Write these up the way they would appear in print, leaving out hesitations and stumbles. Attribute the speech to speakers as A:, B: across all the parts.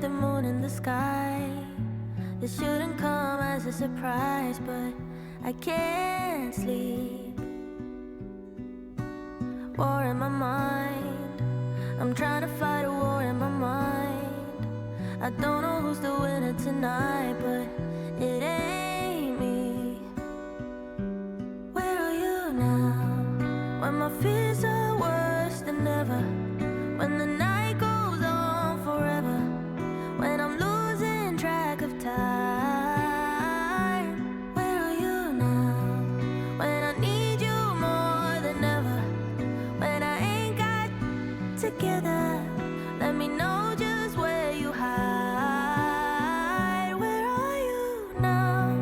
A: the moon in the sky. This shouldn't come as a surprise, but I can't sleep. War in my mind, I'm trying to fight a war in my mind. I don't know who's the winner tonight, but it ain't me. Where are you now? When my fears are worse than ever, when the night goes on forever, when I'm losing track of time. Where are you now? When I need you more than ever, when I ain't got together, let me know just where you hide. Where are you now?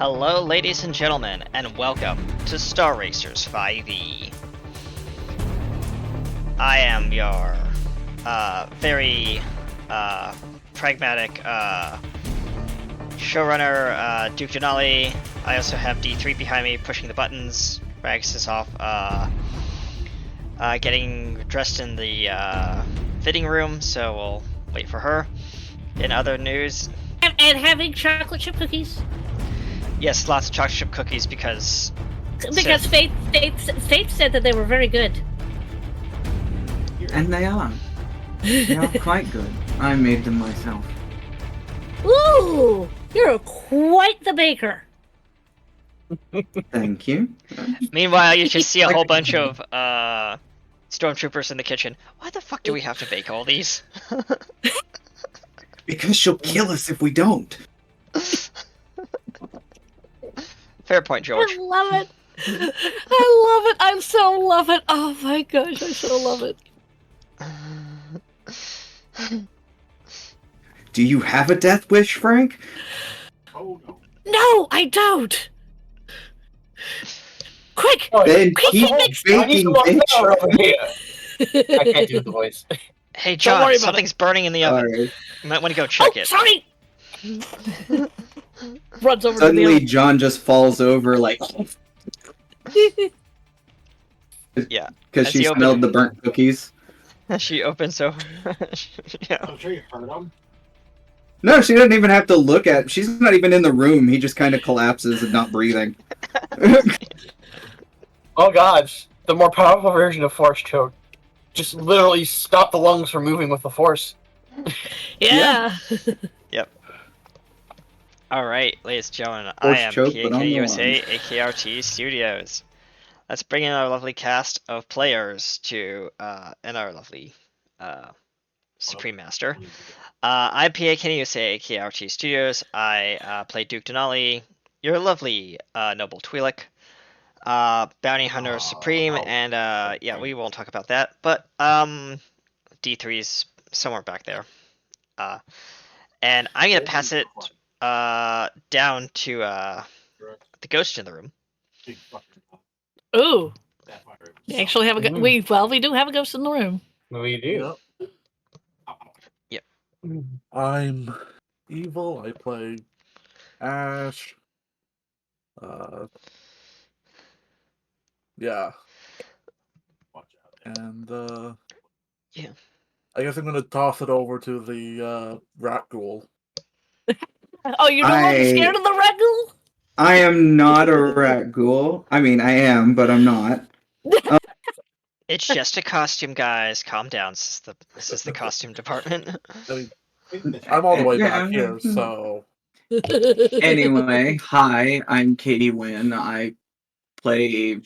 B: Hello, ladies and gentlemen, and welcome to Star Racers 5e. I am your very pragmatic showrunner, Duke Denali. I also have D3 behind me pushing the buttons. Rags is off getting dressed in the fitting room, so we'll wait for her. In other news...
C: And having chocolate chip cookies.
B: Yes, lots of chocolate chip cookies because
C: Faith said that they were very good.
D: And they are. They are quite good. I made them myself.
C: Ooh, you're quite the baker.
D: Thank you.
B: Meanwhile, you just see a whole bunch of stormtroopers in the kitchen. Why the fuck do we have to bake all these?
D: Because she'll kill us if we don't.
B: Fair point, George.
C: I love it. I love it. I so love it. Oh my gosh, I so love it.
D: Do you have a death wish, Frank?
E: Oh no.
C: No, I don't. Quick!
D: Then
C: quick,
D: keep
C: mix-
D: baking, bitch.
E: Over here. I can't do the voice.
B: Hey,
C: Don't
B: John,
C: worry about
B: something's burning in the oven.
D: Alright.
B: You might want to go check it.
C: Sorry. Runs over
D: Suddenly,
C: to
D: John just falls over, like,
C: the
B: Yeah.
D: because
B: As
D: she
B: he opened
D: smelled
B: it.
D: the burnt cookies.
B: She opens so. Yeah.
E: I'm sure you heard him.
D: No, she doesn't even have to look at. She's not even in the room. He just kind of collapses and not breathing.
E: Oh gosh, the more powerful version of force choke. Just literally stop the lungs from moving with the force.
C: Yeah.
B: All right, ladies and gentlemen,
D: Force
B: I am
D: choke, but on
B: PAK
D: the
B: USA,
D: lunge.
B: AKRT Studios. Let's bring in our lovely cast of players to and our lovely Supreme Master. I'm PAK USA, AKRT Studios. I play Duke Denali, your lovely noble Twi'lek, Bounty Hunter Supreme, and yeah, we won't talk about that. But D3's somewhere back there. And I'm gonna pass it down to the ghost in the room.
C: Ooh. We actually have a
E: Mm.
C: we do have a ghost in the room.
E: We do.
B: Yep.
F: I'm evil. I play Ash. Yeah. And
B: Yeah.
F: I guess I'm gonna toss it over to the rat ghoul.
C: Oh, you're no longer
D: I-
C: scared of the red ghoul?
D: I am not a rat ghoul. I mean, I am, but I'm not.
B: It's just a costume, guys. Calm down. This is the costume department.
F: I mean, I'm all the way
D: Yeah.
F: back here, so
D: Anyway, hi, I'm Katie Wynn. I play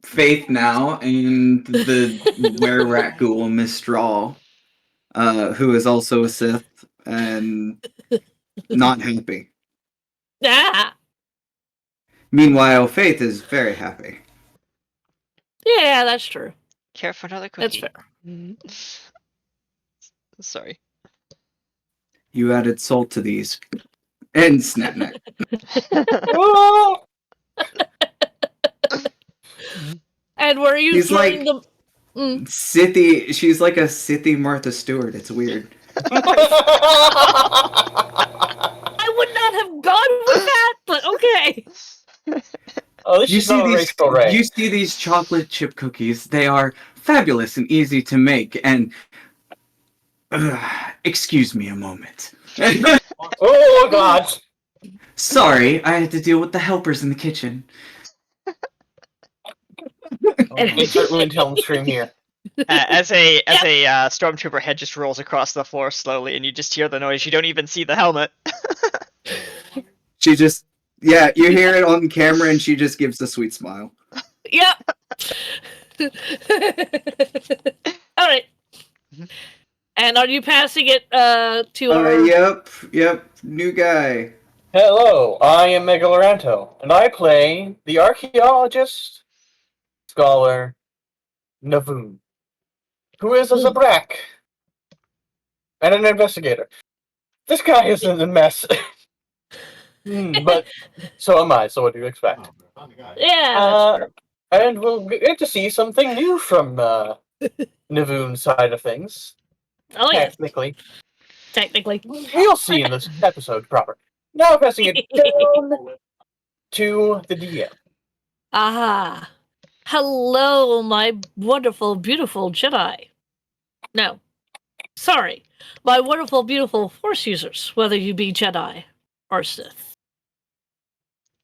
D: Faith now, and the were-rat ghoul Mistral, who is also a Sith, and not happy.
C: Ah.
D: Meanwhile, Faith is very happy.
C: Yeah, that's true.
B: Care for another
C: That's
B: cookie?
C: fair.
B: Sorry.
D: You added salt to these. And Snapneck.
E: Oh!
C: And were you
D: He's
C: throwing
D: like-
C: the Mm.
D: Sithy, she's like a Sithy Martha Stewart. It's weird.
C: I would not have gone with that, but okay.
E: Oh, this
D: You
E: is
D: see
E: not a
D: these?
E: racial ray.
D: You see these chocolate chip cookies? They are fabulous and easy to make. And excuse me a moment.
E: Oh god!
D: Sorry, I had to deal with the helpers in the kitchen.
E: Insert Ruintelm stream here.
B: As a stormtrooper head just rolls across the floor slowly, and you just hear the noise. You don't even see the helmet.
D: She just, yeah, you hear it on camera, and she just gives a sweet smile.
C: Yep. All right. And are you passing it to our?
D: Yep, new guy.
E: Hello, I am Megaloranto, and I play the archaeologist, scholar, Navoon, who is a Zabrak, and an investigator. This guy is in a mess. But so am I, so what do you expect?
C: Yeah,
E: Uh,
C: that's true.
E: And we'll get to see something new from Navoon's side of things.
C: Oh yes,
E: Technically.
C: technically.
E: We'll see in this episode proper. Now passing it down to the DM.
C: Aha. Hello, my wonderful, beautiful Jedi. No. Sorry. My wonderful, beautiful Force users, whether you be Jedi or Sith.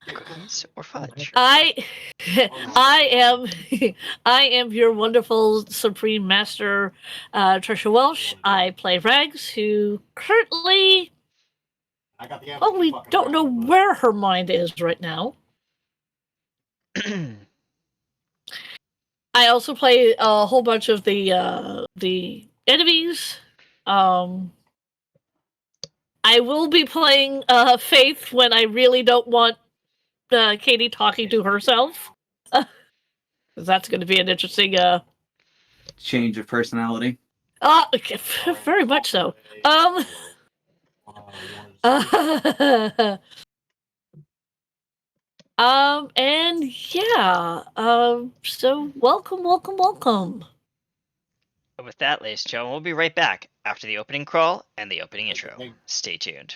B: Cookies or fudge?
C: I am I am your wonderful Supreme Master Trisha Welsh. I play Rags, who currently we don't know where her mind is right now. I also play a whole bunch of the enemies. I will be playing Faith when I really don't want Katie talking to herself. That's going to be an interesting.
D: Change of personality.
C: Very much so. And yeah. So welcome.
B: But with that, ladies and gentlemen, we'll be right back after the opening crawl and the opening intro. Stay tuned.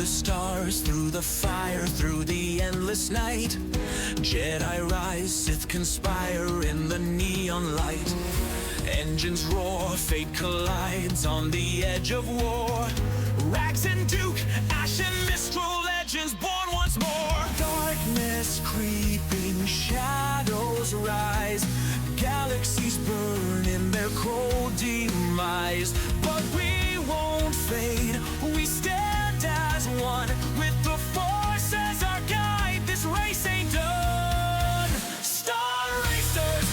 G: Stars, through the fire, through the endless night, Jedi rise, Sith conspire in the neon light. Engines roar, fate collides on the edge of war. Rags and Duke, Ash and Mistral, legends born once more. Darkness creeping, shadows rise, galaxies burn in their cold demise. But we won't fade, we stand as one, with the Force as our guide. This race ain't done. Star racers,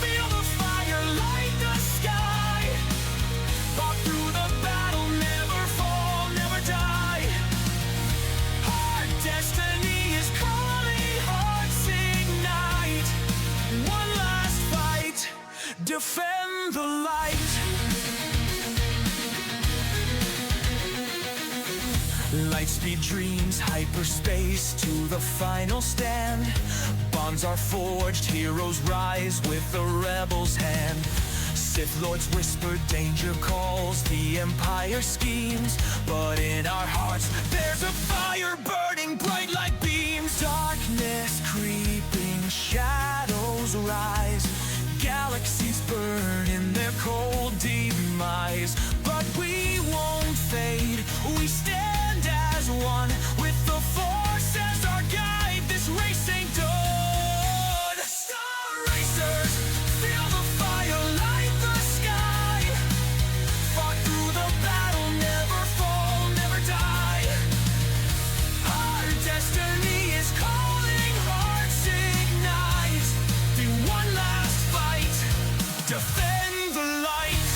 G: feel the fire, light the sky. Walk through the battle, never fall, never die. Our destiny is calling, hearts ignite. One last fight, defend the light. Lightspeed dreams, hyperspace to the final stand. Bonds are forged, heroes rise with the rebel's hand. Sith Lords whisper, danger calls, the Empire schemes. But in our hearts, there's a fire burning bright like beams. Darkness creeping, shadows rise, galaxies burn in their cold demise. But we won't fade, we stand as one, with the Force as our guide. This race ain't done. Star racers, feel the fire, light the sky. Fought through the battle, never fall, never die. Our destiny is calling, hearts ignite. Do one last fight, defend the light.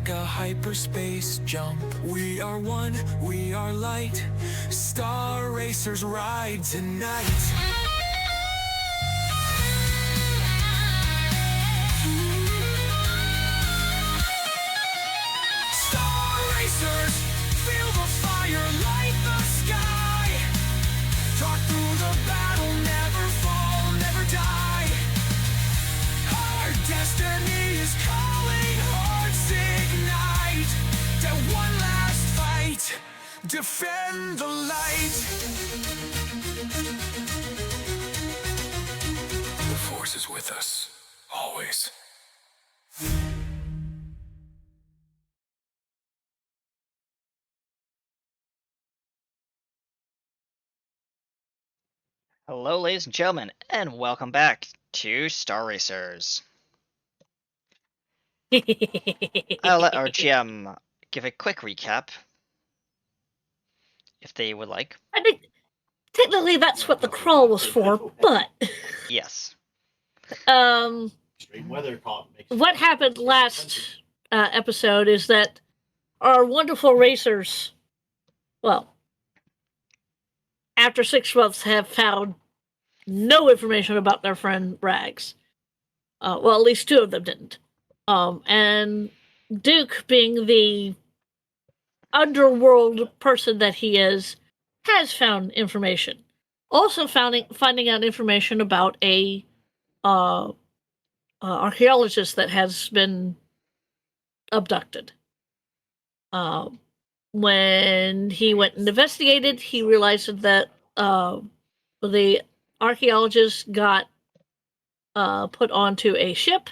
G: like a hyperspace jump. We are one, we are light. Star racers ride tonight. Star racers, feel the fire light the sky. Talk through the battle, never fall, never die. Our destiny is calling, hearts ignite. That one last fight, defend the light. The Force is with us, always.
B: Hello, ladies and gentlemen, and welcome back to Star Racers. I'll let our GM give a quick recap, if they would like.
C: I think technically that's what the crawl was for, but
B: Yes.
C: what happened last episode is that our wonderful racers, well, after 6 months, have found no information about their friend Rags. Well, at least 2 of them didn't. And Duke, being the underworld person that he is, has found information. Also finding out information about a archaeologist that has been abducted. When he went and investigated, he realized that the archaeologist got put onto a ship,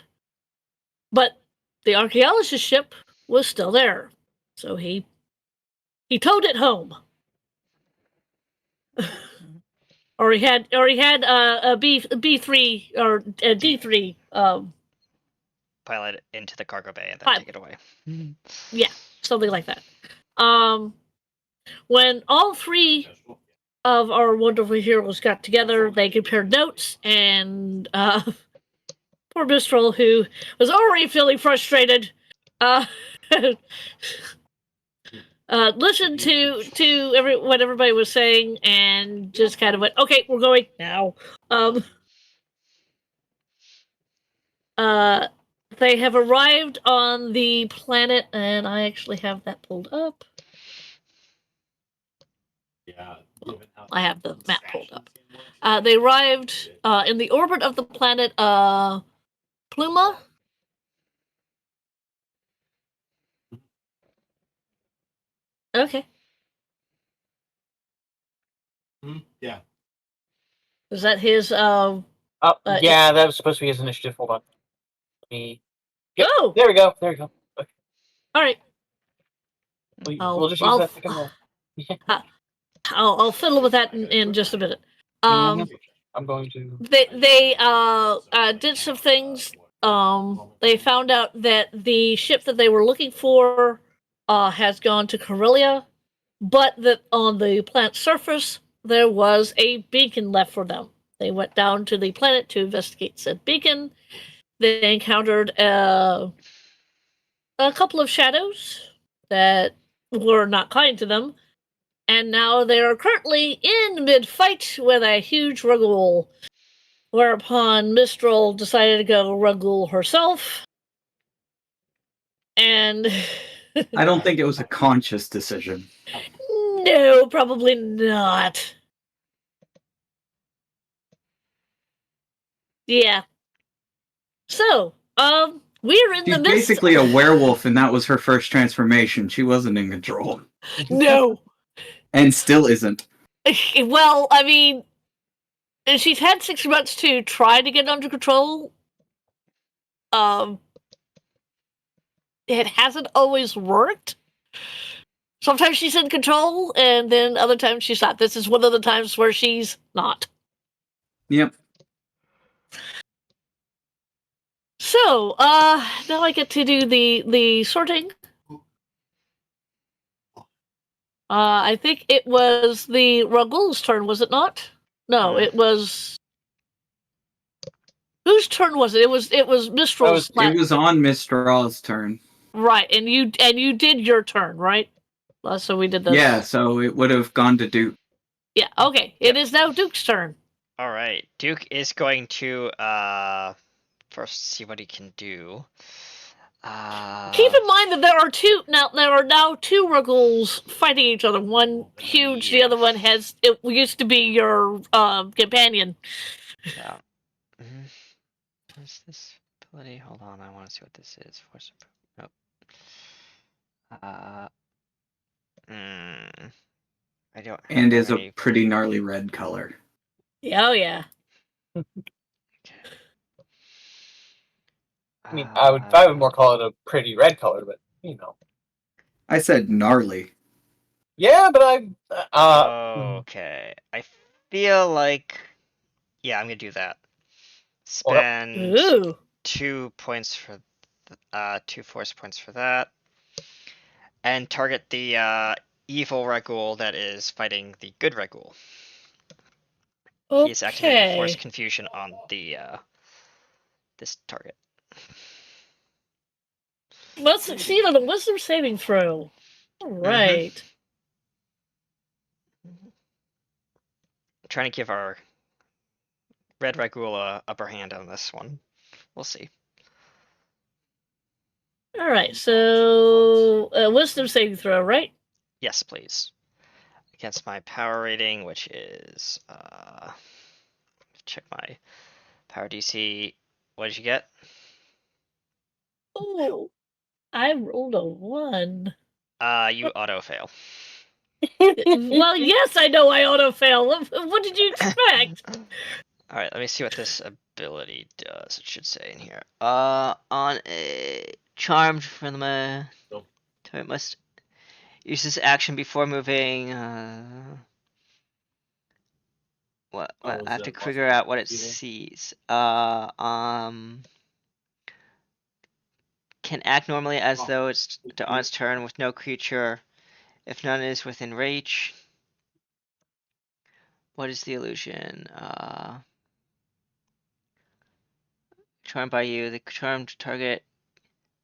C: but the archaeologist's ship was still there, so he towed it home. or he had a B3 or a D3
B: Pilot it into the cargo bay and then take it away.
C: Yeah, something like that. When all 3 of our wonderful heroes got together, they compared notes, and poor Mistral, who was already feeling frustrated, listened to what everybody was saying and just kind of went, "Okay, we're going now." They have arrived on the planet, and I actually have that pulled up. I have the map pulled up. They arrived in the orbit of the planet Pluma. Okay.
H: Yeah.
C: Is that his?
E: Yeah, that was supposed to be his initiative. Hold on. Yep,
C: Oh!
E: there we go. There we go. Okay.
C: All right.
E: We'll just use that second roll.
C: I'll fiddle with that in just a minute.
E: I'm going to.
C: They did some things. They found out that the ship that they were looking for has gone to Corellia, but that on the planet's surface there was a beacon left for them. They went down to the planet to investigate said beacon. They encountered a couple of shadows that were not kind to them, and now they are currently in mid-fight with a huge Rugul, whereupon Mistral decided to go Rugul herself, and...
D: I don't think it was a conscious decision.
C: No, probably not. Yeah. So, we're in
D: She's
C: the midst.
D: basically a werewolf, and that was her first transformation. She wasn't in control.
C: No.
D: And still isn't.
C: Well, I mean, she's had 6 months to try to get under control. It hasn't always worked. Sometimes she's in control, and then other times she's not. This is one of the times where she's not.
D: Yep.
C: So, now I get to do the sorting. I think it was the Rugul's turn, was it not? No, it was... Whose turn was it? It was Mistral's.
D: It was on Mistral's turn.
C: Right, and you did your turn, right? So we did this.
D: Yeah, so it would have gone to Duke.
C: Yeah. Okay. It is now Duke's turn.
B: All right, Duke is going to first see what he can do.
C: Keep in mind that there are now two Ruggles fighting each other. One huge, the other one it used to be your companion.
B: Yeah. What's this ability? Hold on, I want to see what this is. Force nope. I don't.
D: And
B: have
D: is a
B: any-
D: pretty gnarly red color.
C: Oh yeah.
E: I mean, I would more call it a pretty red color, but you know.
D: I said gnarly.
E: Yeah, but
B: Okay, I feel like. Yeah, I'm gonna do that. Spend
C: Ooh.
B: 2 points for 2 force points for that, and target the evil Regul that is fighting the good Regul. He's activating Force
C: Okay.
B: Confusion on the this target.
C: Must succeed on a Wisdom saving throw. All right.
B: Trying to give our red Regul a upper hand on this one. We'll see.
C: All right. So Wisdom saving throw, right?
B: Yes, please. Against my power rating, which is check my power DC. What did you get?
C: Oh, I rolled a 1.
B: You auto fail.
C: Well, yes, I know I auto fail. What did you expect?
B: All right, let me see what this ability does. It should say in here. On a charmed from the target must use this action before moving. What? I have to figure out what it sees. Can act normally as though it's on its turn with no creature, if none is within reach. What is the illusion? Charmed by you, the charmed target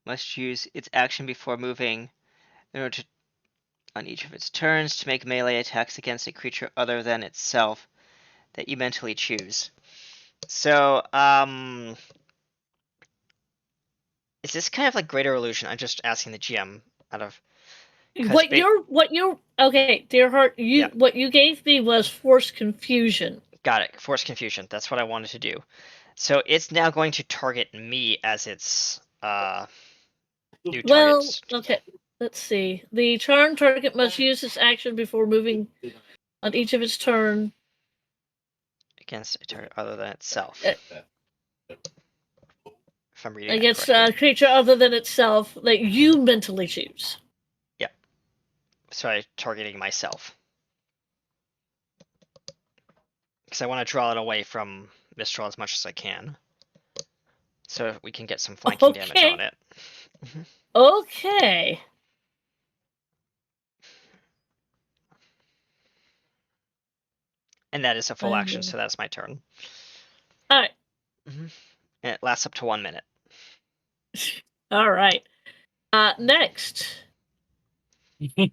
B: must use its action before moving in order to, on each of its turns, to make melee attacks against a creature other than itself that you mentally choose. So, is this kind of like Greater Illusion? I'm just asking the GM out of.
C: Okay, dear heart,
B: Yeah.
C: what you gave me was Force Confusion.
B: Got it. Force Confusion. That's what I wanted to do. So it's now going to target me as its new targets.
C: Well, okay. Let's see. The charmed target must use its action before moving on each of its turn
B: Against a target other than itself. If I'm reading
C: against
B: that
C: a creature other than itself that you mentally choose.
B: Yeah. So I'm targeting myself. Because I want to draw it away from Mistral as much as I can. So we can get some flanking damage on it.
C: Okay.
B: And that is a full action, so that's my turn.
C: Alright.
B: And it lasts up to 1 minute.
C: Alright. Next.
E: So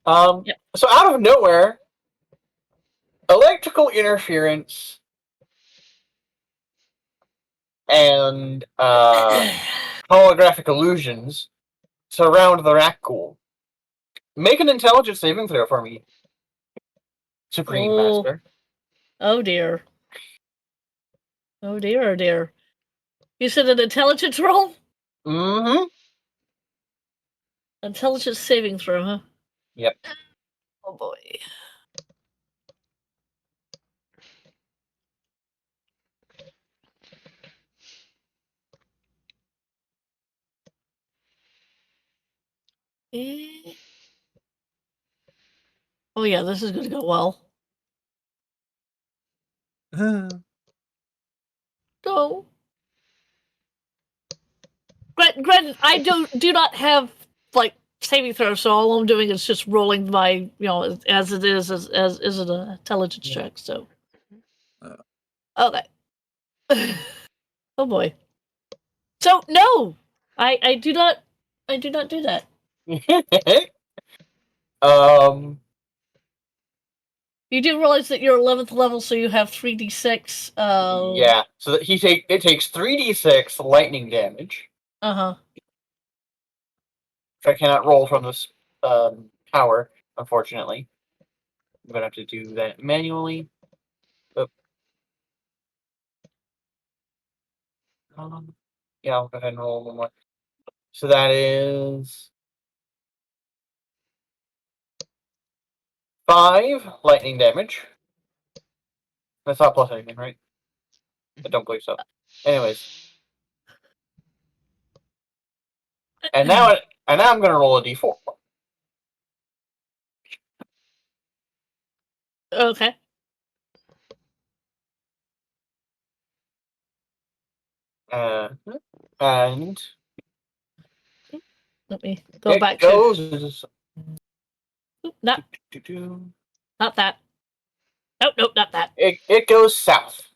E: out of nowhere, electrical interference and holographic illusions surround the Rakghoul. Make an intelligence saving throw for me, Supreme Master.
C: Oh dear. Oh dear, oh dear. You said an intelligence roll?
E: Mm-hmm.
C: Intelligence saving throw, huh?
E: Yep.
C: Oh boy. Oh yeah, this is gonna go well. No. Granted, I do not have like saving throws, so all I'm doing is just rolling my, as it is as an intelligence check. So. Okay. Oh boy. So no, I do not do that.
E: um.
C: You do realize that you're 11th level, so you have 3d6.
E: Yeah. So that it takes 3d6 lightning damage,
C: Uh huh.
E: which I cannot roll from this power, unfortunately. I'm gonna have to do that manually. Yeah, I'll go ahead and roll one more. So that is 5 lightning damage. That's not plus anything, right? I don't believe so. Anyways, and now I'm gonna roll a d4.
C: Okay.
E: And
C: Let me go
E: it
C: back
E: goes.
C: to not that. Nope, not that.
E: It goes south,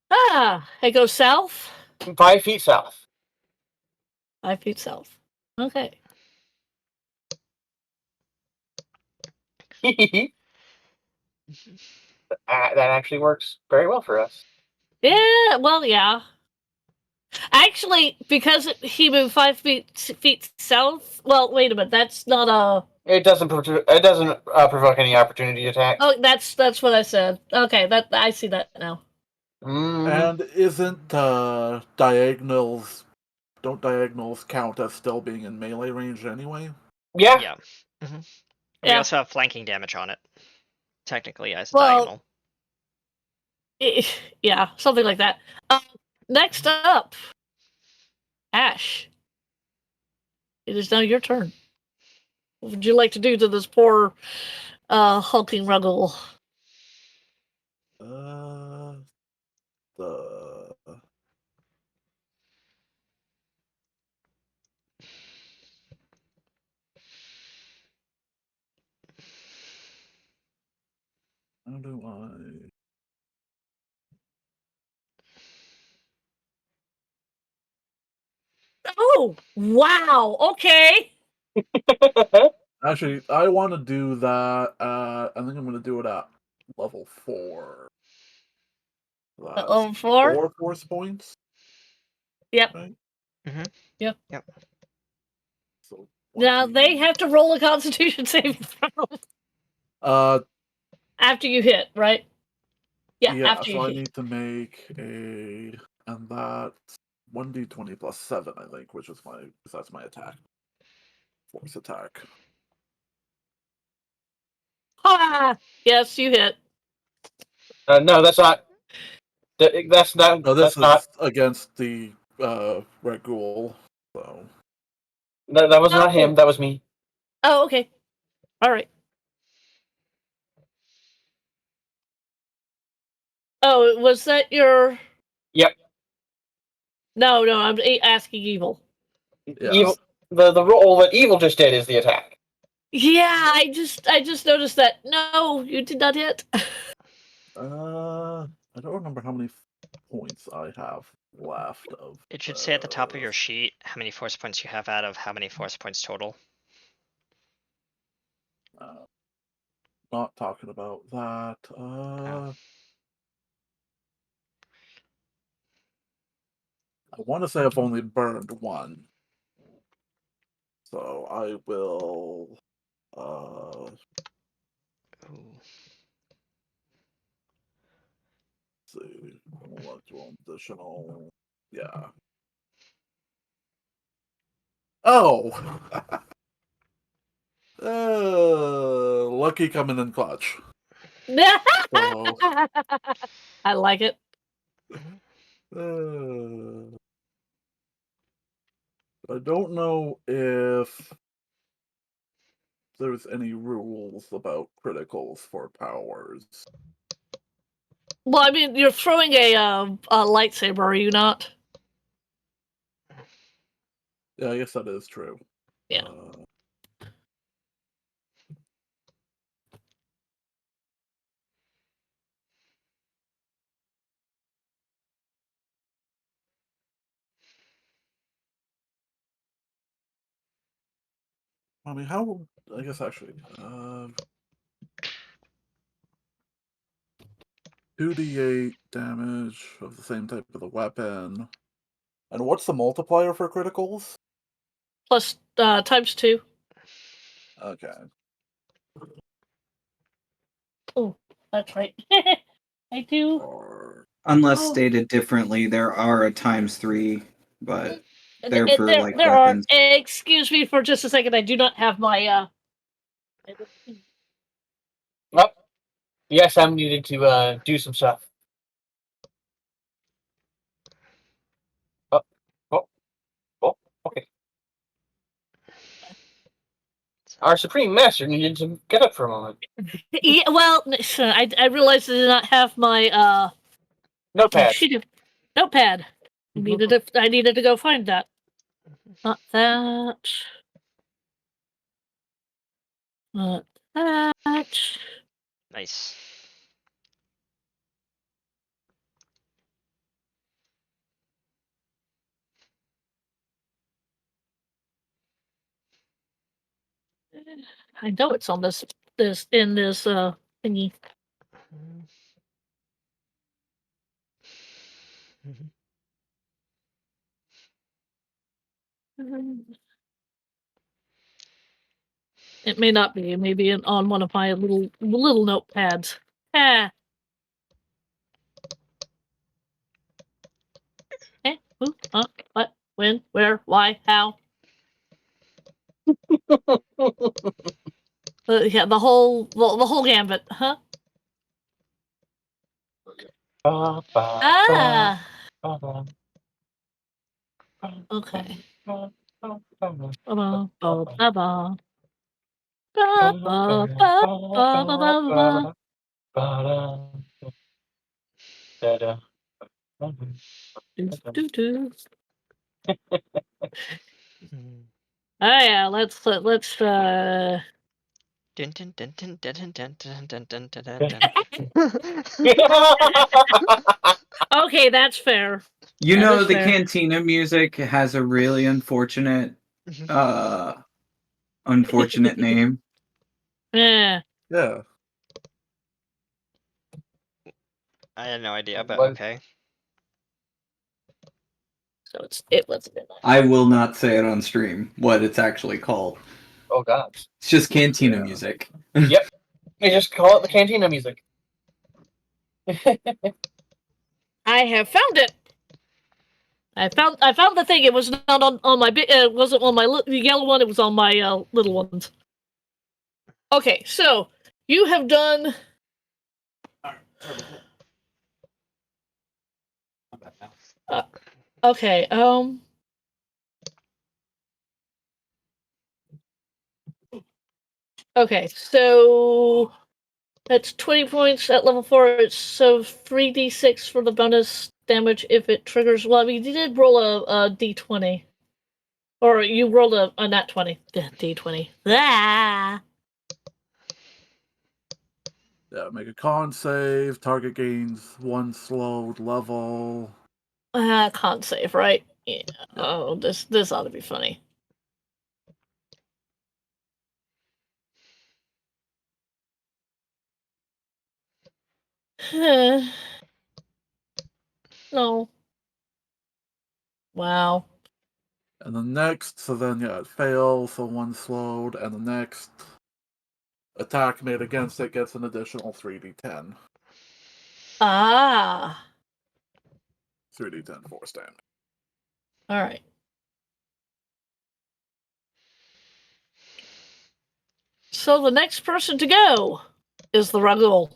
C: Ah, it goes south.
E: 5 feet south.
C: 5 feet south. Okay.
E: That actually works very well for us.
C: Yeah. Well, yeah. Actually, because he moved 5 feet south. Well, wait a minute. That's not a.
E: It doesn't provoke any opportunity attacks.
C: Oh, that's what I said. Okay, that I see that now.
F: And isn't diagonals? Don't diagonals count as still being in melee range anyway?
E: Yeah.
B: Yeah. We
C: Yeah.
B: also have flanking damage on it, technically as
C: Well,
B: diagonal.
C: yeah, something like that. Next up, Ash. It is now your turn. What would you like to do to this poor hulking Ruggle?
F: The how do I?
C: Oh, wow. Okay.
F: Actually, I want to do that. I think I'm going to do it at level 4. That's
C: Level 4?
F: 4 force points.
C: Yep.
F: Right?
C: Yep.
F: So
C: Now
F: 20.
C: they have to roll a Constitution saving throw after you hit, right? Yeah,
F: Yeah,
C: after you
F: so I
C: hit.
F: need to make a, and that's 1d20 plus 7, I think, which is that's my attack. Force attack.
C: Ha! Yes, you hit.
E: No, that's not. That's not.
F: No, this
E: That's
F: is
E: not.
F: against the Red Ghoul, so.
E: That was not him.
C: Oh.
E: That was me.
C: Oh, okay. All right. Oh, was that your?
E: Yep.
C: No, I'm asking evil.
F: Yeah.
E: Evil. The roll that evil just did is the attack.
C: Yeah, I just noticed that. No, you did not hit.
F: I don't remember how many points I have left of.
B: It should say at the top of your sheet how many force points you have out of how many force points total.
F: Not talking about that. I want to say I've only burned 1. So I will.
B: Ooh.
F: See. Additional. Yeah. Oh! Lucky coming in clutch. So,
C: I like it.
F: I don't know if there's any rules about criticals for powers.
C: Well, I mean, you're throwing a lightsaber, are you not?
F: Yeah, I guess that is true.
C: Yeah.
F: I mean, how? I guess actually, 2d8 damage of the same type of the weapon. And what's the multiplier for criticals?
C: Plus times 2.
F: Okay.
C: Oh, that's right. I do.
F: Or
D: Unless
C: Oh.
D: stated differently, there are a *3, but they're for
C: there,
D: like
C: there
D: weapons.
C: are. Excuse me for just a second. I do not have my.
E: Oh, yes, I'm needed to do some stuff. Oh, okay. Our Supreme Master needed to get up for a moment.
C: Yeah, well, I realized I did not have my
E: Notepad.
C: notepad. I needed to go find that. Not that. Not that.
B: Nice.
C: I know it's on this thingy. It may not be. It may be on one of my little notepads. Ah. Who? What? When? Where? Why? How? Yeah, the whole gambit, huh? Ah. Okay. Ba-ba. Do. Oh yeah, let's
B: Dun, dun, dun, dun, dun, dun, dun, dun, dun, dun, dun.
C: Okay, that's fair.
D: You
C: That
D: know,
C: is
D: the
C: fair.
D: cantina music has a really unfortunate name.
C: Yeah.
F: yeah.
B: I had no idea, but
E: What?
B: okay.
C: So it was a bit like
D: I will not say it on stream what it's actually called.
E: Oh God.
D: It's just cantina
F: Yeah.
D: music.
E: Yep. They just call it the cantina music.
C: I have found it. I found the thing. It was not on my big. It wasn't on my yellow one. It was on my little ones. Okay, so you have done. Okay. Okay, so that's 20 points at level 4. It's so 3d6 for the bonus damage if it triggers. Well, I mean, you did roll a d20. Or you rolled a nat 20. D20. Ah!
F: Yeah, make a con save. Target gains 1 slowed level.
C: Can't save, right? Yeah. Oh, this ought to be funny. No. Wow.
F: And the next, so then, yeah, it fails, so 1 slowed. And the next attack made against it gets an additional 3d10.
C: Ah.
F: 3d10 force damage.
C: All right. So the next person to go is the Ragul.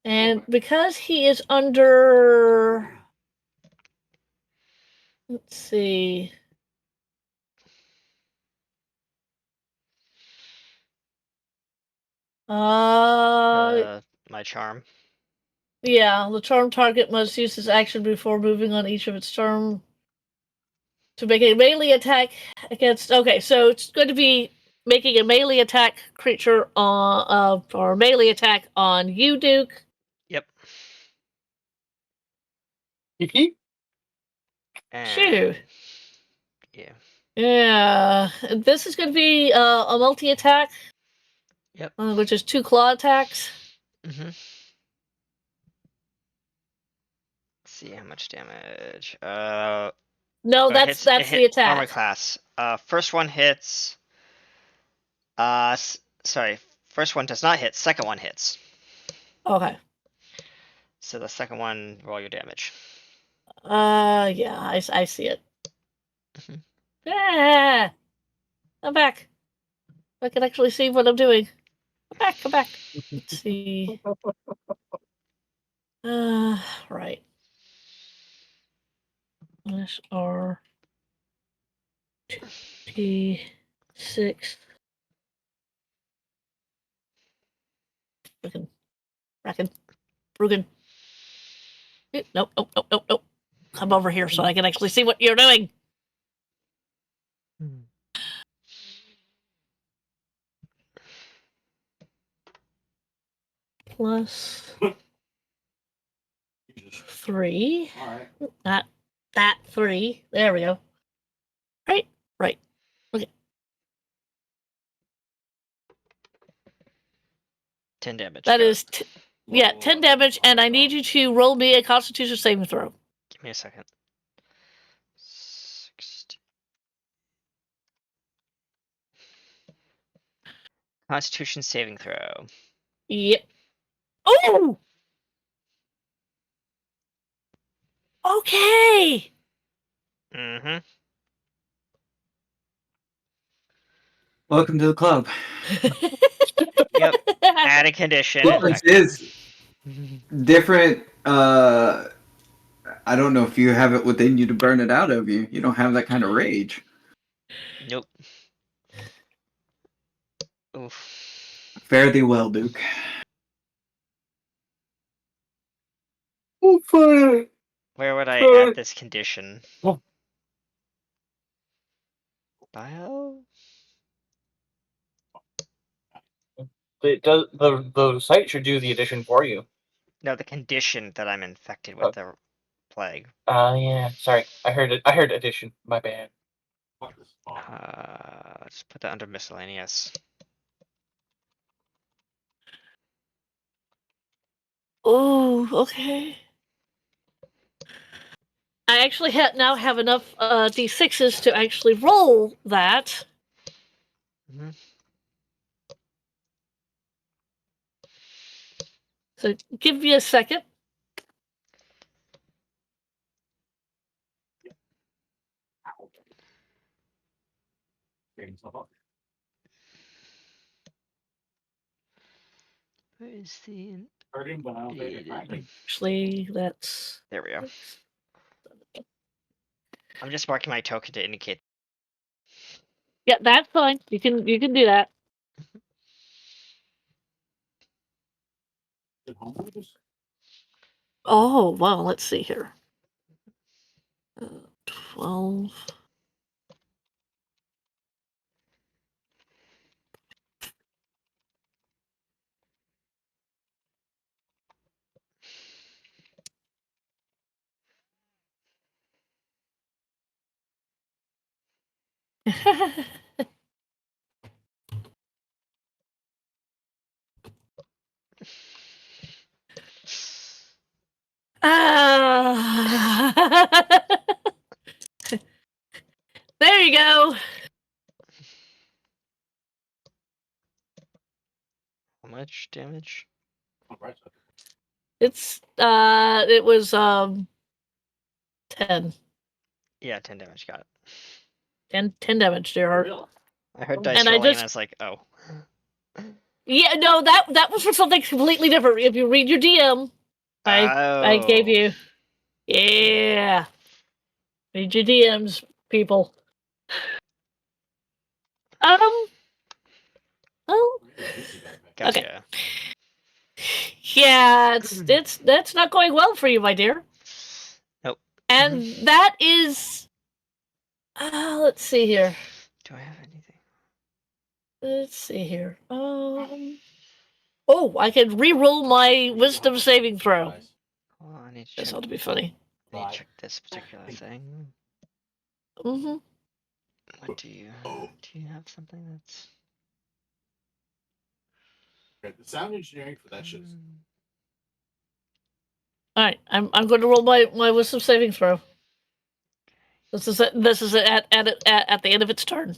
C: And because he is under... Let's see...
B: My charm.
C: Yeah, the charm target must use its action before moving on each of its turn to make a melee attack against. Okay, so it's going to be making a melee attack creature on or a melee attack on you, Duke.
B: Yep.
E: Hee
C: Shoo.
B: Yeah.
C: Yeah, this is going to be a multi-attack.
B: Yep.
C: Which is 2 claw attacks.
B: Mm-hmm. Let's see how much damage.
C: No,
B: So
C: that's
B: it
C: the
B: hit
C: attack.
B: Armor class. First one hits. Sorry. First one does not hit. Second one hits.
C: Okay.
B: So the second one, roll your damage.
C: Yeah, I see it.
B: Mhm.
C: Ah, I'm back. I can actually see what I'm doing. Come back. Let's see. Right. SR T6. Bracken. Rugen. Nope. Come over here so I can actually see what you're doing. Plus 3.
H: Alright.
C: Not that 3. There we go. Right.
B: 10 damage.
C: That
B: got
C: is,
B: it.
C: 10 damage, and I need you to roll me a Constitution saving throw.
B: Give me a second. 60. Constitution saving throw.
C: Yep. Oh! Okay!
B: Mm-hmm.
D: Welcome to the club.
B: Yep. Add a condition.
D: Difference is different. I don't know if you have it within you to burn it out of you. You don't have that kind of rage.
B: Nope. Oof.
D: Fare thee well, Duke.
E: Oh,
B: Where would I add this condition?
E: Oh.
B: Bio?
E: It does. The site should do the addition for you.
B: No, the condition that I'm infected with the plague.
E: Yeah. Sorry, I heard it. I heard addition. My bad.
B: Let's put that under miscellaneous.
C: Oh, okay. I actually now have enough d6s to actually roll that.
B: Mhm.
C: So give me a second.
B: Where is the...
H: Right.
C: Actually, that's
B: There we go. I'm just marking my token to indicate.
C: yeah, that's fine. You can do that. Oh well, let's see here. 12. Ah. There you go.
B: How much damage?
C: It's it was 10.
B: Yeah, 10 damage. Got it.
C: 10 damage, dear heart.
B: I heard dice
C: And I
B: rolling and
C: just-
B: I was like, oh.
C: Yeah, no, that was for something completely different. If you read your DM, I gave
B: Oh.
C: you. Yeah. Read your DMs, people. Well,
B: Gotcha.
C: yeah, it's that's not going well for you, my dear.
B: Nope.
C: And that is let's see here.
B: Do I have anything?
C: Let's see here. Oh, I can re-roll my wisdom saving throw.
B: Hold on, I need to
C: This
B: check,
C: ought to be funny.
B: I need to check this particular thing.
C: Mm-hmm.
B: What do you have something that's
H: Okay, the sound engineering for that shit is
C: All right, I'm going to roll my wisdom saving throw. This is at the end of its turn.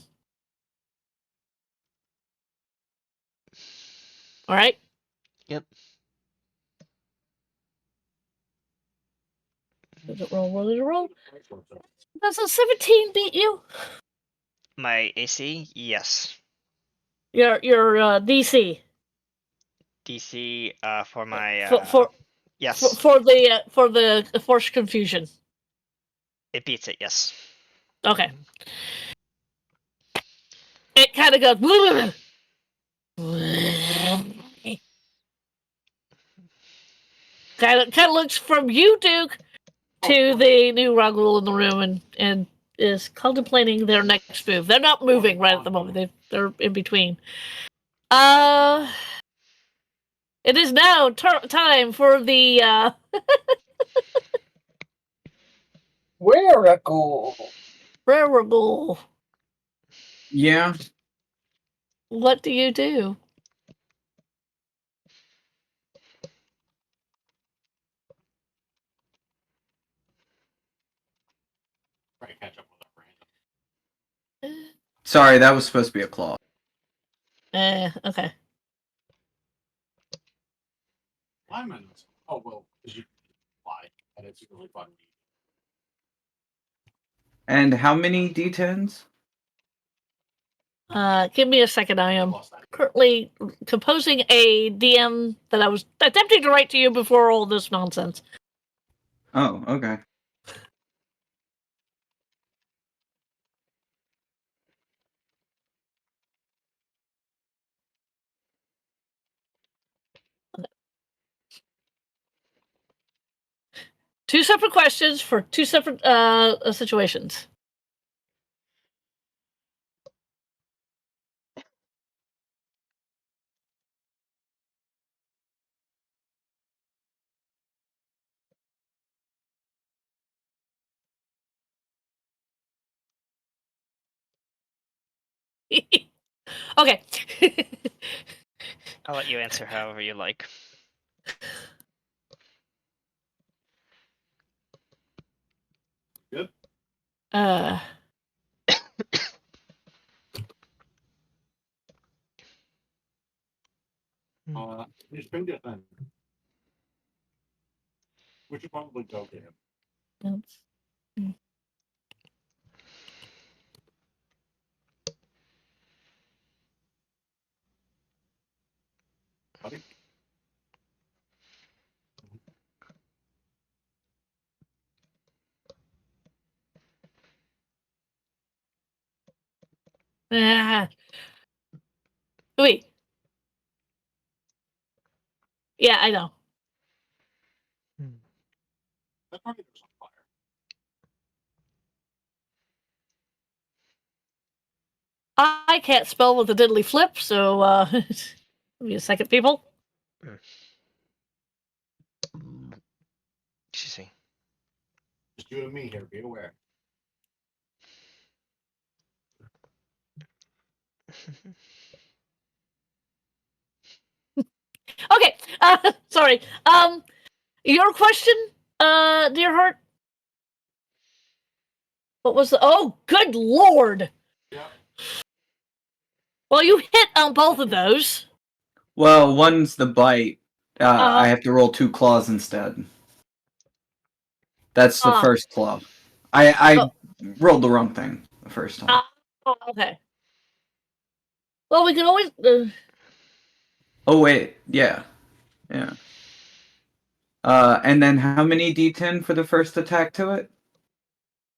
C: All right.
B: Yep.
C: Did it roll? What did it roll? Does a 17 beat you?
B: My AC? Yes.
C: Your DC
B: DC for my
C: for
B: yes.
C: for the force confusion.
B: It beats it, yes.
C: Okay. It kind of goes. Kind of looks from you, Duke, to the new Ragul in the room and is contemplating their next move. They're not moving right at the moment. They're in between. It is now time for the
E: Ragul.
C: Ragul.
D: Yeah.
C: What do you do?
H: right. Catch up with that brand.
D: Sorry, that was supposed to be a claw.
C: Okay.
H: Lyman. Oh well, because you lie, and it's really fun.
D: And how many D10s?
C: Give me a second. I am currently composing a DM that I was attempting to write to you before all this nonsense.
D: Oh, okay.
C: Two separate questions for two separate situations. Okay.
B: I'll let you answer however you like.
H: Good. Just bring it then. We should probably go to him. Buddy.
C: Wait. Yeah, I know.
H: That target was on fire.
C: I can't spell with a diddly flip, so give me a second, people.
B: Excuse me.
H: Just you and me here. Be aware.
C: Okay. Sorry. Your question, dear heart. What was the? Oh, good lord!
H: Yeah.
C: Well, you hit on both of those.
D: Well, one's the bite. I have to roll 2 claws instead. That's the first claw. I rolled the wrong thing the first time.
C: Okay. Well, we can always.
D: Oh wait, yeah. And then how many D10 for the first attack to it?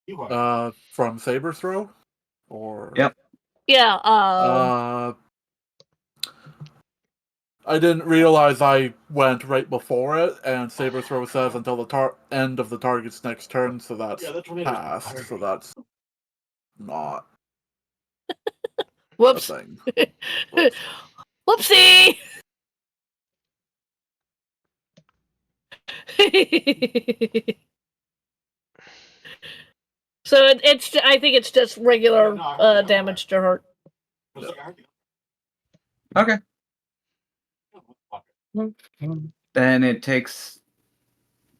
H: You are.
F: From saber throw, or
D: Yep.
C: Yeah.
F: I didn't realize I went right before it, and saber throw says until the end of the target's next turn, so that's passed. So that's not
C: Whoops.
F: a thing.
C: Whoopsie. So it's I think it's just regular damage to hurt.
D: Okay. Then it takes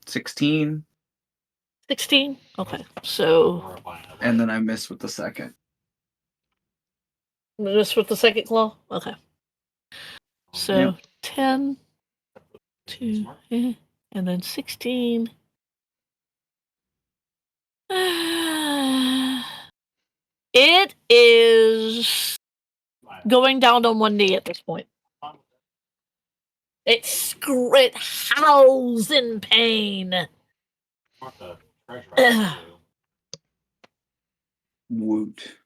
D: 16,
C: 16. Okay, so
D: and then I miss with the second.
C: just with the second claw. Okay, so
D: Yep.
C: 10, 2, and then 16. It is going down on one knee at this point. It howls in pain.
D: Woot.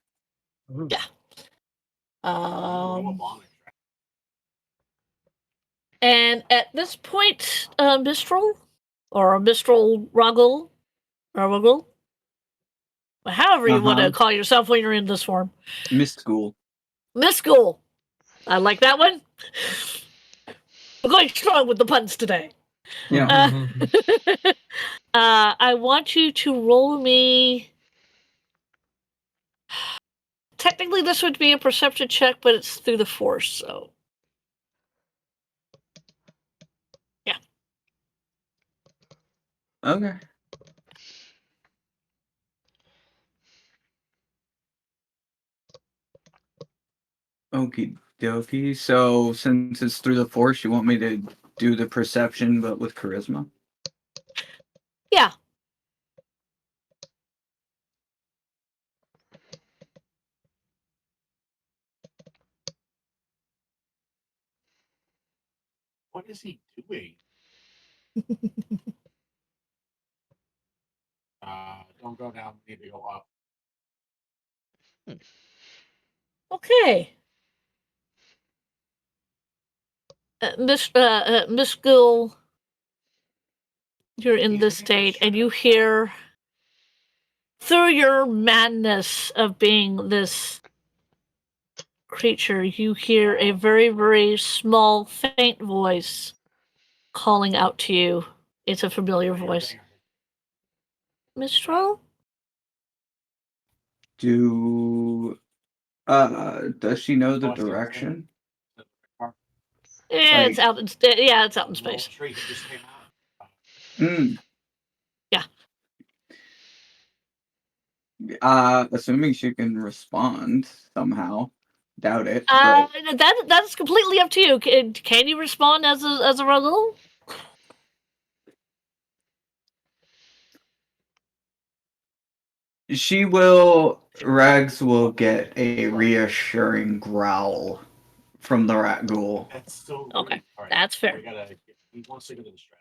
C: And at this point, Mistral, or Mistral Ruggle, or Ruggle, however you want to
D: Uh-huh.
C: call yourself when you're in this form,
D: Missed school.
C: Misgul. I like that one. We're going strong with the puns today.
D: Yeah.
C: I want you to roll me. Technically, this would be a perception check, but it's through the force, so. Yeah.
D: Okay. Okie dokie. So since it's through the force, you want me to do the perception but with charisma?
C: Yeah.
H: What is he doing? Don't go down. Need to go up.
C: Okay. Miss Gill, you're in this state, and you hear through your madness of being this creature, you hear a very, very small, faint voice calling out to you. It's a familiar voice. Mistral?
D: Does she know the direction?
C: Yeah,
D: Like-
C: it's out. It's out in space. Yeah.
D: Assuming she can respond somehow. Doubt it.
C: That's completely up to you. Can you respond as a Ruggle?
D: She will. Rags will get a reassuring growl from the rat ghoul.
H: That's so
C: Okay,
H: weird. All right,
C: that's fair.
H: He wants to go to the strat.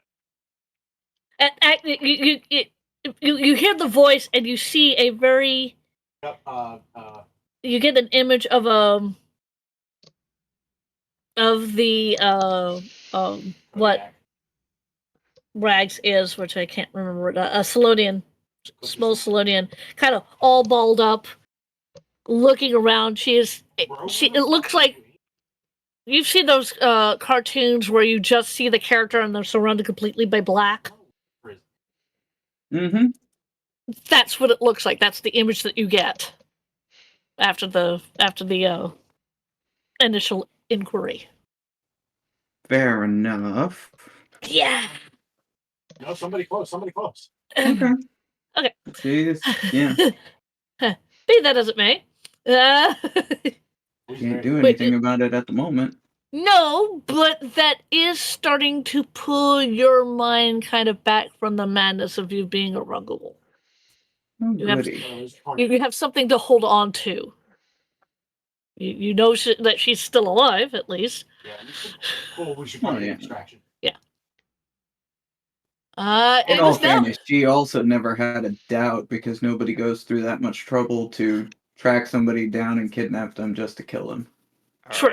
C: You hear the voice and you see a very.
H: Yep.
C: You get an image of what Rags is, which I can't remember. A Selodian, small Selodian, kind of all balled up, looking around. It looks like you've seen those cartoons where you just see the character and they're surrounded completely by black.
D: Mm-hmm.
C: That's what it looks like. That's the image that you get after the initial inquiry.
D: Fair enough.
C: Yeah.
H: No, somebody close. Somebody close.
D: Okay.
C: Okay.
D: Jeez. Yeah.
C: Be that as it may.
D: Can't do anything about it at the moment.
C: No, but that is starting to pull your mind kind of back from the madness of you being a Ruggle.
D: Oh,
C: You have-
D: goody.
C: You have something to hold on to. You know that she's still alive, at least.
H: Yeah. We should
D: Oh,
H: probably
D: yeah.
H: get distraction.
D: In
C: It
D: all
C: was now.
D: fairness, she also never had a doubt because nobody goes through that much trouble to track somebody down and kidnap them just to kill them.
C: Sure.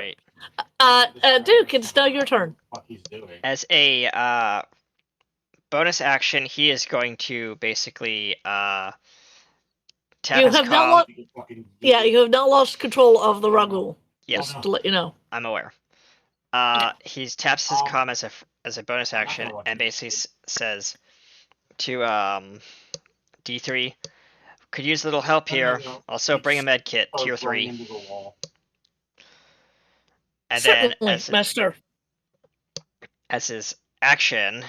B: Alright.
C: Duke, it's now your turn.
H: What he's doing.
B: As a bonus action, he is going to basically tap
C: You
B: his
C: have now
B: comm.
C: Yeah, you have now lost control of the Ruggle.
B: Yes,
C: Just to let you know.
B: I'm aware. He taps his comm as a bonus action and basically says to D3, Could use a little help here. Also, bring a med kit, tier
H: Going
B: 3.
H: into the wall.
B: And then,
C: Certainly, Master.
B: as his action,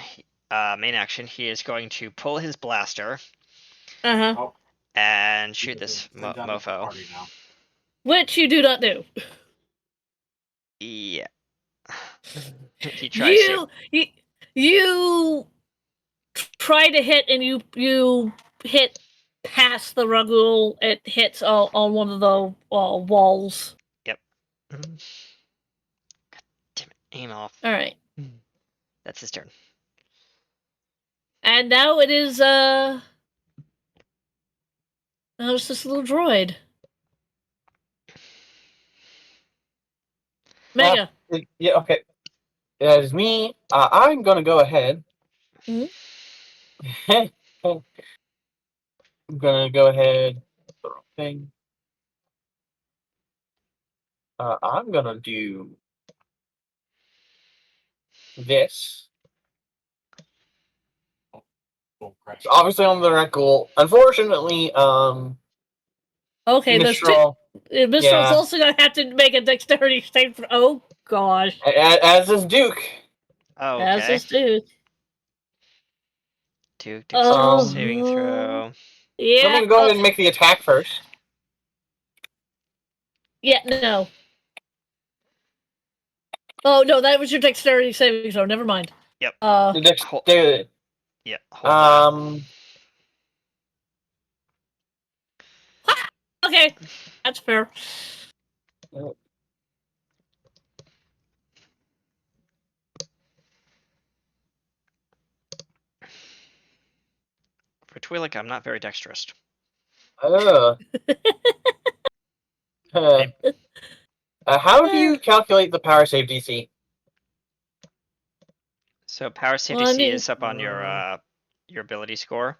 B: main action, he is going to pull his blaster
C: Uh-huh.
B: and shoot
H: Because
B: this
H: they're done with the
B: mofo.
H: party now.
C: Which you do not do.
B: Yeah. He tries to.
C: You try to hit, and you hit past the Ragul. It hits on one of the walls.
B: Yep. God damn it. Aim off.
C: All right.
B: That's his turn.
C: And now it is now it's this little droid. Mega.
E: Yeah, okay. That is me. I'm gonna go ahead.
C: Mhm.
E: I'm gonna go ahead. The wrong thing. I'm gonna do this.
H: Boom, crash.
E: It's obviously on the red goal. Unfortunately,
C: Okay,
E: Mistral,
C: Mistral's
E: yeah.
C: also gonna have to make a dexterity save for. Oh gosh.
E: as is Duke.
B: Oh,
C: As
B: okay.
C: this dude.
B: Duke,
C: Oh.
B: saving throw.
C: Yeah.
E: Let me go ahead and make the attack first.
C: Yeah, no. Oh no, that was your dexterity saving throw. Never mind.
B: Yep.
E: The dexterity.
B: Yeah. Hold
C: Okay, that's fair.
B: For Twi'lek, I'm not very dexterous.
E: How do you calculate the power save DC?
B: So power save
C: Well, I
B: DC
C: mean-
B: is up on your ability score.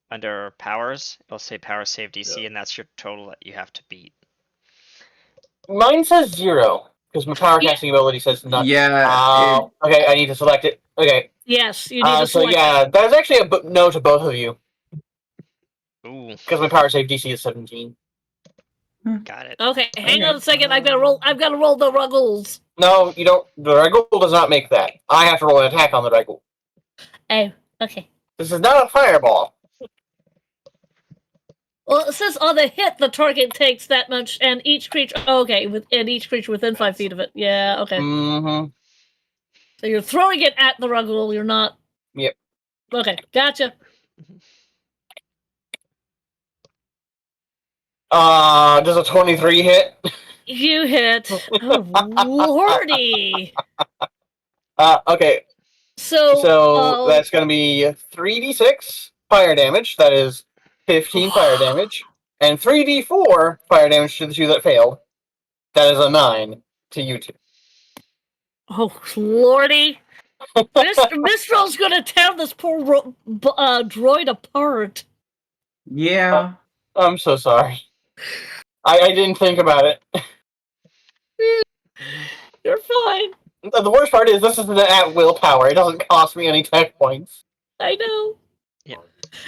B: Under powers, it'll say power save DC, and that's your total that you have to beat.
E: Mine says 0 because my power casting ability says not.
D: Yeah.
E: Okay, I need to select it. Okay.
C: Yes, you need to
E: So
C: select
E: yeah,
C: it.
E: that's actually a no to both of you
B: Ooh,
E: because my power save DC is 17.
B: got it.
C: Okay, hang on a second. I've got to roll the ruggles.
E: No, you don't. The Regul does not make that. I have to roll an attack on the Regul.
C: Oh, okay.
E: This is not a fireball.
C: Well, it says on the hit, the target takes that much, and each creature. Okay, and each creature within 5 feet of it. Yeah, okay.
E: Mm-hmm.
C: So you're throwing it at the Ruggul. You're not.
E: Yep.
C: Okay, gotcha.
E: Does a 23 hit?
C: You hit. Oh, lordy.
E: Okay. So that's going to be 3d6 fire damage. That is 15 fire damage. And 3d4 fire damage to the 2 that failed. That is a 9 to you 2.
C: Oh, lordy. Mistral's gonna tear this poor droid apart.
D: Yeah.
E: I'm so sorry. I didn't think about it.
C: You're fine.
E: The worst part is this is an at-will power. It doesn't cost me any tech points.
C: I know.
B: Yeah.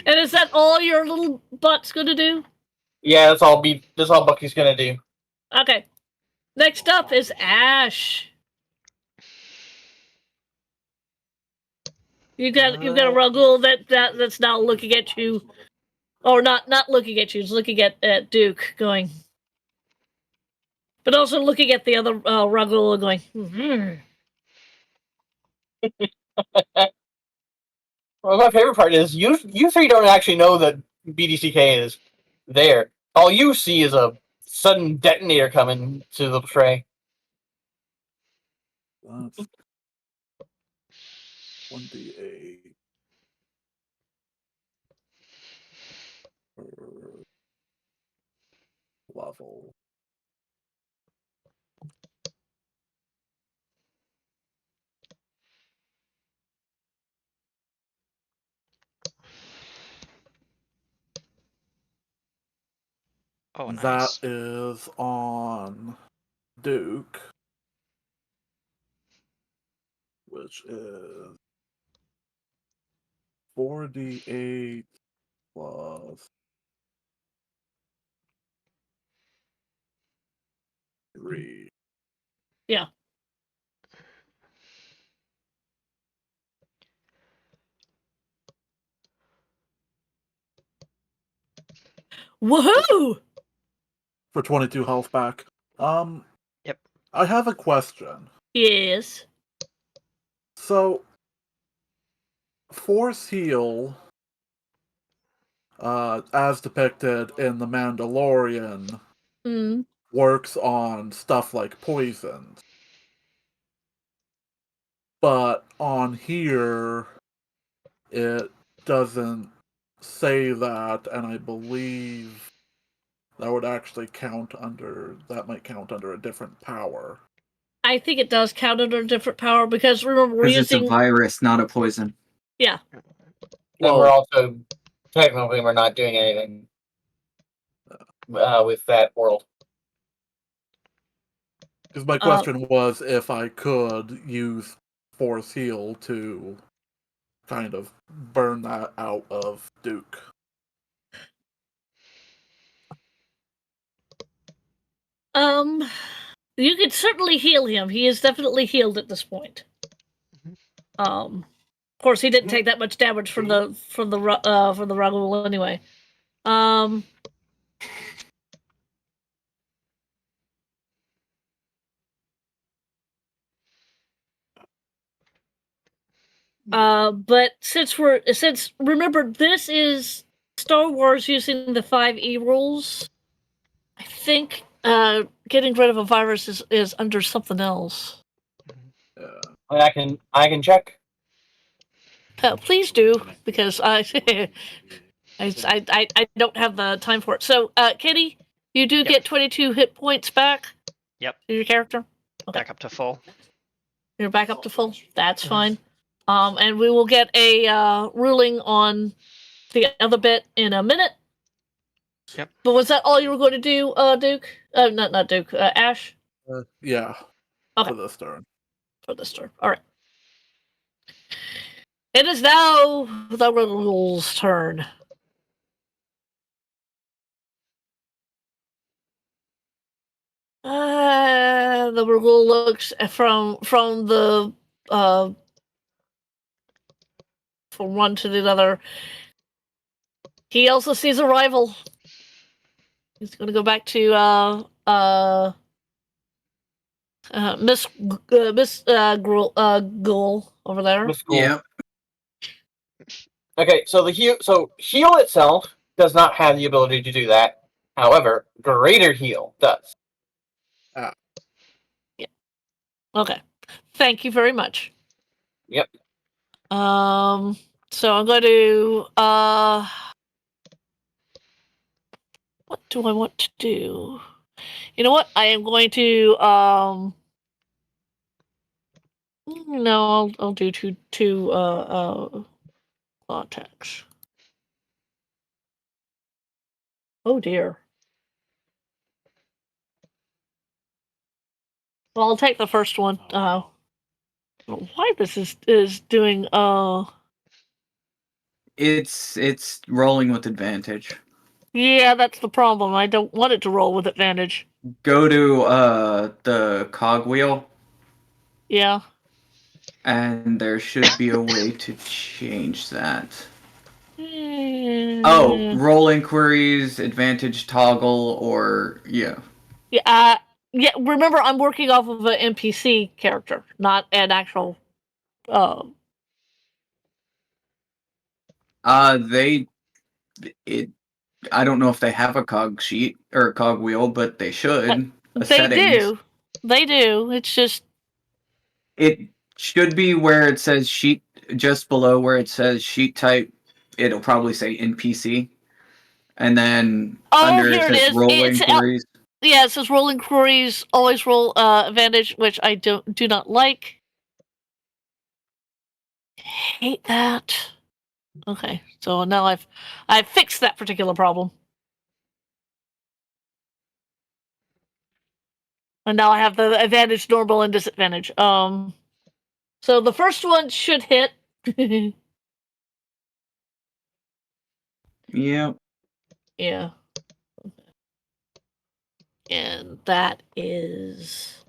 C: And is that all your little butt's gonna do?
E: Yeah, that's all Bucky's gonna do.
C: Okay. Next up is Ash. You've got a Ruggul that's now looking at you, or not looking at you, is looking at Duke, going, but also looking at the other Ruggul and going.
E: Well, my favorite part is you three don't actually know that BDCK is there. All you see is a sudden detonator coming to the tray.
F: That's 1d8 per level.
B: Oh, nice.
F: That is on Duke, which is 4d8 plus 3.
C: Yeah. Woohoo!
F: For 22 health back.
B: Yep.
F: I have a question.
C: Yes.
F: So, Force Heal, as depicted in The Mandalorian, works on stuff like poisons. But on here, it doesn't say that, and I believe that would actually that might count under a different power.
C: I think it does count under a different power because remember we're
D: Because
C: using
D: it's a virus, not a poison.
C: Yeah.
E: And
F: Well-
E: we're also technically we're not doing anything with that world.
F: Because my question was if I could use Force Heal to kind of burn that out of Duke.
C: You could certainly heal him. He is definitely healed at this point. Of course, he didn't take that much damage from the Ragul anyway. But since remember this is Star Wars using the 5E rules, I think getting rid of a virus is under something else.
E: I can check.
C: Please do, because I don't have the time for it. So, Kitty, you do get 22 hit points back.
B: Yep.
C: To your character. Okay.
B: Back up to full.
C: You're back up to full. That's fine. And we will get a ruling on the other bit in a minute.
B: Yep.
C: But was that all you were going to do, Duke? Not Duke. Ash.
F: Yeah.
C: Okay.
F: For this turn.
C: For this turn. All right. It is now the Ragul's turn. The Ragul looks from the from one to the other. He also sees a rival. He's going to go back to Miss Ghoul over there.
E: Miss Ghoul.
D: Yep.
E: Okay, so heal itself does not have the ability to do that. However, greater heal does.
C: Yeah. Okay. Thank you very much.
E: Yep.
C: So I'm going to what do I want to do? You know what? I am going to no, I'll do two claw attacks. Oh dear. Well, I'll take the first one. Why this is doing
D: It's rolling with advantage.
C: Yeah, that's the problem. I don't want it to roll with advantage.
D: Go to the cogwheel.
C: Yeah.
D: And there should be a way to change that.
C: Oh,
D: roll inquiries, advantage toggle, or yeah.
C: Yeah. Yeah. Remember, I'm working off of an NPC character, not an actual.
D: I don't know if they have a cog sheet or a cog wheel, but they should.
C: Do. They do. It's just.
D: It should be where it says sheet, just below where it says sheet type. It'll probably say NPC, and then under
C: here
D: it says roll inquiries.
C: Yeah, it says roll inquiries. Always roll advantage, which I do not like. Hate that. Okay, so now I've fixed that particular problem. And now I have the advantage, normal, and disadvantage. So the first one should hit.
D: Yep.
C: Yeah. And that is.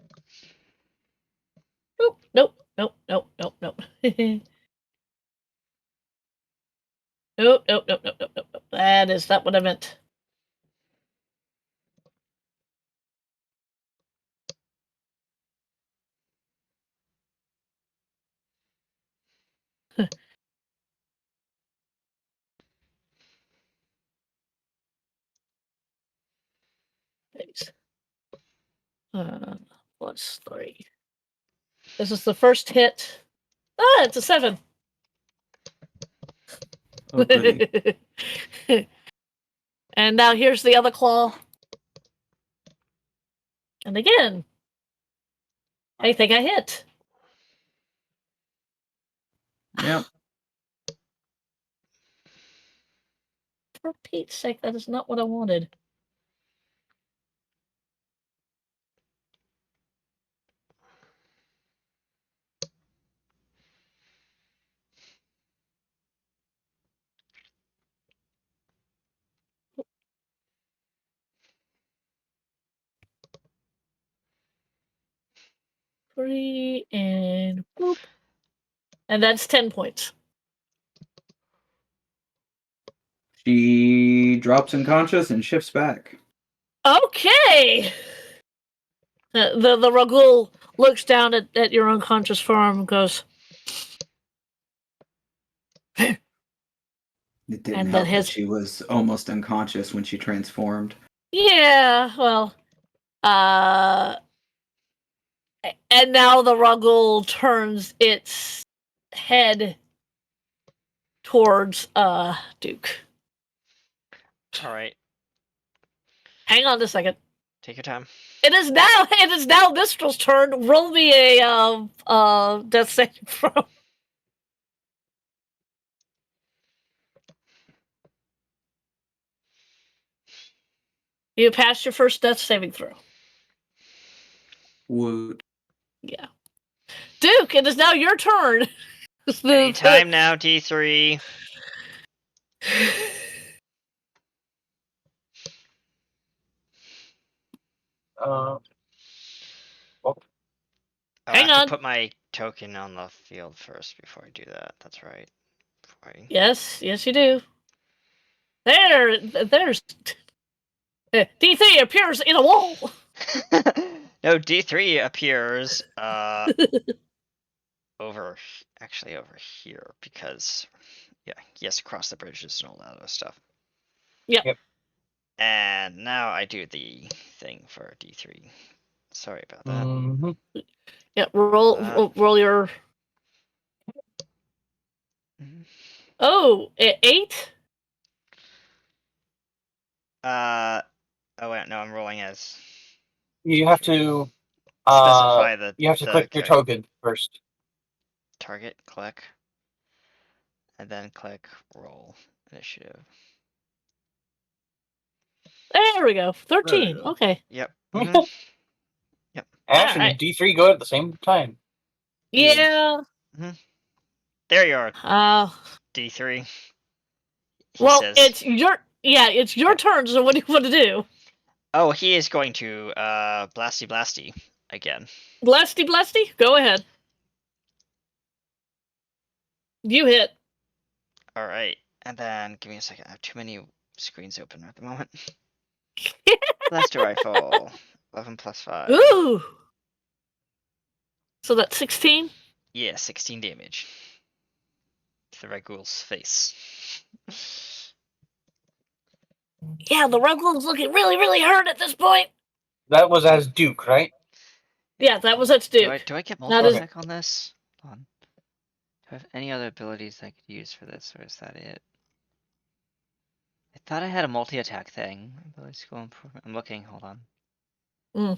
C: Nope. Nope. Nope. That is not what I meant. Thanks. Plus 3. This is the first hit. Ah, it's a 7.
D: Oh, goody.
C: And now here's the other claw. And again. I think I hit.
D: Yep.
C: For Pete's sake, that is not what I wanted. Three and boop. And that's 10 points.
D: She drops unconscious and shifts back.
C: Okay. The Ragul looks down at your unconscious form and goes.
D: It didn't
C: And
D: help
C: that
D: that
C: has-
D: she was almost unconscious when she transformed.
C: Yeah, well, and now the Ragul turns its head towards Duke.
B: All right.
C: Hang on a second.
B: Take your time.
C: It is now Mistral's turn. Roll me a death saving throw. You passed your first death saving throw.
D: Woot.
C: Yeah. Duke, it is now your turn.
B: Anytime now, D3. I
C: Hang
B: have
C: on.
B: to put my token on the field first before I do that. That's right.
C: Yes, you do. There's D3 appears in a wall.
B: No, D3 appears over here because he has to cross the bridges and all that other stuff.
C: Yep.
B: And now I do the thing for D3. Sorry about that.
E: Mm-hmm.
C: Yeah, roll your.
B: Mhm.
C: Oh, 8.
B: Oh wait, no, I'm rolling as
E: You have to
B: specify the.
E: you have to
B: the
E: click your token first.
B: Target, click, and then click roll initiative.
C: There we go. 13.
F: There you go.
C: Okay.
B: Yep.
E: Ash
C: Alright.
E: and D3 go at the same time.
C: Yeah.
B: There you are,
C: Uh.
B: D3. He
C: Well,
B: says.
C: it's your turn. So what do you want to do?
B: Oh, he is going to blasty again.
C: Blasty. Go ahead. You hit.
B: All right, and then give me a second. I have too many screens open at the moment. Blaster rifle, 11 plus 5.
C: Ooh. So that's 16.
B: Yeah, 16 damage to the Ragul's face.
C: Yeah, the Ragul's looking really hurt at this point.
E: That was as Duke, right?
C: Yeah, that was its Duke.
B: Do I get
C: That is-
B: multi-attack on this? Hold on. Do I have any other abilities I could use for this, or is that it? I thought I had a multi-attack thing. Ability skill improvement. I'm looking. Hold on.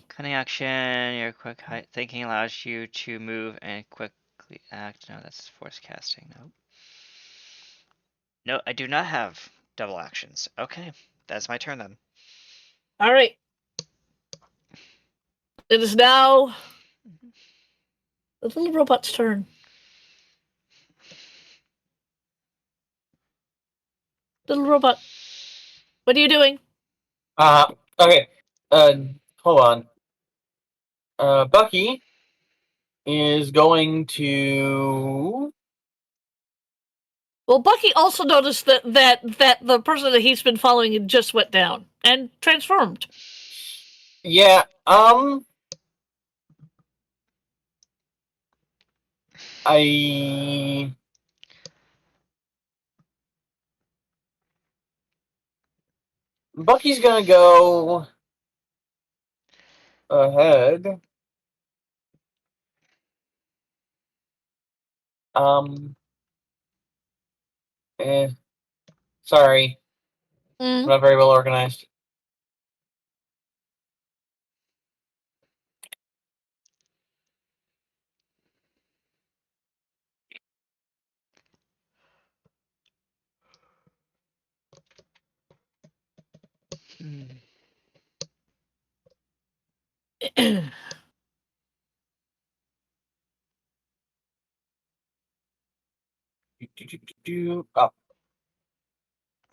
B: Cunning action. Your quick thinking allows you to move and quickly act. No, that's force casting. Nope. No, I do not have double actions. Okay, that's my turn then.
C: All right. It is now the little robot's turn. Little robot, what are you doing?
E: Okay. hold on. Bucky is going to.
C: Well, Bucky also noticed that the person that he's been following just went down and transformed.
E: Yeah. Bucky's gonna go ahead. Sorry.
C: Mm.
E: Not very well organized.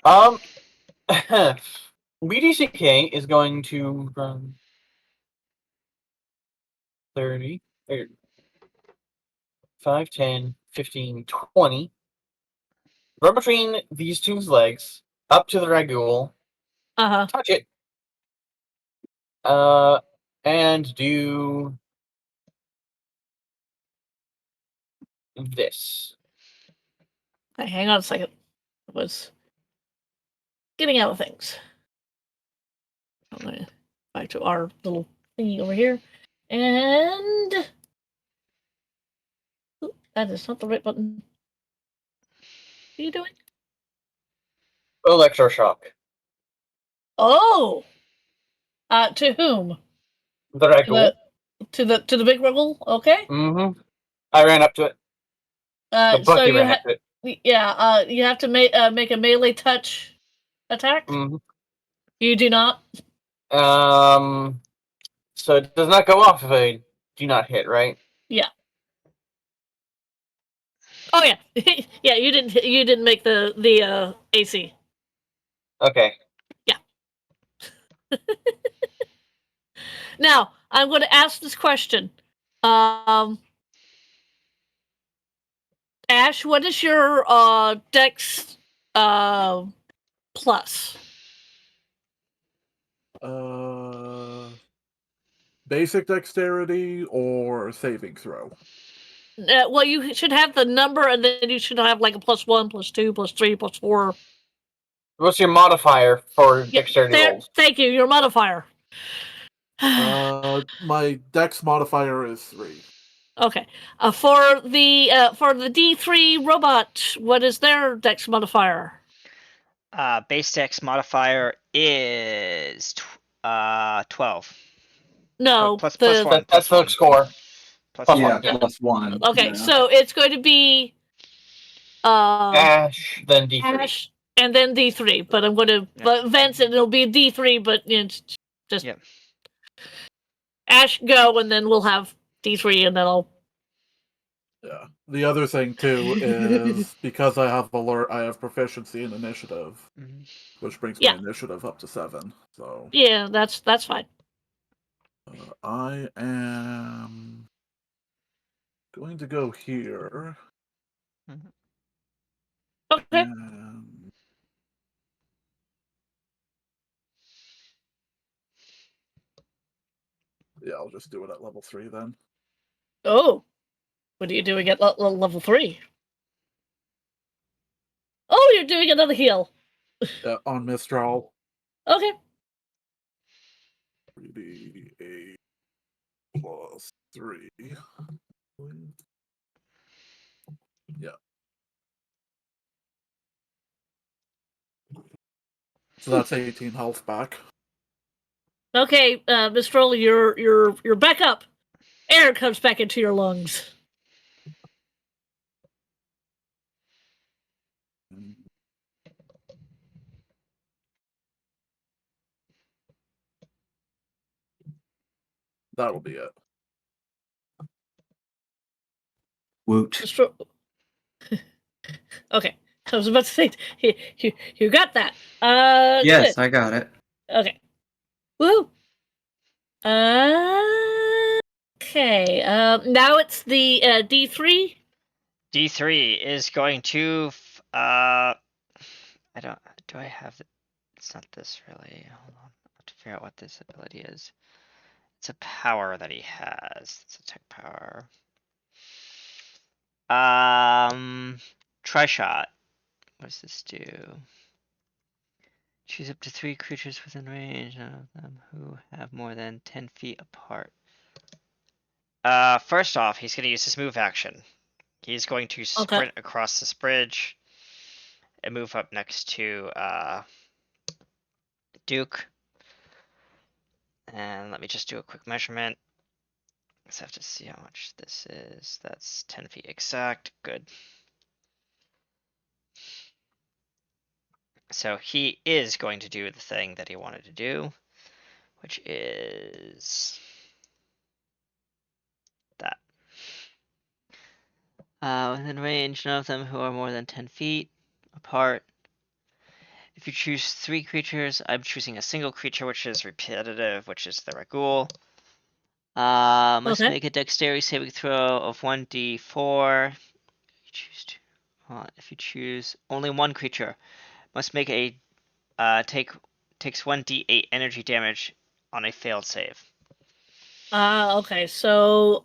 E: Oh. BDCK is going to run 30, 5, 10, 15, 20. Run between these two's legs, up to the Ragul. Touch it. And do this.
C: Hey, hang on a second. I was getting out of things. Back to our little thingy over here. And ooh, that is not the right button. What are you doing?
E: Electroshock.
C: Oh! To whom?
E: The Ragul.
C: To the big Ragul? Okay.
E: Mm-hmm. I ran up to it.
C: So you
E: ran up to it.
C: Yeah, you have to make a melee touch attack.
E: Mm-hmm.
C: You do not.
E: So it does not go off if I do not hit, right?
C: Yeah. Oh yeah, yeah. You didn't make the AC.
E: Okay.
C: Yeah. Now I'm going to ask this question. Ash, what is your Dex plus?
F: Basic dexterity or saving throw?
C: Well, you should have the number, and then you should have like a +1, +2, +3, +4.
E: What's your modifier for dexterity rolls?
C: Thank you. Your modifier.
F: My dex modifier is 3.
C: Okay. For the D3 robot, what is their dex modifier?
B: Base dex modifier is 12.
C: No,
B: plus 1.
E: That's the score.
B: Plus
D: Yeah,
B: 1. Yeah.
D: +1.
C: Okay,
D: Yeah.
C: so it's going to be
E: Ash, then D3.
C: Ash, and then D3. But I'm going to advance it. And it'll be D3, but just Ash go, and then we'll have D3, and then I'll.
F: Yeah. The other thing too is because I have alert, I have proficiency in initiative, which brings my initiative up to 7. So
C: yeah, that's fine.
F: I am going to go here.
C: Okay.
F: And yeah, I'll just do it at level 3 then.
C: Oh, what are you doing at level 3? Oh, you're doing another heal.
F: On Mistral.
C: Okay.
F: 3d8 plus 3. Yeah. So that's 18 health back.
C: Okay, Mistral, you're back up. Air comes back into your lungs.
F: That'll be it.
D: Woot.
C: Okay, I was about to say you got that.
D: Yes,
C: good.
D: I got it.
C: Okay. Woo. Okay. Now it's the D3.
B: D3 is going to. I don't. Do I have the? It's not this really. Hold on. I have to figure out what this ability is. It's a power that he has. It's a tech power. Try shot. What does this do? Choose up to 3 creatures within range, none of them who have more than 10 feet apart. First off, he's going to use his move action. He's going to sprint across this bridge and move up next to Duke. And let me just do a quick measurement. Just have to see how much this is. That's 10 feet exact. Good. So he is going to do the thing that he wanted to do, which is that. Within range, none of them who are more than 10 feet apart. If you choose 3 creatures, I'm choosing a single creature, which is repetitive, which is the Ragul. Must make a dexterity saving throw of 1d4. If you choose only one creature, must make a takes 1d8 energy damage on a failed save.
C: Okay. So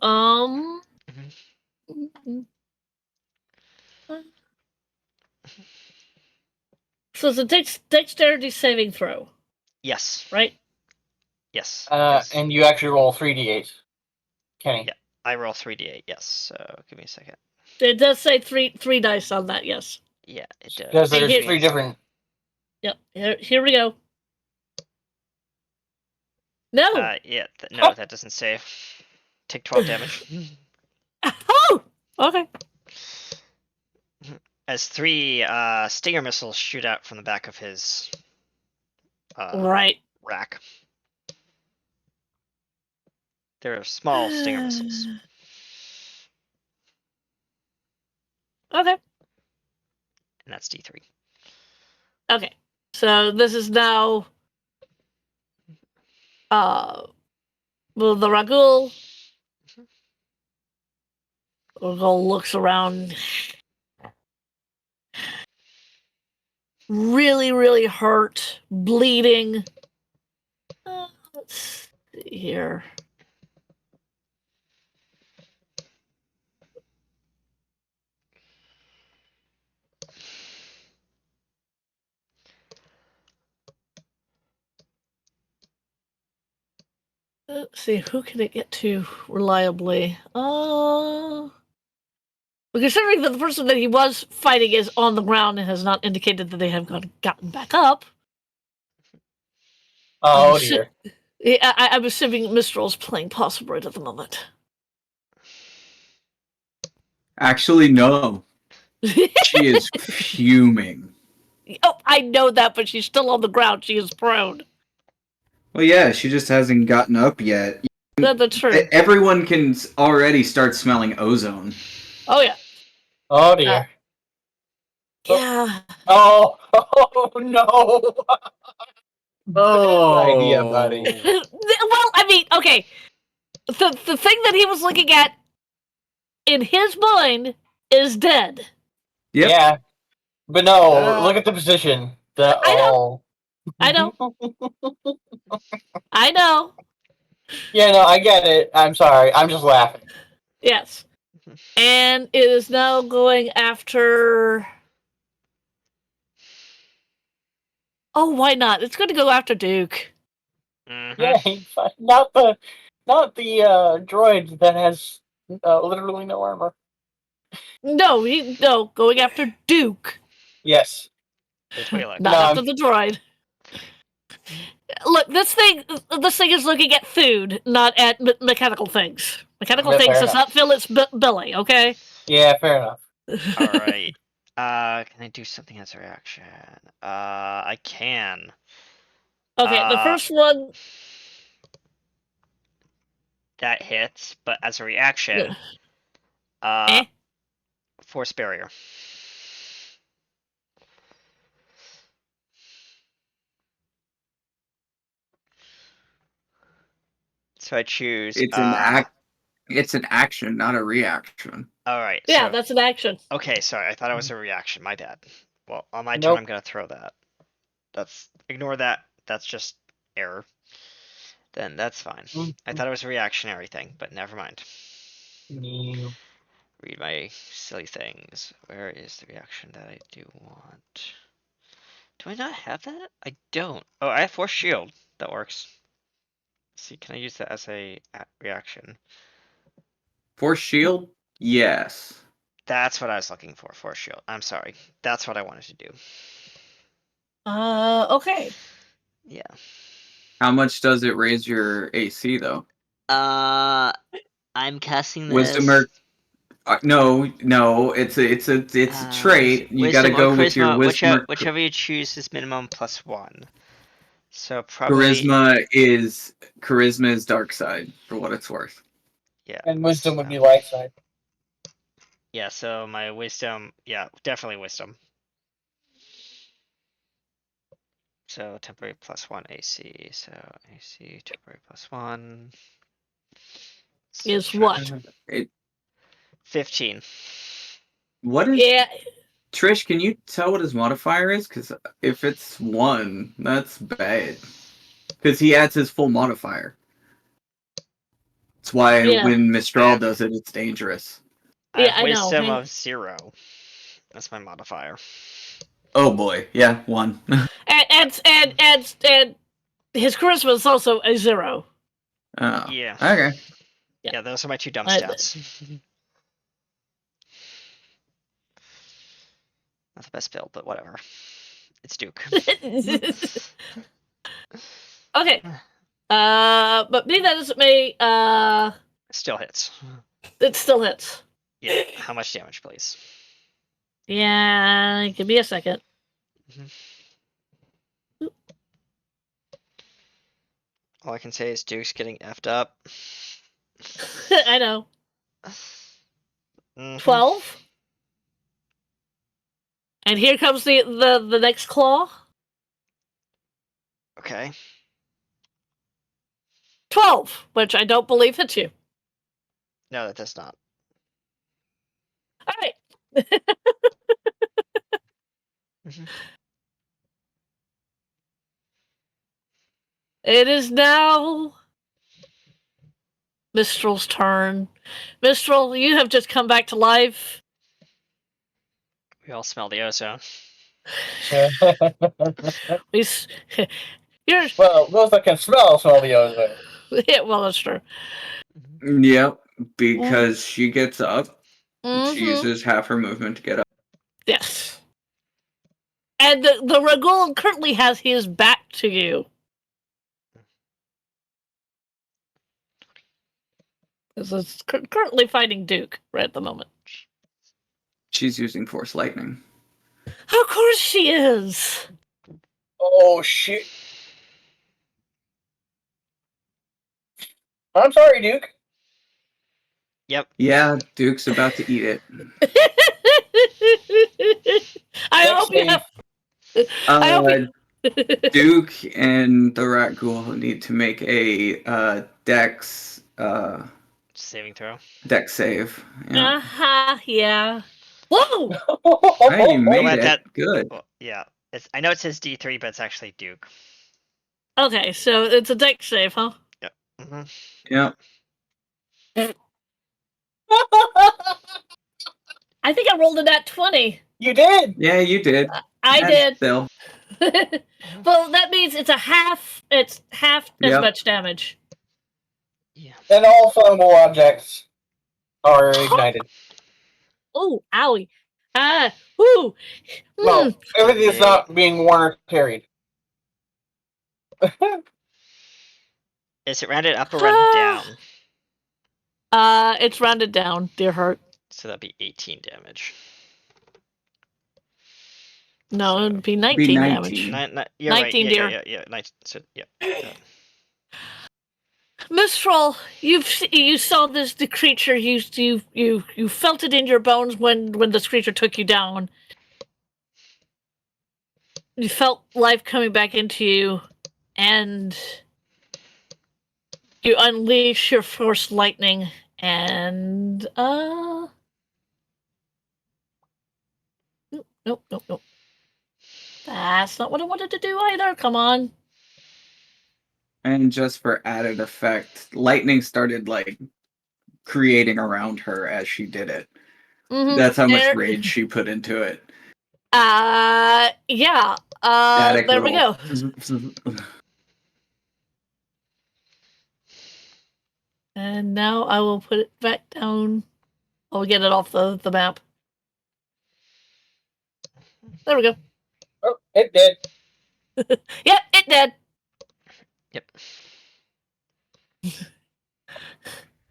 C: So it's a dexterity saving throw.
B: Yes.
C: Right?
B: Yes.
E: And you actually roll 3d8, Kenny.
B: Yeah, I roll 3d8. Yes. So give me a second.
C: It does say three dice on that. Yes.
B: Yeah, it does.
E: Because there's 3 different.
C: Yep. Here we go. No.
B: Yeah. No, that doesn't save. Take 12 damage.
C: Oh. Okay.
B: As 3 stinger missiles shoot out from the back of his rack. They're small stinger missiles.
C: Okay.
B: And that's D3.
C: Okay. So this is now well, the Ragul looks around, really, really hurt, bleeding. Let's see here. Let's see, who can it get to reliably? Considering that the person that he was fighting is on the ground and has not indicated that they have gotten back up.
E: Oh dear.
C: I'm assuming Mistral's playing Possum right at the moment.
D: Actually, no. She is fuming.
C: Oh, I know that, but she's still on the ground. She is prone.
D: Well, yeah, she just hasn't gotten up yet.
C: That's true.
D: Everyone can already start smelling ozone.
C: Oh, yeah.
E: Oh, dear.
C: Yeah.
E: Oh, no.
F: Oh,
E: Good idea, buddy.
C: Well, I mean, okay. The thing that he was looking at in his mind is dead.
D: Yep.
E: Yeah. But no, look at the position.
C: I know. I know. I know.
E: Yeah, no, I get it. I'm sorry. I'm just laughing.
C: Yes. And it is now going after... Oh, why not? It's going to go after Duke.
B: Mm-hmm.
E: Yeah, not the droid that has literally no armor.
C: No, going after Duke.
E: Yes.
C: Not after the droid. Look, this thing is looking at food, not at mechanical things. Mechanical things does not fill its belly, okay?
E: Yeah, fair enough.
B: Alright. Can I do something as a reaction? I can.
C: Okay, the first one...
B: That hits, but as a reaction... Force barrier. So I choose.
D: It's an action, not a reaction.
B: All right.
C: Yeah,
B: so,
C: that's an action.
B: Okay, sorry. I thought it was a reaction. My bad. Well, on my turn,
E: Nope.
B: I'm gonna throw that. Ignore that. That's just error. Then that's fine. I thought it was a reactionary thing, but never mind. Read my silly things. Where is the reaction that I do want? Do I not have that? I don't. Oh, I have Force Shield. That works. See, can I use that as a reaction?
D: Force shield? Yes.
B: That's what I was looking for. Force Shield. I'm sorry. That's what I wanted to do.
C: Okay.
B: Yeah.
D: How much does it raise your AC though?
B: I'm casting this.
D: Wisdom or no, it's a trait. You got to
B: wisdom or
D: go with your
B: charisma,
D: wisdom.
B: whichever you choose is minimum +1. So probably
D: Charisma is dark side for what it's worth.
B: yeah.
E: And wisdom would
B: so-
E: be light side.
B: Yeah, so my wisdom, yeah, definitely wisdom. So temporary +1 AC. So AC temporary +1
C: Is
B: So
C: what?
B: 15.
D: What is
C: Yeah.
D: Trish? Can you tell what his modifier is? Because if it's 1, that's bad. Because he adds his full modifier. That's why
C: Yeah.
D: when Mistral
B: Yeah.
D: does it, it's dangerous.
B: I
C: Yeah,
B: have
C: I know.
B: wisdom
C: Hang-
B: of 0. That's my modifier.
D: Oh boy, yeah, 1.
C: And his charisma is also a 0.
D: Oh,
B: Yeah.
D: okay.
B: Yeah, those are my 2 dumb
C: I-
B: stats. Not the best build, but whatever. It's Duke.
C: Okay. But be that as it may,
B: Still hits.
C: it still hits.
B: Yeah. How much damage, please?
C: Yeah, give me a second.
B: All I can say is Duke's getting effed up.
C: I know.
B: Mhm.
C: 12. And here comes the next claw.
B: Okay.
C: 12, which I don't believe hits you.
B: No, that does not.
C: All right.
B: Mhm.
C: It is now Mistral's turn. Mistral, you have just come back to life.
B: We all smell the ozone.
C: We you're
E: Well, those that can smell the ozone.
C: yeah, well, that's true.
D: Yep, because she gets up.
C: Mhm.
D: She uses half her movement to get up.
C: Yes. And the Ragul currently has his back to you. It's currently fighting Duke right at the moment.
D: She's using Force Lightning.
C: Of course she is.
E: Oh shit! I'm sorry, Duke.
B: Yep.
D: Yeah, Duke's about to eat it.
C: I
E: Next
C: hope you
E: thing-
C: have. I hope you-
D: Duke and the Rat Ghoul need to make a Dex
B: Saving throw.
D: Dex save. Yeah.
C: Yeah. Whoa!
D: Hey, you made
B: Let
D: it.
B: that-
D: Good.
B: Well, yeah. I know it says D3, but it's actually Duke.
C: Okay, so it's a deck save, huh?
B: hmm
D: Yeah.
C: I think I rolled a nat 20.
E: You did.
D: Yeah, you did.
C: I
D: And
C: did.
D: Still.
C: Well, that means it's half as
D: Yep.
C: much damage.
B: Yeah.
E: And all flammable objects are ignited.
C: Oh, owie. Woo.
E: No, everything is not being worn or carried.
B: Is it rounded up or rounded down?
C: It's rounded down, dear heart.
B: So that'd be 18 damage.
C: No,
B: So-
C: it'd be 19
D: Be
C: damage.
D: 19.
B: You're right.
C: 19,
B: Yeah,
C: dear.
B: yeah. 19. So yeah.
C: Mistral, you saw the creature. You felt it in your bones when this creature took you down. You felt life coming back into you, and You unleash your force lightning, and nope. That's not what I wanted to do either. Come on.
D: And just for added effect, lightning started like creating around her as she did it.
C: Mhm.
D: That's how much
C: There-
D: rage she put into it.
C: Yeah.
D: Static
C: There we go.
D: little-
C: And now I will put it back down. I'll get it off the map. There we go.
E: Oh, it did.
C: Yep, it did.
B: Yep.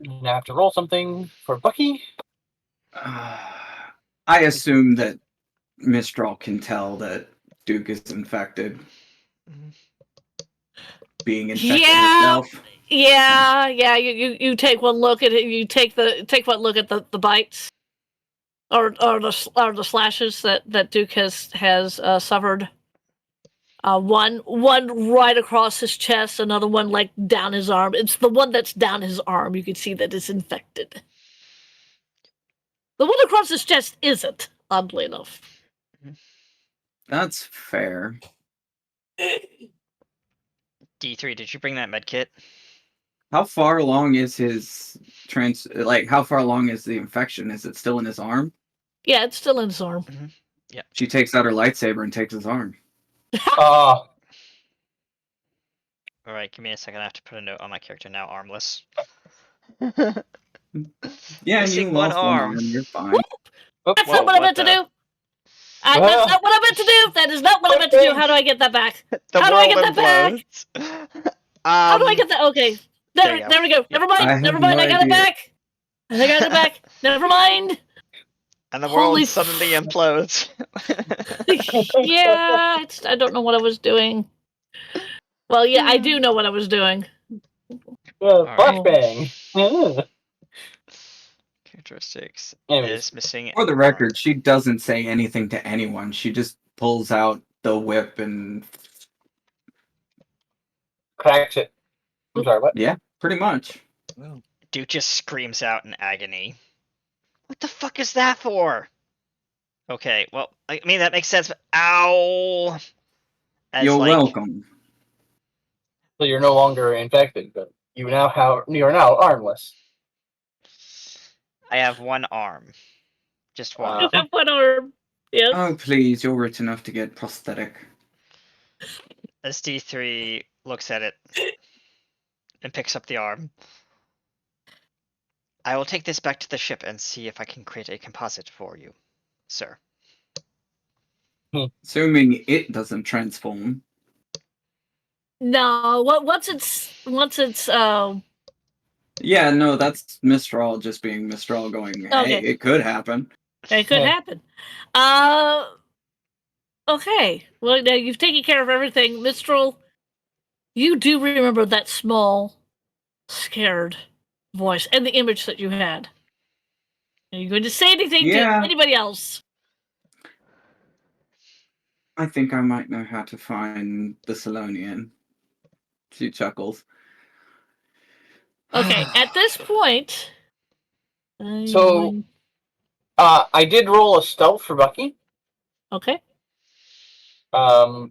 E: Now I have to roll something for Bucky.
D: I assume that Mistral can tell that Duke is infected, being infected
C: Yeah.
D: herself.
C: Yeah. You take one look at it. You take one look at the bites, or the slashes that Duke has suffered. One right across his chest, another one like down his arm. It's the one that's down his arm. You can see that it's infected. The one across his chest isn't, oddly enough.
D: That's fair.
B: D3, did you bring that med kit?
D: How far along is his how far along is the infection? Is it still in his arm?
C: Yeah, it's still in his arm.
D: She takes out her lightsaber and takes his arm.
B: Alright, give me a second. I have to put a note on my character now. Armless.
D: Yeah,
B: Missing
D: you
B: one
D: lost
B: arm.
D: You're fine.
C: That's
B: Whoa,
C: not what I
B: what
C: meant to
B: the-
C: do. That's not what I meant to do. That is not what I meant to do. How do I get that back?
B: The
C: How do I
B: world
C: get that back?
B: implodes.
C: How do I get that? Okay.
B: there you go.
C: There we go.
B: Yep.
C: Never mind.
D: I have
C: Never mind.
D: no
C: I got it
D: idea.
C: back. I got it back. Never mind.
B: And the
C: Holy
B: world suddenly implodes.
C: Yeah, I don't know what I was doing. Well, yeah, I do know what I was doing.
E: Flashbang.
B: Characteristics
E: Anyways.
B: is missing.
D: For the record, she doesn't say anything to anyone. She just pulls out the whip and
E: Cracks it. I'm sorry, what?
D: yeah, pretty much.
B: Duke just screams out in agony. What the fuck is that for? Okay, well, I mean, that makes sense, but ow! As,
D: You're
B: like,
D: welcome.
E: So you're no longer infected, but you are now armless.
B: I have one arm. Just one.
C: You have one arm. Yes.
D: Oh, please, you're rich enough to get prosthetic.
B: As D3 looks at it and picks up the arm. I will take this back to the ship and see if I can create a composite for you, sir.
D: Assuming it doesn't transform.
C: No. Once it's
D: Yeah, no, that's Mistral just being Mistral going, hey,
C: Okay.
D: it could happen.
C: it could
E: Yeah.
C: happen. Okay. Well, now you've taken care of everything, Mistral. You do remember that small, scared voice and the image that you had. Are you going to say anything
D: Yeah.
C: to anybody else?
D: I think I might know how to find the Salonian. She chuckles.
C: Okay, at this point.
E: So- I did roll a stealth for Bucky.
C: Okay.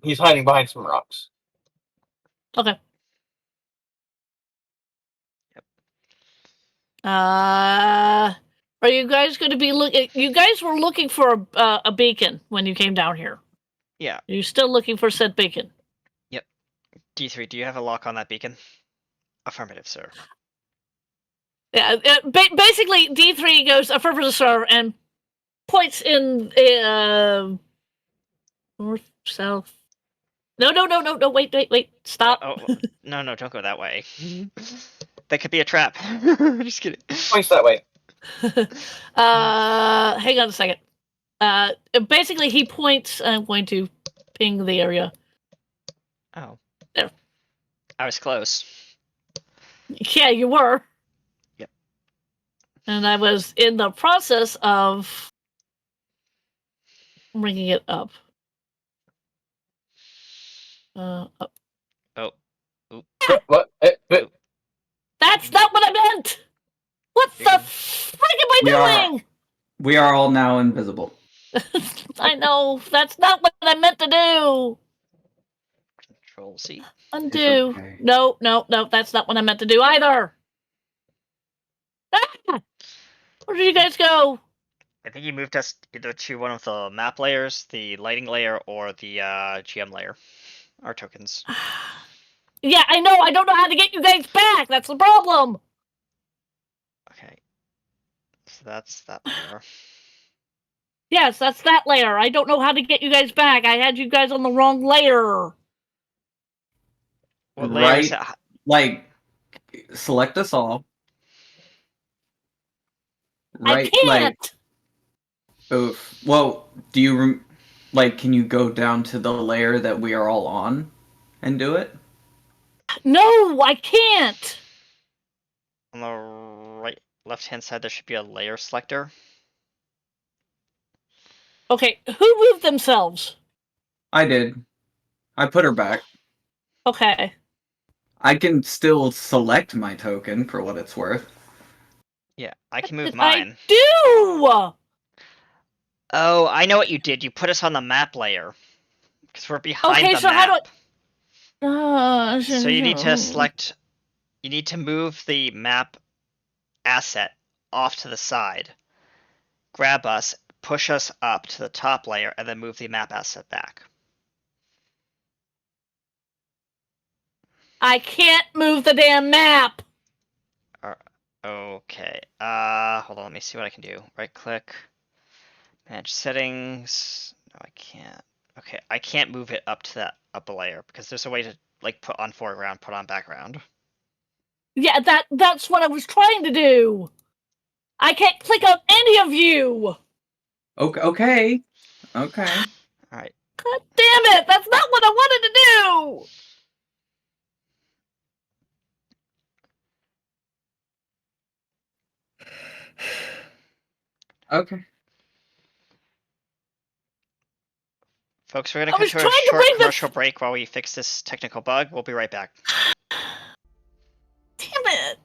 E: He's hiding behind some rocks.
C: Okay.
B: Yep.
C: Are you guys going to be looking? You guys were looking for a beacon when you came down here.
B: Yeah.
C: Are you still looking for said beacon?
B: D3, do you have a lock on that beacon? Affirmative, sir.
C: Yeah. Basically, D3 goes affirmative, sir, and points in north, south. No, wait, stop.
B: Oh, no, don't go that way. That could be a trap. Just kidding.
E: Points that way.
C: Hang on a second. Basically, he points. I'm going to ping the area.
B: Oh.
C: There.
B: I was close.
C: Yeah, you were.
B: Yep.
C: And I was in the process of bringing it up. Up.
B: Oh.
E: What?
C: There That's not what I meant! What the frick am I doing?
D: We are all now invisible.
C: I know, that's not what I meant to do!
B: Control C.
C: Undo.
D: okay.
C: No, that's not what I meant to do either! Ah! Where did you guys go?
B: I think you moved us either to one of the map layers, the lighting layer, or the GM layer. Our tokens.
C: Yeah, I know, I don't know how to get you guys back! That's the problem!
B: Okay. So that's that layer.
C: Yes, that's that layer. I don't know how to get you guys back. I had you guys on the wrong layer.
B: What layer is
D: Right.
B: it?
D: Like, select us all. Right.
C: I can't!
D: Like, oof. Well, do you can you go down to the layer that we are all on and do it?
C: No, I can't!
B: On the right, left-hand side, there should be a layer selector.
C: Okay, who moved themselves?
D: I did. I put her back.
C: Okay.
D: I can still select my token for what it's worth.
B: Yeah, I can move
C: Did
B: mine.
C: I do!
B: Oh, I know what you did. You put us on the map layer. Because we're behind
C: Okay,
B: the
C: so
B: map.
C: how do I...
B: So you need to select... You need to move the map asset off to the side. Grab us, push us up to the top layer, and then move the map asset back.
C: I can't move the damn map!
B: Okay. Hold on, let me see what I can do. Right click. Manage settings. No, I can't. Okay, I can't move it up to that upper layer because there's a way to like put on foreground, put on background.
C: Yeah, that's what I was trying to do! I can't click on any of you!
D: Okay.
B: Alright.
C: God damn it! That's not what I wanted to do!
D: Okay.
B: Folks, we're gonna
C: I
B: cut
C: was
B: to a
C: trying to
B: short
C: bring the-
B: commercial break while we fix this technical bug. We'll be right back.
C: Damn it!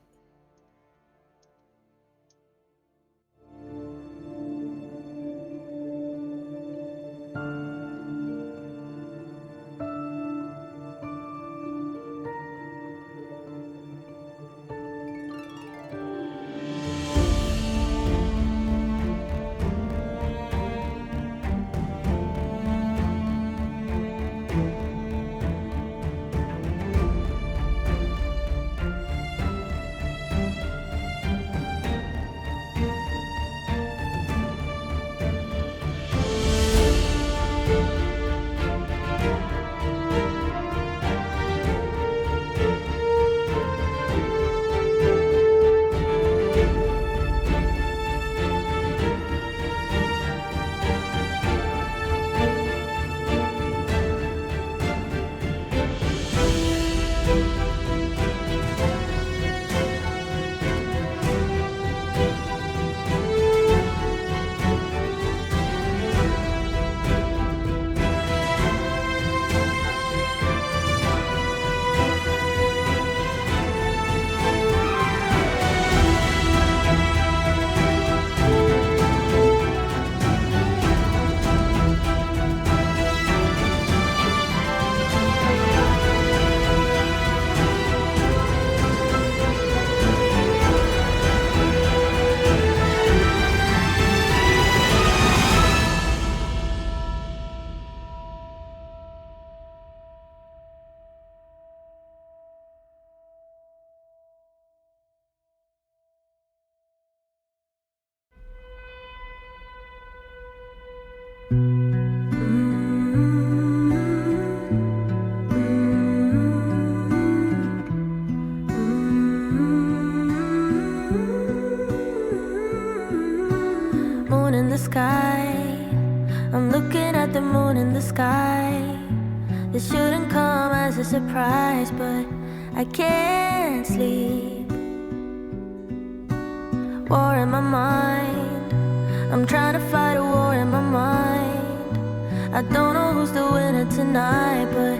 A: Moon in the sky, I'm looking at the moon in the sky. This shouldn't come as a surprise, but I can't sleep. War in my mind, I'm trying to fight a war in my mind. I don't know who's the winner tonight, but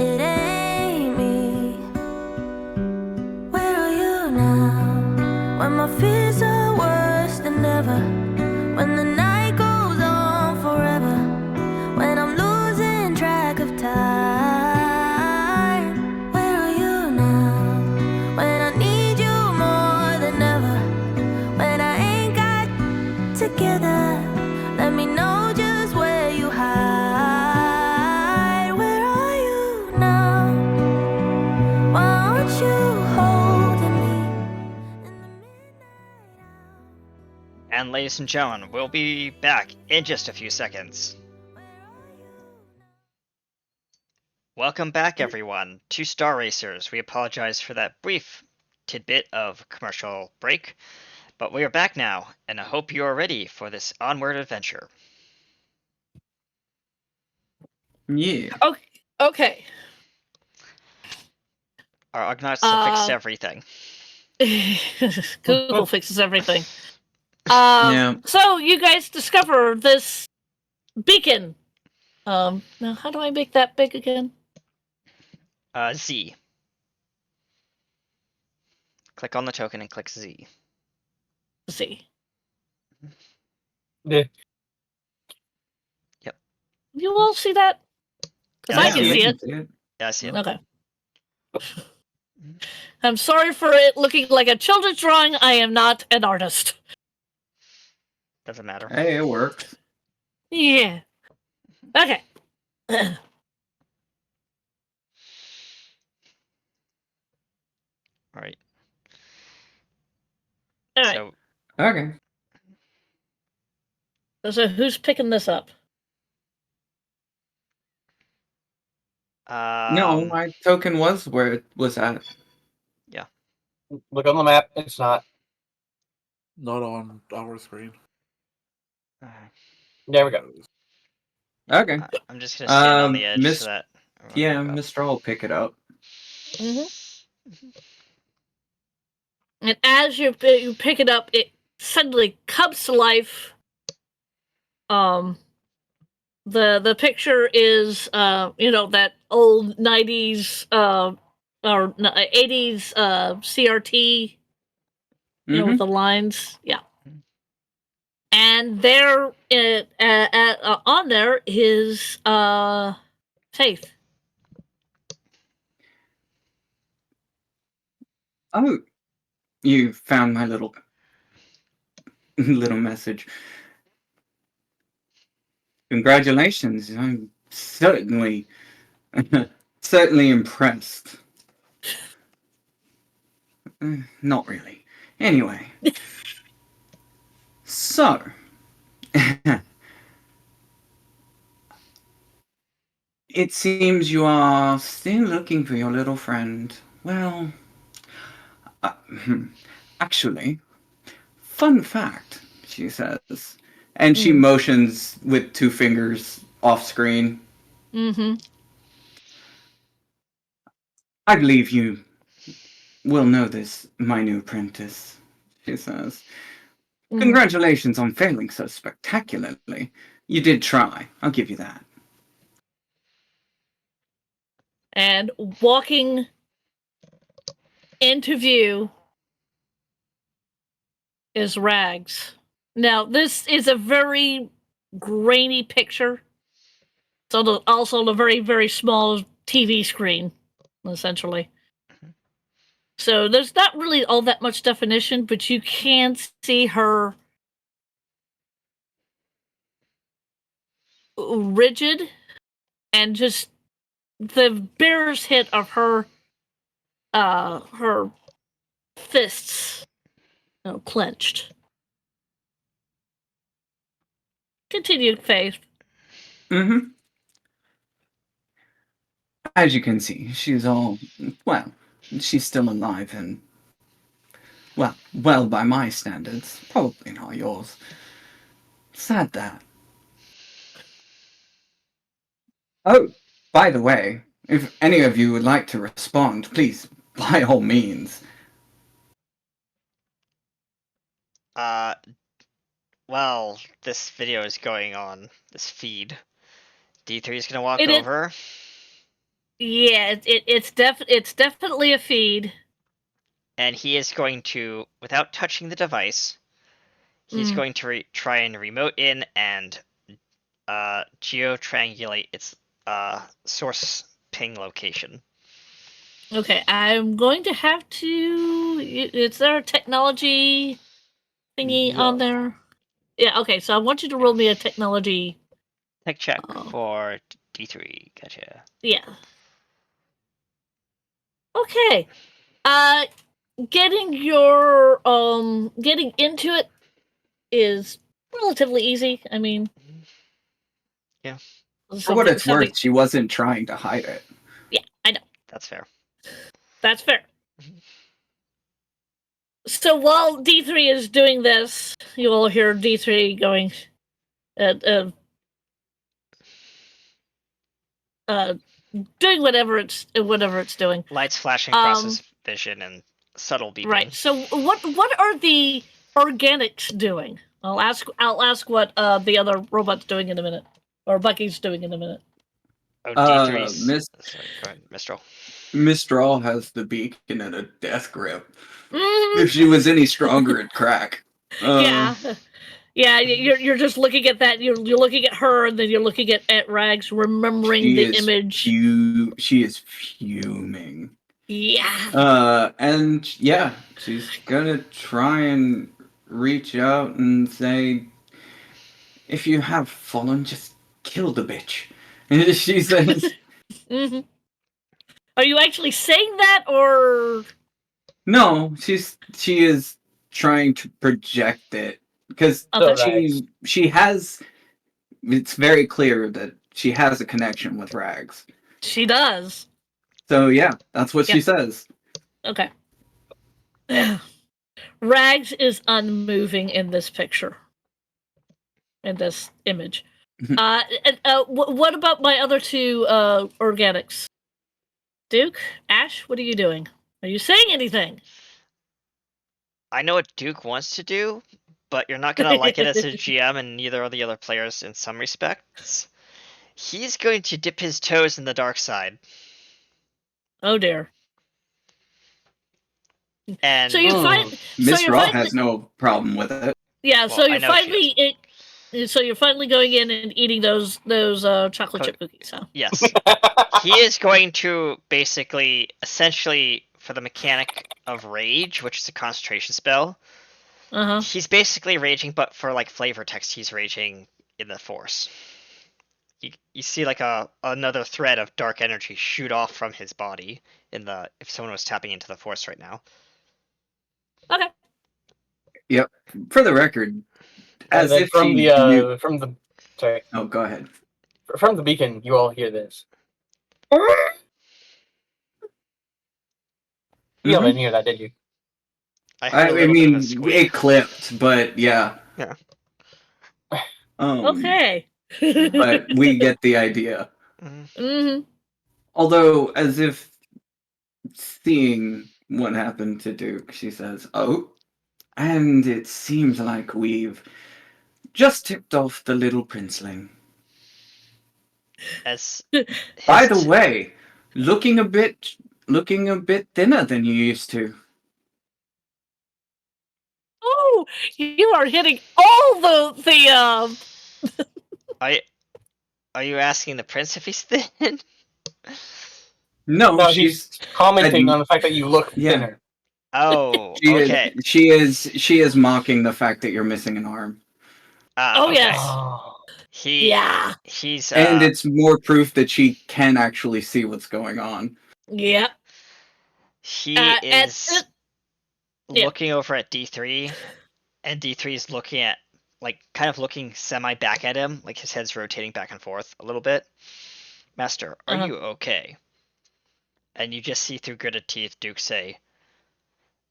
A: it ain't me. Where are you when the night goes on forever, when I'm losing track of time. Where are you now? When I need you more than ever, when I ain't got together, let me know just where you hide. Where are you now? Why aren't you holding me in the midnight hour?
B: And ladies and gentlemen, we'll be back in just a few seconds. Welcome back, everyone, to Star Racers. We apologize for that brief tidbit of commercial break, but we are back now, and I hope you are ready for this onward adventure.
D: Yeah.
C: Okay.
B: Our Argonauts have fixed
C: Uh,
B: everything.
C: Google fixes everything.
D: Yeah.
C: So you guys discover this beacon. Now how do I make that big again?
B: Z. Click on the token and click Z.
C: Let's see.
E: Yeah.
C: You all see that? Because I
B: Yeah,
C: can
D: we
C: see
D: can
C: it.
D: see it.
B: Yeah, I see it.
C: Okay. I'm sorry for it looking like a children's drawing. I am not an artist.
B: Doesn't matter.
D: Hey, it works.
C: Yeah. Okay.
B: Alright.
C: All right.
B: So,
D: Okay.
C: So who's picking this up?
D: No, my token was where it was at.
E: Look on the map. It's not.
F: Not on our screen.
E: There we go.
D: Okay.
B: I'm just gonna stand on the edge
D: Miss-
B: so that.
D: Yeah, Mr. will pick it up.
C: And as you pick it up, it suddenly comes to life. The picture is that old 90s or 80s CRT, with the lines, yeah. And there, on there is Faith.
D: Oh, you found my little message. Congratulations. I'm certainly impressed. Not really. Anyway. So, it seems you are still looking for your little friend. Well, actually, fun fact, she says. And she motions with 2 fingers off screen.
C: Mm-hmm.
D: I believe you will know this, my new apprentice, she says. Congratulations on failing so spectacularly. You did try, I'll give you that.
C: And walking into view is Rags. Now, this is a very grainy picture. It's also on a very, very small TV screen, essentially. So there's not really all that much definition, but you can see her rigid and just the barest hit of her fists clenched. Continue, Faith.
D: Mm-hmm. As you can see, she's still alive and, well by my standards, probably not yours. Sad that. Oh, by the way, if any of you would like to respond, please, by all means.
B: Well, this video is going on this feed. D3 is gonna walk
C: It is-
B: over.
C: Yeah, it's definitely a feed.
B: And he is going to, without touching the device, He's going to try and remote in and geo-triangulate its source ping location.
C: Okay, I'm going to have to. Is there a technology thingy on there? Yeah. Okay, so I want you to roll me a technology.
B: Tech check for D3. Gotcha.
C: Yeah. Okay. Getting into it is relatively easy. I mean,
B: yeah.
D: For what it's worth, she wasn't trying to hide it.
C: Yeah, I know.
B: That's fair.
C: That's fair. So while D3 is doing this, you will hear D3 going, doing whatever it's doing.
B: Lights flashing across his vision and subtle beeping.
C: Right. So what are the organics doing? I'll ask what the other robot's doing in a minute, or Bucky's doing in a minute.
B: Oh, D3's. Sorry, go ahead, Mistral.
D: Mistral has the beacon in a death grip. If she was any stronger, it'd crack.
C: Yeah. Yeah, you're just looking at that. You're looking at her, and then you're looking at Rags, remembering the image.
D: She is fuming.
C: Yeah.
D: And yeah, she's gonna try and reach out and say, "If you have fallen, just kill the bitch." She says.
C: Mm-hmm. Are you actually saying that, or?
D: No, she is trying to project it. Because she has, it's very clear that she has a connection with Rags.
C: She does.
D: So yeah, that's what she says.
C: Okay. Rags is unmoving in this picture. In this image. What about my other two organics? Duke, Ash, what are you doing? Are you saying anything?
B: I know what Duke wants to do, but you're not gonna like it as a GM, and neither are the other players in some respects. He's going to dip his toes in the dark side.
C: Oh dear.
B: And
C: so you find
D: Mistral has no problem with it.
C: Yeah, well, so you're finally going in and eating those chocolate chip cookies, huh?
B: Yes. He is going to basically, essentially, for the mechanic of rage, which is a concentration spell. He's basically raging, but for like flavor text, he's raging in the force. You see like another thread of dark energy shoot off from his body if someone was tapping into the force right now.
C: Okay.
D: Yep. For the record, as if
E: from the sorry.
D: Oh, go ahead.
E: From the beacon, you all hear this. You didn't hear that, did you?
D: I mean, it clipped, but yeah.
B: Yeah.
C: Okay.
D: But we get the idea.
C: Mm-hmm.
D: Although, as if seeing what happened to Duke, she says, "Oh, and it seems like we've just tipped off the little princeling. By the way, looking a bit thinner than you used to."
C: Oh, you are hitting all the
B: Are you asking the prince if he's thin?
D: No,
E: she's commenting on the fact that you look thinner.
B: Oh, okay.
D: She is mocking the fact that you're missing an arm.
C: Oh
B: okay.
C: Yes.
B: He's
D: and it's more proof that she can actually see what's going on.
C: Yep.
B: He is looking over at D3, and D3 is looking at, like, kind of looking semi back at him, like his head's rotating back and forth a little bit. Master, are you okay? And you just see through gritted teeth Duke say,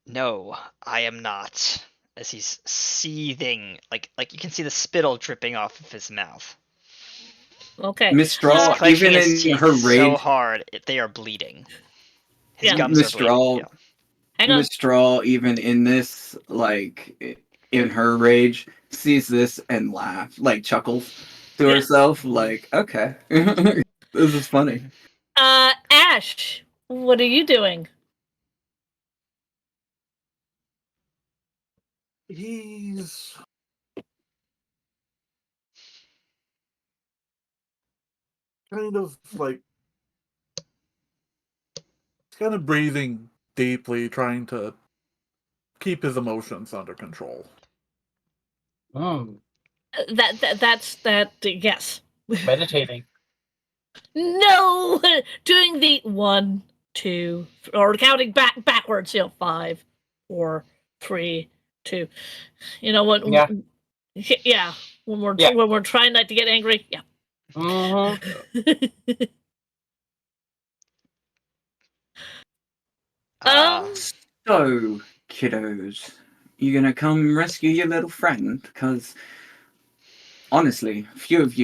B: "No, I am not," as he's seething, like you can see the spittle dripping off of his mouth.
C: Okay.
D: Mistral, even in her rage,
B: so hard they are bleeding. His gums are bleeding. Yeah.
D: Mistral, even in this, like in her rage, sees this and laughs, like chuckles to herself, like, okay, this is funny.
C: Ash, what are you doing?
F: He's kind of like he's kind of breathing deeply, trying to keep his emotions under control.
C: That's yes.
E: Meditating.
C: No, doing the 1, 2, or counting backwards. 5, 4, 3, 2. You know what?
E: Yeah.
C: Yeah. When we're trying not to get angry. Yeah.
E: Mm-hmm.
D: So, kiddos, you gonna come rescue your little friend? Because honestly, a few of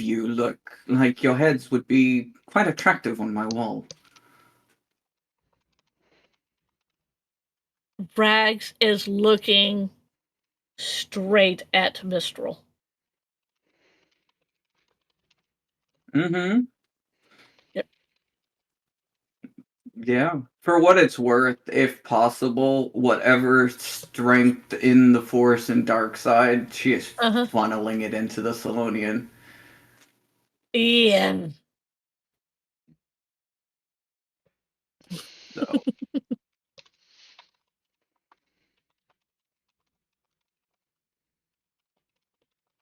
D: you look like your heads would be quite attractive on my wall.
C: Rags is looking straight at Mistral.
D: Mm-hmm.
C: Yep.
D: Yeah. For what it's worth, if possible, whatever strength in the Force and dark side, she is funneling it into the Salonian.
C: Yeah.
D: So.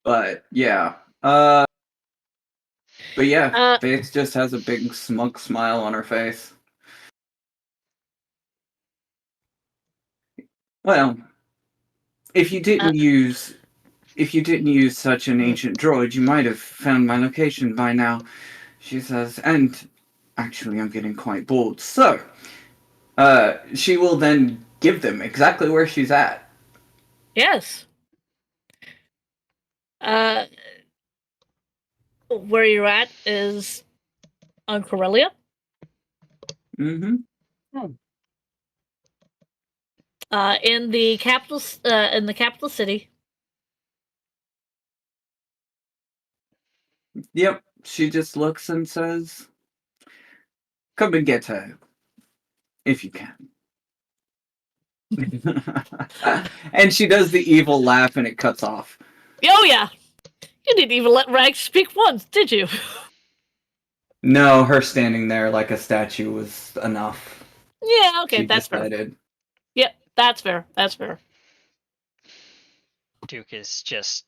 D: But yeah. But yeah, Faith just has a big smug smile on her face. Well, if you didn't use such an ancient droid, you might have found my location by now, she says, and actually I'm getting quite bored. So, she will then give them exactly where she's at.
C: Yes. Where you're at is on Corellia.
D: Mm-hmm.
C: In the capital city.
D: Yep. She just looks and says, "Come and get her, if you can." And she does the evil laugh, and it cuts off.
C: Oh yeah, you didn't even let Rags speak once, did you?
D: No, her standing there like a statue was enough.
C: Yeah, okay,
D: She
C: that's
D: decided.
C: fair. Yep, that's fair. That's fair.
B: Duke is just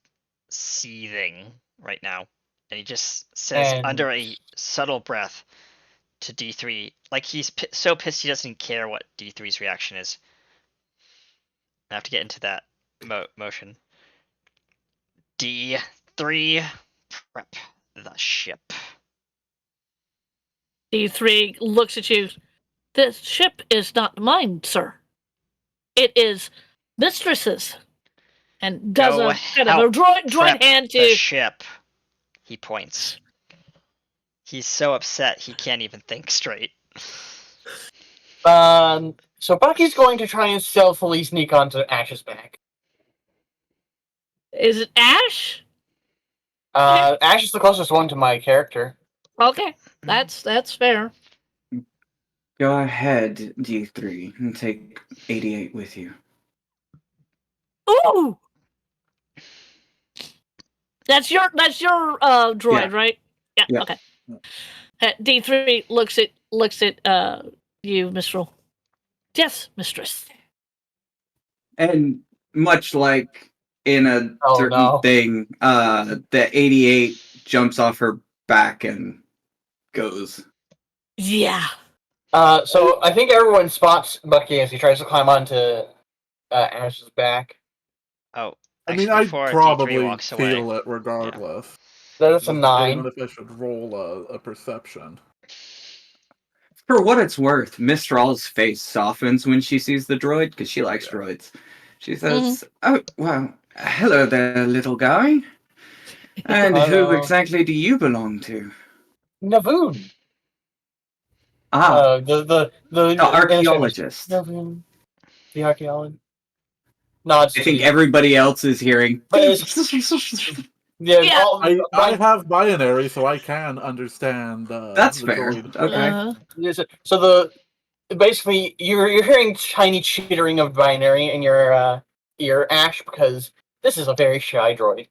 B: seething right now, and he just says under a subtle breath to D3, like he's so pissed he doesn't care what D3's reaction is. I have to get into that motion. D3, prep the ship.
C: D3 looks at you. The ship is not mine, sir. It is Mistress's. And does a kind of a droid hand to
B: the ship. He points. He's so upset he can't even think straight.
E: So Bucky's going to try and stealthily sneak onto Ash's back.
C: Is it Ash?
E: Ash is the closest one to my character.
C: Okay, that's fair.
D: Go ahead, D3, and take 88 with you.
C: Ooh! That's your droid, right? Yeah. Okay. D3 looks at you, Mistral. Yes, mistress.
D: And much like in a certain thing, the 88 jumps off her back and goes.
C: Yeah.
E: So I think everyone spots Bucky as he tries to climb onto Ash's back.
B: Oh,
F: I mean, I probably feel it regardless.
E: Yeah. That's a 9.
F: Even if I should roll a perception.
D: For what it's worth, Mistral's face softens when she sees the droid, because she likes droids. She says, "Oh, well, hello there, little guy. And who exactly do you belong to?"
E: Navoon. The
D: archaeologist.
E: Navoon. The archaeologist. No,
D: I think everybody else is hearing.
E: Yeah.
F: I have binary, so I can understand.
D: That's fair. Okay.
E: So basically you're hearing tiny chittering of binary in your ear, Ash, because this is a very shy droid.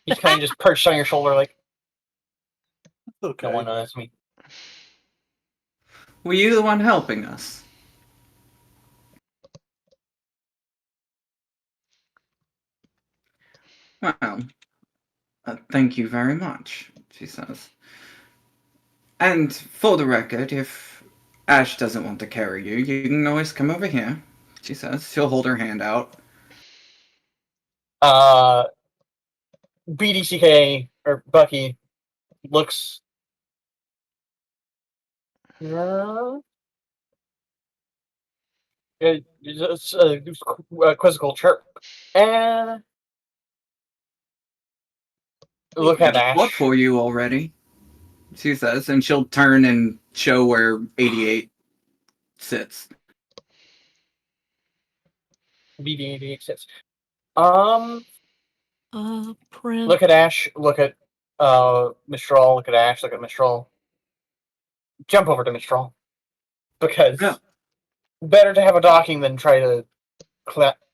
E: He's kind of just perched on your shoulder, like,
F: Okay.
E: No one knows me.
D: Were you the one helping us? Well, thank you very much, she says. And for the record, if Ash doesn't want to carry you, you can always come over here, she says. She'll hold her hand out.
E: BDCK, or Bucky, looks... It's a quizzical chirp. And... Look at
D: I've looked
E: Ash.
D: for you already, she says, and she'll turn and show where 88 sits.
E: BD88 sits.
C: Prince.
E: Look at Ash. Look at Mistral. Look at Ash. Look at Mistral. Jump over to Mistral. Because better to have a docking than try to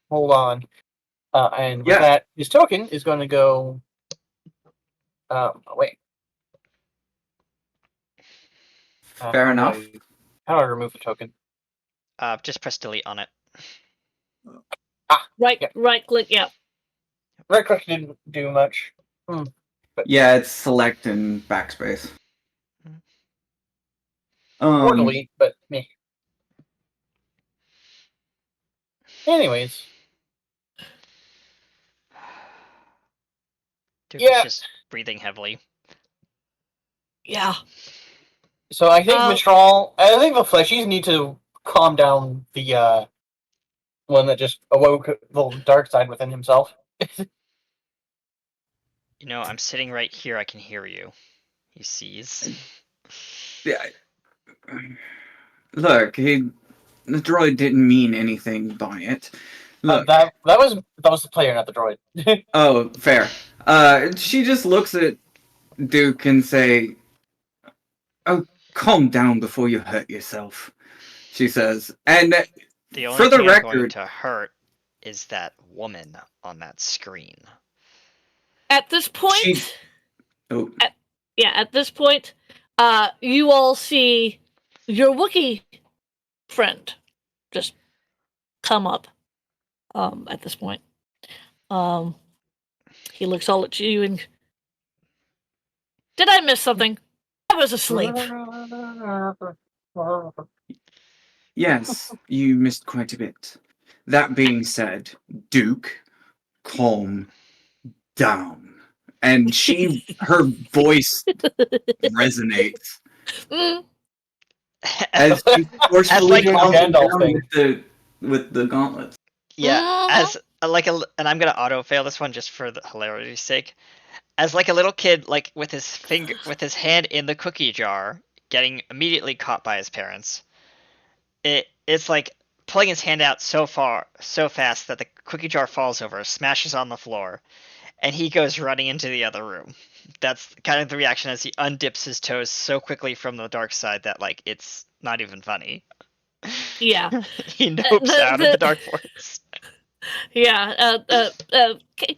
E: hold on. And with that, his token is going to go... wait.
D: Fair enough.
E: How do I remove the token?
B: Just press delete on it.
C: Right click, yeah.
E: Right click didn't do much. But
D: Yeah, it's select and backspace.
E: or delete, but me. Anyways.
B: Duke
E: Yeah.
B: is just breathing heavily.
C: Yeah.
E: So I think Mistral, I think the fleshies need to calm down the one that just awoke the dark side within himself.
B: You know, I'm sitting right here. I can hear you. He sees.
D: Yeah. Look, the droid didn't mean anything by it. Look,
E: that was the player, not the droid.
D: Oh, fair. She just looks at Duke and say, "Oh, calm down before you hurt yourself," she says. And
B: The only
D: for the
B: thing I'm going
D: record,
B: to hurt is that woman on that screen.
C: At this point,
D: oh,
C: at this point, you all see your Wookiee friend just come up. At this point, he looks all at you and, did I miss something? I was asleep.
D: yes, you missed quite a bit. That being said, Duke, calm down. And her voice resonates as she forcefully calms him down with the gauntlets.
B: Yeah, as and I'm gonna auto fail this one just for the hilarity's sake. As like a little kid, like with his hand in the cookie jar, getting immediately caught by his parents. It's like pulling his hand out so fast that the cookie jar falls over, smashes on the floor, and he goes running into the other room. That's kind of the reaction as he undips his toes so quickly from the dark side that like it's not even funny.
C: Yeah.
B: He nopes out of the dark forest.
C: Yeah.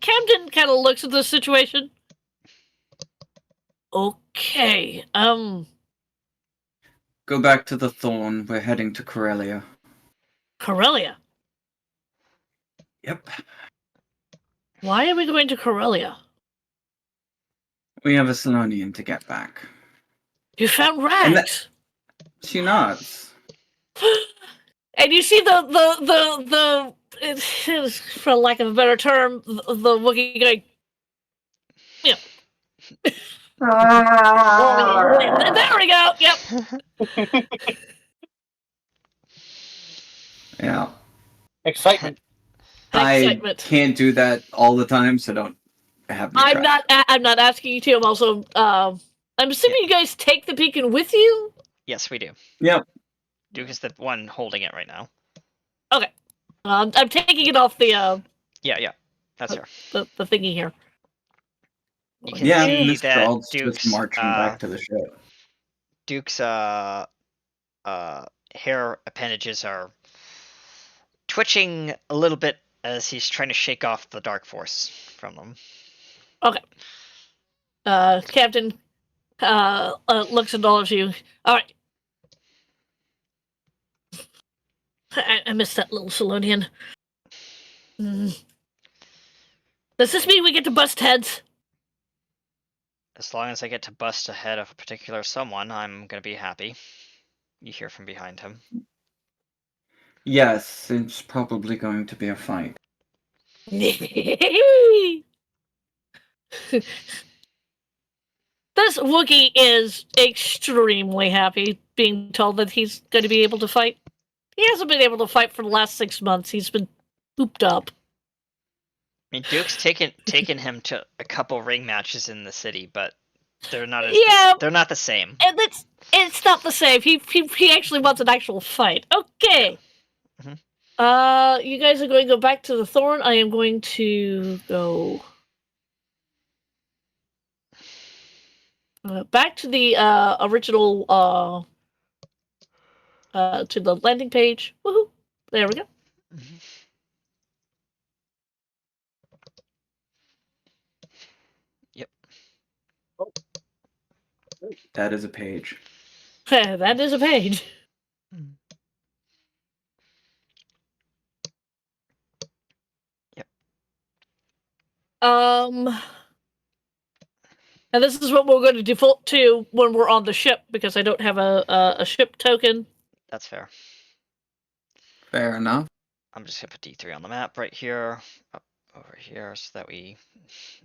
C: Camden kind of looks at the situation. Okay.
D: Go back to the Thorn. We're heading to Corellia.
C: Corellia?
D: Yep.
C: Why are we going to Corellia?
D: We have a Salonian to get back.
C: You found Rags.
D: She nods.
C: And you see the for lack of a better term, the Wookiee going, yeah. There we go. Yep.
D: Yeah.
E: Excitement.
D: I can't do that all the time, so don't have me
C: I'm
D: try.
C: I'm not asking you to. I'm also I'm assuming you guys take the beacon with you.
B: Yes, we do.
D: Yep.
B: Duke is the one holding it right now.
C: Okay. I'm taking it off the
B: Yeah, that's her.
C: The thingy here.
B: You can see
D: Mr.
B: that
D: Ald's
B: Duke's
D: just marching back to the ship.
B: Duke's hair appendages are twitching a little bit as he's trying to shake off the dark force from them.
C: Okay. Captain looks at all of you. All right. I missed that little Salonian. Does this mean we get to bust heads?
B: As long as I get to bust a head of a particular someone, I'm gonna be happy. You hear from behind him.
D: Yes, it's probably going to be a fight.
C: This Wookiee is extremely happy being told that he's going to be able to fight. He hasn't been able to fight for the last 6 months. He's been pooped up.
B: I mean, Duke's taken him to a couple ring matches in the city, but they're not they're not the same.
C: And it's not the same. He actually wants an actual fight. Okay.
B: Yeah.
C: You guys are going to go back to the Thorn. I am going to go back to the original to the landing page. Woohoo! There we go.
B: Yep.
D: That is a page.
C: That is a page.
B: Yep.
C: And this is what we're going to default to when we're on the ship, because I don't have a ship token.
B: That's fair.
D: Fair enough.
B: I'm just gonna put D3 on the map right here, up over here, so that we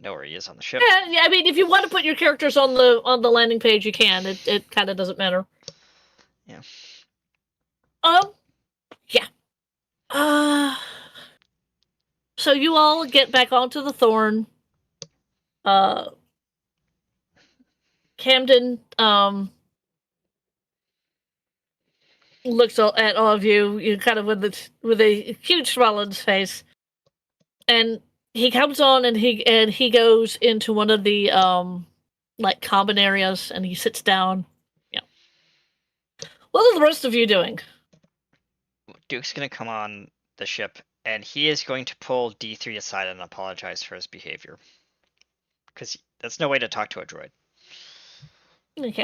B: know where he is on the ship.
C: Yeah, I mean, if you want to put your characters on the landing page, you can. It kind of doesn't matter.
B: Yeah.
C: Yeah. So you all get back onto the Thorn. Camden looks at all of you, kind of with a huge smile on his face, and he comes on and he goes into one of the like common areas, and he sits down. Yeah. What are the rest of you doing?
B: Duke's gonna come on the ship, and he is going to pull D3 aside and apologize for his behavior, because that's no way to talk to a droid.
C: Okay.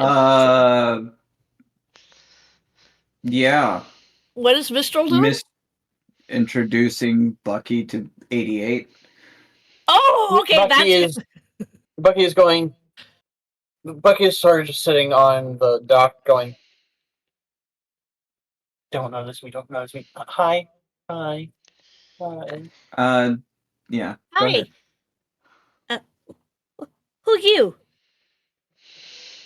D: Yeah.
C: What is Mistral doing?
D: Introducing Bucky to 88.
C: Oh, okay.
E: Bucky is sort of just sitting on the dock going, don't notice me. Hi.
D: Yeah. Go
C: Hi.
D: ahead.
C: Who are you?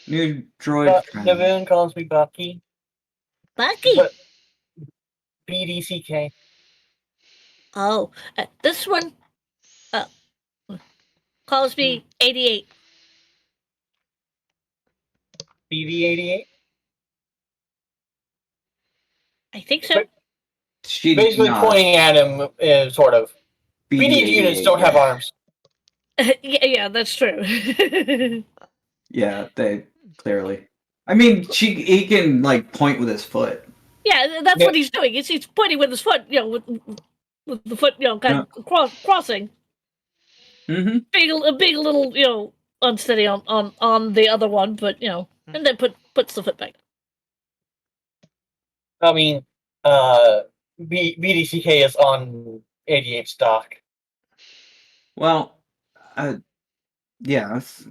D: New droid friend.
E: Navoon calls me Bucky.
C: Bucky.
E: But BDCK.
C: Oh, this one calls me 88.
E: BD88?
C: I think so.
D: She
E: Basically
D: not.
E: pointing at him, sort of. BD units don't have arms.
C: Yeah, that's true.
D: Yeah, they clearly. I mean, he can like point with his foot.
C: Yeah, that's what he's doing. He's pointing with his foot, with the foot, kind of crossing.
D: Mm-hmm.
C: Being a little, unsteady on the other one, but and then puts the foot back.
E: I mean, BDCK is on 88 stock.
D: Well, yes.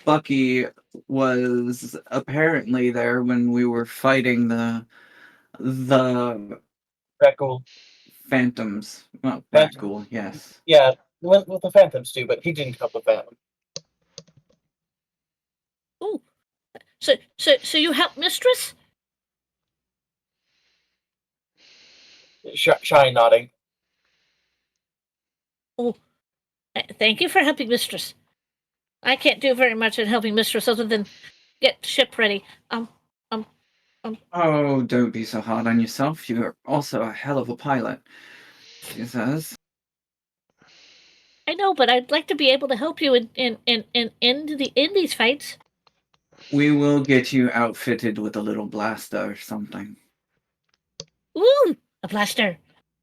D: Bucky was apparently there when we were fighting the
E: Rakul.
D: Phantoms. Well,
E: Phantom.
D: Rakul, yes.
E: Yeah, with the Phantoms too, but he didn't come with Phantom.
C: Ooh. So you help Mistress?
E: Shy nodding.
C: Oh, thank you for helping Mistress. I can't do very much in helping Mistress other than get the ship ready.
D: Oh, don't be so hard on yourself. You're also a hell of a pilot, she says.
C: I know, but I'd like to be able to help you in these fights.
D: We will get you outfitted with a little blaster or something.
C: Ooh, a blaster.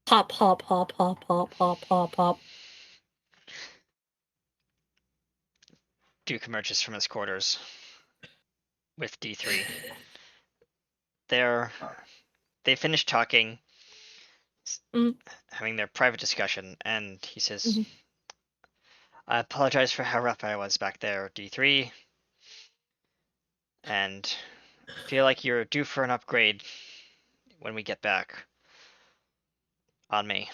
C: Hop, hop, hop, hop, hop, hop, hop, hop.
B: Duke emerges from his quarters. with D3. They finished talking, having their private discussion, and he says, I apologize for how rough I was back there, D3, and feel like you're due for an upgrade when we get back on me.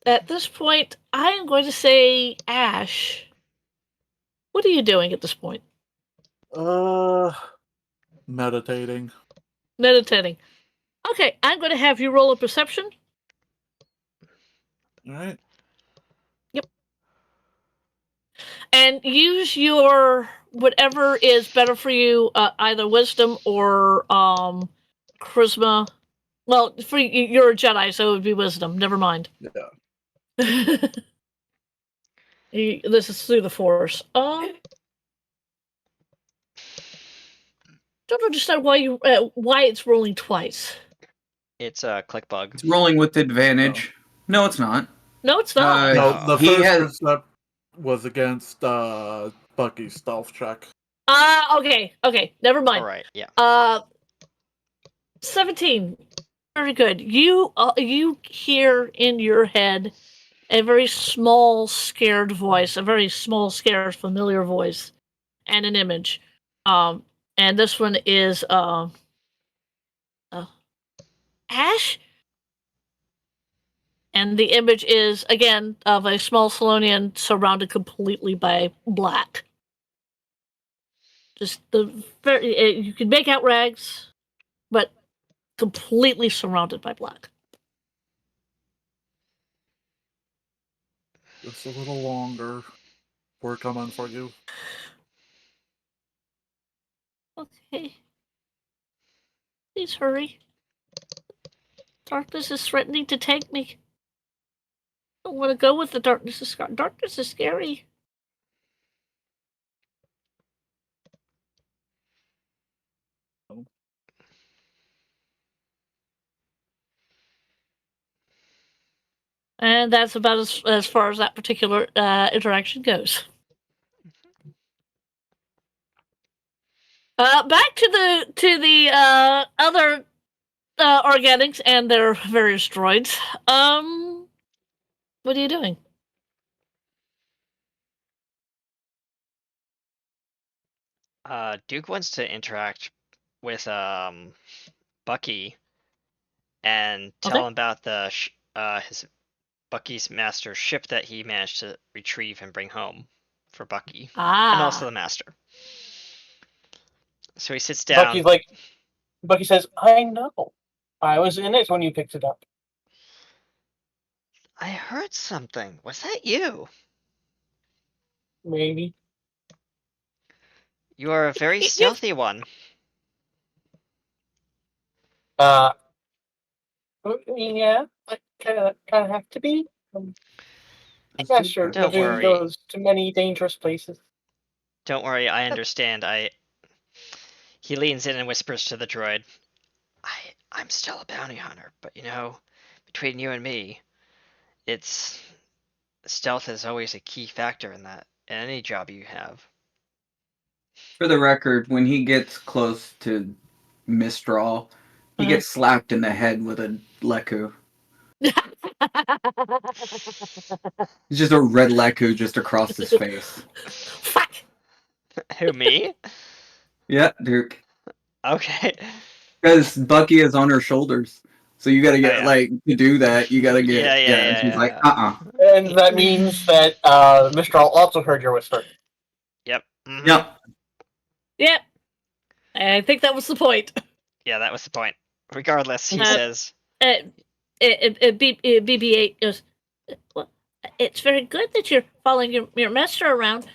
C: At this point, I am going to say, Ash, what are you doing at this point?
F: Meditating.
C: Meditating. Okay, I'm going to have you roll a perception.
F: All right.
C: Yep. And use your whatever is better for you, either wisdom or charisma. Well, for you're a Jedi, so it would be wisdom. Never mind.
F: Yeah.
C: This is through the Force. Don't understand why it's rolling twice.
B: It's a click bug.
D: It's rolling with advantage. No, it's not.
C: No, it's not.
F: No, the first percept was against Bucky's stealth check.
C: Okay, never mind.
B: All right, yeah.
C: 17. Very good. You hear in your head a very small, scared voice, a very small, scared, familiar voice, and an image. And this one is Ash. And the image is, again, of a small Solonian surrounded completely by black. Just you can make out rags, but completely surrounded by black.
F: Just a little longer. We're coming for you.
C: Okay. Please hurry. Darkness is threatening to take me. I don't want to go with the darkness. Darkness is scary. And that's about as far as that particular interaction goes. Back to the other organics and their various droids. What are you doing?
B: Duke wants to interact with Bucky and tell him about the his Bucky's master's ship that he managed to retrieve and bring home for Bucky, and also the master. So he sits down.
E: Bucky says, I know. I was in it when you picked it up.
B: I heard something. Was that you?
E: Maybe.
B: You are a very stealthy one.
E: Yeah, I kind of have to be. Master
B: Don't worry.
E: goes to many dangerous places.
B: Don't worry, I understand. He leans in and whispers to the droid, I'm still a bounty hunter, but you know, between you and me, stealth is always a key factor in any job you have.
D: For the record, when he gets close to Mistral, he gets slapped in the head with a Leku. It's just a red Leku just across his face.
C: Fuck!
B: Who, me?
D: Yeah, Duke.
B: Okay.
D: Because Bucky is on her shoulders. So you gotta get, to do that, you gotta get,
B: Yeah.
D: She's like,
E: And that means that Mistral also heard your whisper.
B: Yep. Mm-hmm.
D: Yep.
C: Yep. I think that was the point.
B: Yeah, that was the point. Regardless, he says...
C: BB-8 goes, well, it's very good that you're following your master around.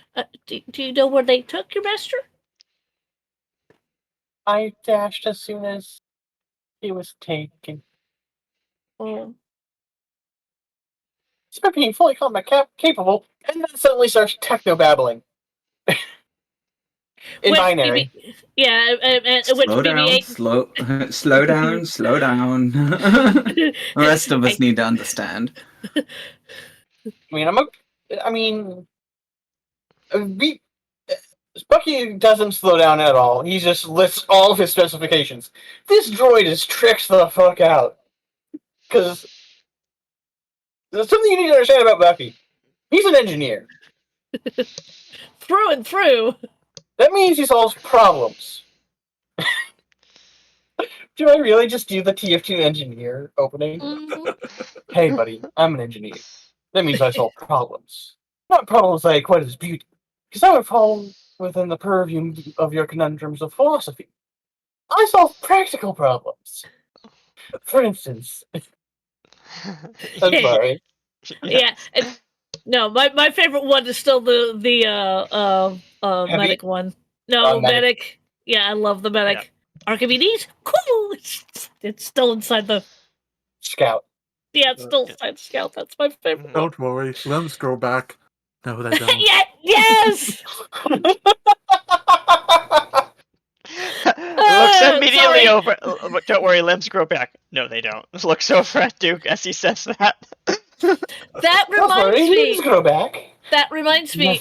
C: Do you know where they took your master?
E: I dashed as soon as he was taken.
C: Oh.
E: Despite being fully combat capable, and then suddenly starts techno-babbling. In binary.
D: Slow down, slow down, slow down. The rest of us need to understand.
E: Bucky doesn't slow down at all. He just lists all of his specifications. This droid is tricked the fuck out. Because there's something you need to understand about Bucky. He's an engineer.
C: Through and through.
E: That means he solves problems. Do I really just do the TF2 engineer opening? Hey, buddy, I'm an engineer. That means I solve problems. Not problems I equate as beauty. Because I would fall within the purview of your conundrums of philosophy. I solve practical problems. For instance... I'm sorry.
C: Yeah. No, my favorite one is still the medic one. No, medic. Yeah, I love the medic. Yeah. Archimedes, cool. It's still inside the
E: Scout.
C: Yeah, it's still inside Scout. That's my favorite.
F: Don't worry, limbs grow back. No, they don't.
C: Yes.
B: Looks immediately over. Don't worry, limbs grow back. No, they don't. Looks over at Duke as he says that.
C: That reminds me.
E: Limbs grow back.
C: That reminds me.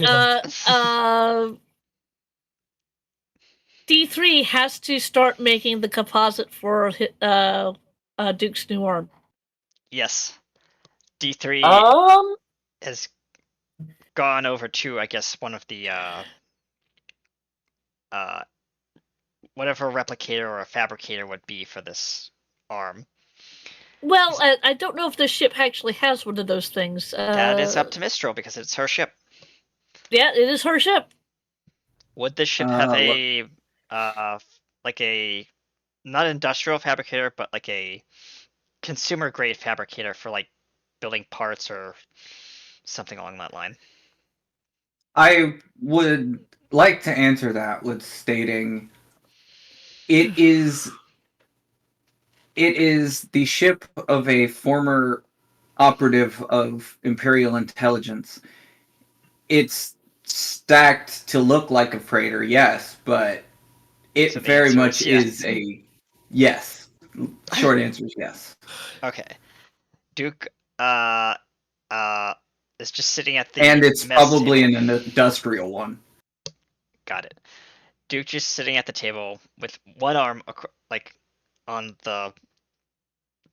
C: D3 has to start making the composite for Duke's new arm.
B: Yes, D3 has gone over to, I guess, one of the whatever a replicator or a fabricator would be for this arm.
C: Well, I don't know if the ship actually has one of those things.
B: That is up to Mistral because it's her ship.
C: Yeah, it is her ship.
B: Would the ship have a like a not industrial fabricator, but like a consumer grade fabricator for like building parts or something along that line?
D: I would like to answer that with stating it is the ship of a former operative of Imperial intelligence. It's stacked to look like a freighter, yes, but it very much is a yes. Short answer is yes.
B: Okay. Duke is just sitting at the
D: and it's probably an industrial one.
B: Got it. Duke just sitting at the table with one arm like on the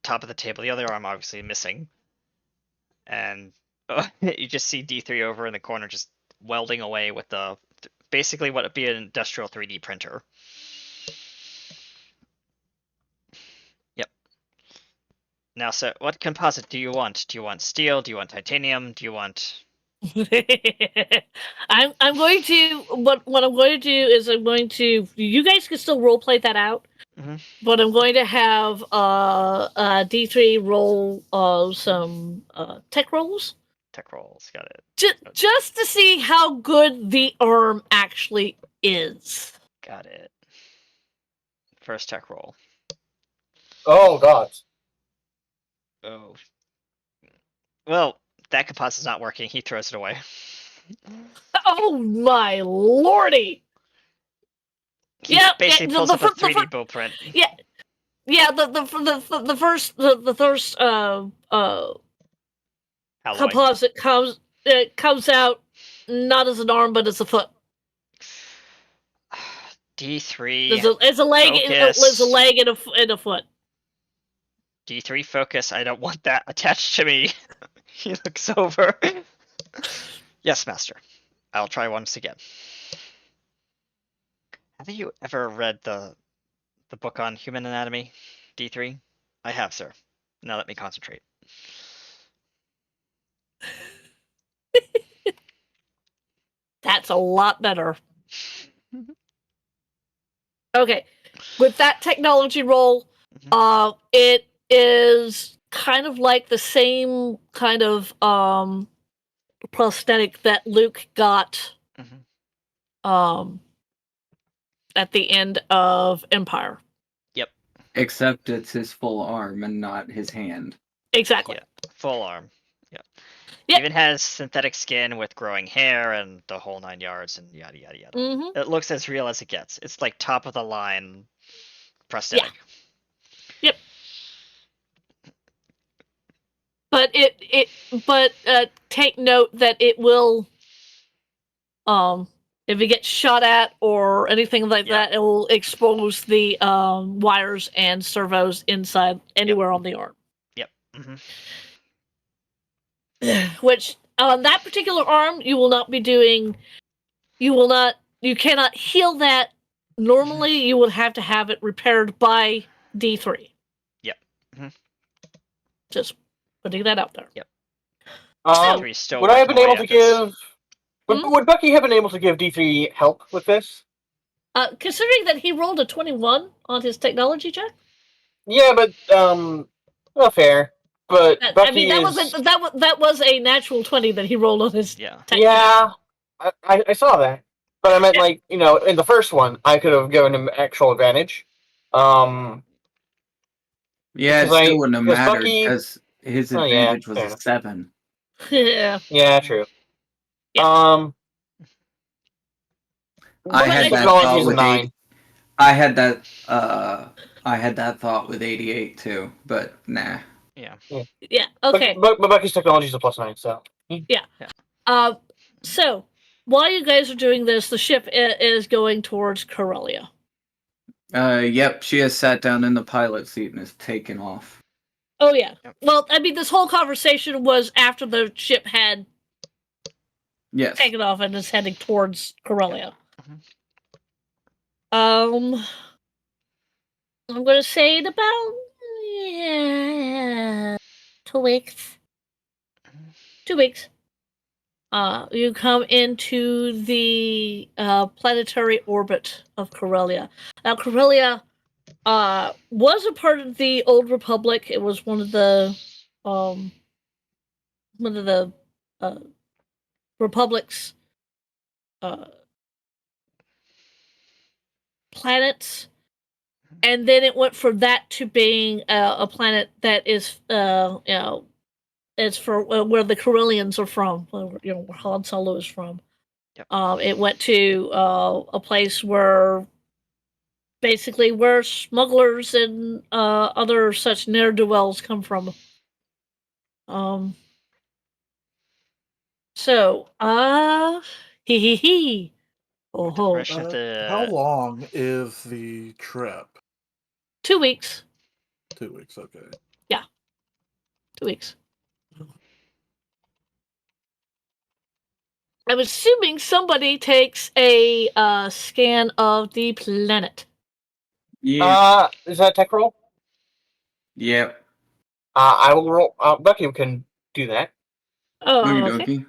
B: top of the table, the other arm obviously missing, and you just see D3 over in the corner just welding away with the basically what would be an industrial 3D printer. Yep. Now, so what composite do you want? Do you want steel? Do you want titanium? Do you want...
C: I'm going to what I'm going to do is I'm going to, you guys can still role play that out, but I'm going to have D3 roll some tech rolls.
B: Tech rolls, got it.
C: Just to see how good the arm actually is.
B: Got it. First tech roll.
E: Oh god.
B: Oh. Well, that composite's not working. He throws it away.
C: Oh my lordy!
B: He basically pulls up a 3D blueprint.
C: Yeah, the first composite comes out not as an arm but as a foot.
B: D3.
C: It's a leg. It's a leg and a foot.
B: D3 focus. I don't want that attached to me. He looks over. Yes, master. I'll try once again. Have you ever read the book on human anatomy, D3? I have, sir. Now let me concentrate.
C: That's a lot better. Okay, with that technology roll, it is kind of like the same kind of prosthetic that Luke got at the end of Empire.
B: Yep.
D: Except it's his full arm and not his hand.
C: Exactly.
B: Yeah, full arm. Yep.
C: Yep.
B: Even has synthetic skin with growing hair and the whole 9 yards and yada yada yada. It looks as real as it gets. It's like top of the line prosthetic.
C: Yeah. Yep. But but take note that it will If it gets shot at or anything like that, it will expose the wires and servos inside anywhere on the arm.
B: Yep. Mm-hmm.
C: Which on that particular arm, you will not be doing. You cannot heal that. Normally, you would have to have it repaired by D3.
B: Yep. Mm-hmm.
C: Just putting that out there.
B: Yep.
E: Would I have been able to give? Would Bucky have been able to give D3 help with this?
C: Considering that he rolled a 21 on his technology check.
E: Yeah, but well, fair. But Bucky
C: I mean, that was a natural 20 that he rolled on his.
B: Yeah.
E: Yeah, I saw that, but I meant like in the first one, I could have given him actual advantage.
D: Yeah, it still wouldn't have mattered
E: Bucky,
D: because his advantage was a 7.
C: Yeah.
E: Yeah, true.
C: Yeah.
D: I had that thought with 9. I had that thought with 88 too, but nah.
B: Yeah.
C: Yeah. Okay.
E: But Bucky's technology is a +9, so.
C: Yeah. So while you guys are doing this, the ship is going towards Corellia.
D: Yep, she has sat down in the pilot seat and is taken off.
C: Oh yeah. Well, I mean, this whole conversation was after the ship had taken off and is heading towards Corellia. I'm gonna say in about 2 weeks. 2 weeks. You come into the planetary orbit of Corellia. Now, Corellia was a part of the Old Republic. It was one of the Republic's planets, and then it went from that to being a planet that is it's for where the Corellians are from, where Han Solo is from.
B: Yep.
C: It went to a place where basically where smugglers and other such ne'er-do-wells come from. Oh
F: How long is the trip?
C: 2 weeks.
F: 2 weeks, okay.
C: Yeah. 2 weeks. I'm assuming somebody takes a scan of the planet.
D: Yeah.
E: Is that a tech roll?
D: Yep.
E: I will roll. Bucky can do that.
C: Oh, okay.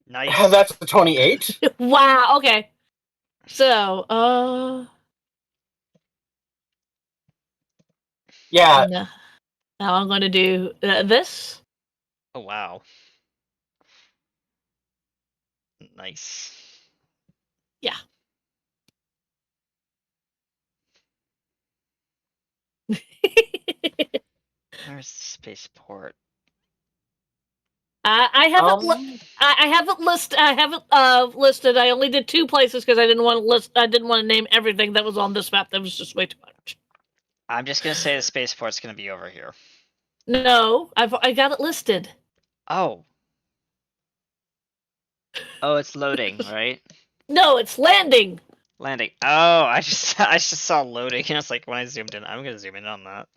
B: Nice.
E: That's the 28.
C: Wow. Okay. So,
E: yeah.
C: Now I'm going to do this.
B: Oh wow. Nice.
C: Yeah.
B: Where's the spaceport?
C: I haven't. I haven't listed. I haven't listed. I only did 2 places because I didn't want to list. I didn't want to name everything that was on this map. That was just way too much.
B: I'm just gonna say the spaceport's gonna be over here.
C: No, I got it listed.
B: Oh. Oh, it's loading, right?
C: No, it's landing.
B: Landing. Oh, I just saw loading, and it's like when I zoomed in, I'm gonna zoom in on that.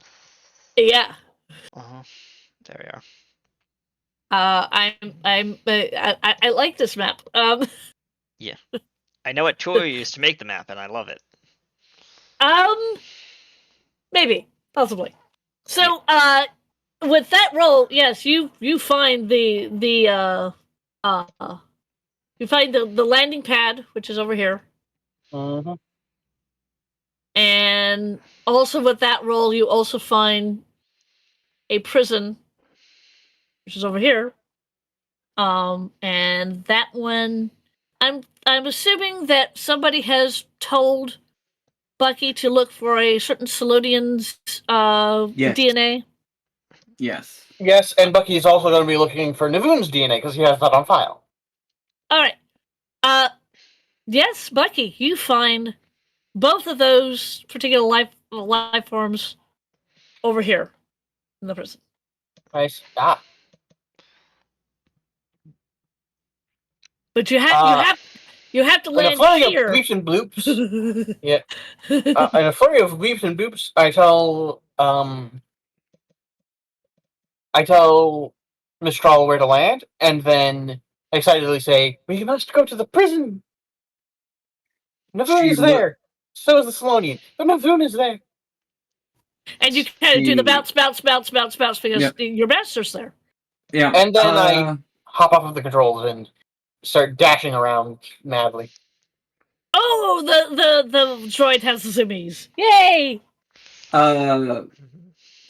C: Yeah.
B: There we are.
C: I like this map.
B: Yeah. I know what tool you used to make the map, and I love it.
C: Maybe, possibly. So, with that roll, yes, you find you find the landing pad, which is over here.
E: Mm-hmm.
C: And also with that roll, you also find a prison, which is over here. And that one, I'm assuming that somebody has told Bucky to look for a certain Solodian's DNA.
D: Yes.
E: Yes, and Bucky is also going to be looking for Navoon's DNA because he has that on file.
C: All right. Yes, Bucky, you find both of those particular life forms over here in the prison.
E: Nice.
C: But you have to
E: In a
C: land
E: flurry of
C: here.
E: bleeps and bloops. In a flurry of bleeps and boops, I tell Mistral where to land, and then excitedly say, "We must go to the prison. Navoon is there. So is the Salonian, but Navoon is there."
C: And you kind of do the bounce because your master's there.
D: Yeah.
E: And then I hop off of the controls and start dashing around madly.
C: Oh, the droid has the zoomies. Yay!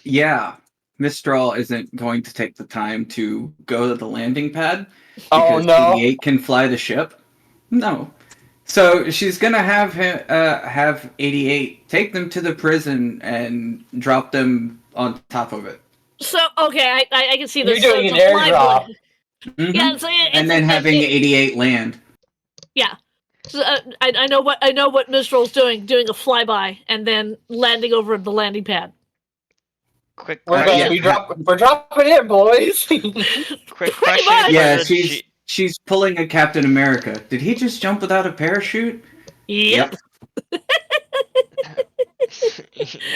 D: Yeah. Mistral isn't going to take the time to go to the landing pad
E: Oh
D: because
E: no!
D: 88 can fly the ship. No. So she's gonna have 88 take them to the prison and drop them on top of it.
C: So okay, I can see this.
E: You're doing an airdrop.
D: Mm-hmm.
C: Yeah, so
D: and then having 88 land.
C: Yeah. So, I know what Mistral's doing a flyby and then landing over the landing pad.
B: Quick
E: We're
B: question.
E: we're dropping in, boys.
B: Quick question.
D: Yeah, she's pulling a Captain America. Did he just jump without a parachute?
C: Yep.
E: I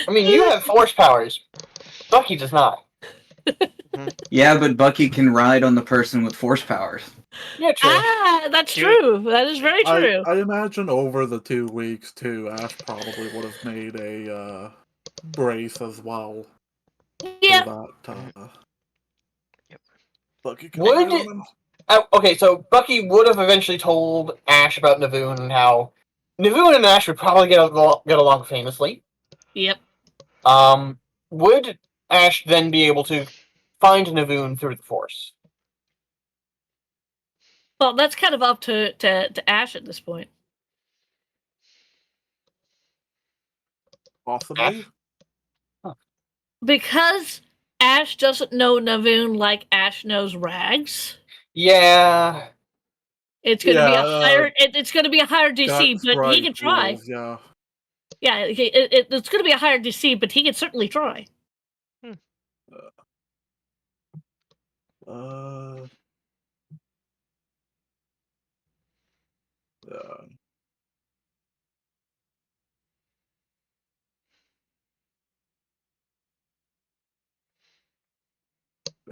E: mean, you have force powers. Bucky does not.
D: Yeah, but Bucky can ride on the person with force powers.
E: Yeah, true.
C: That's true. That is very true.
F: I imagine over the 2 weeks too, Ash probably would have made a brace as well.
C: Yeah.
F: So that, Bucky can
E: Would
F: ride on him.
E: Okay, so Bucky would have eventually told Ash about Navoon and how Navoon and Ash would probably get along famously.
C: Yep.
E: Would Ash then be able to find Navoon through the Force?
C: Well, that's kind of up to Ash at this point.
F: Possibly.
C: Because Ash doesn't know Navoon like Ash knows Rags.
E: Yeah.
C: It's going to be a higher. It's going to be a higher DC, but
F: right,
C: he can try.
F: rules, yeah.
C: Yeah, it's going to be a higher DC, but he can certainly try.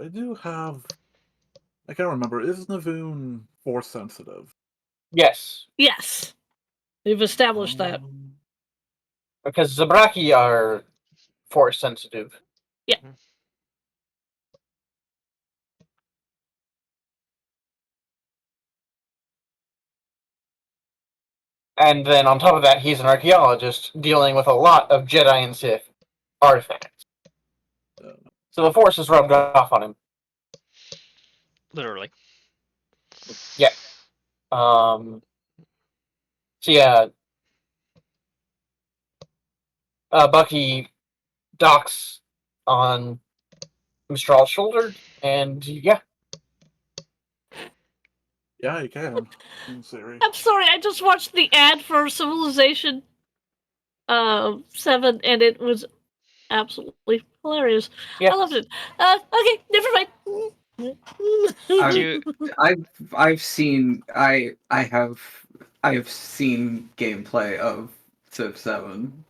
F: I do have. I can't remember. Is Navoon force sensitive?
E: Yes.
C: Yes. We've established that.
E: Because Zabraki are force sensitive.
C: Yeah.
E: And then on top of that, he's an archaeologist dealing with a lot of Jedi and Sith artifacts. So the Force is rubbed off on him.
B: Literally.
E: Yeah. So yeah. Bucky docks on Mistral's shoulder, and yeah.
F: Yeah, you can. In theory.
C: I'm sorry, I just watched the ad for Civilization 7, and it was absolutely hilarious.
E: Yeah.
C: I loved it. Okay, never mind.
D: I've seen I have seen gameplay of Civ 7.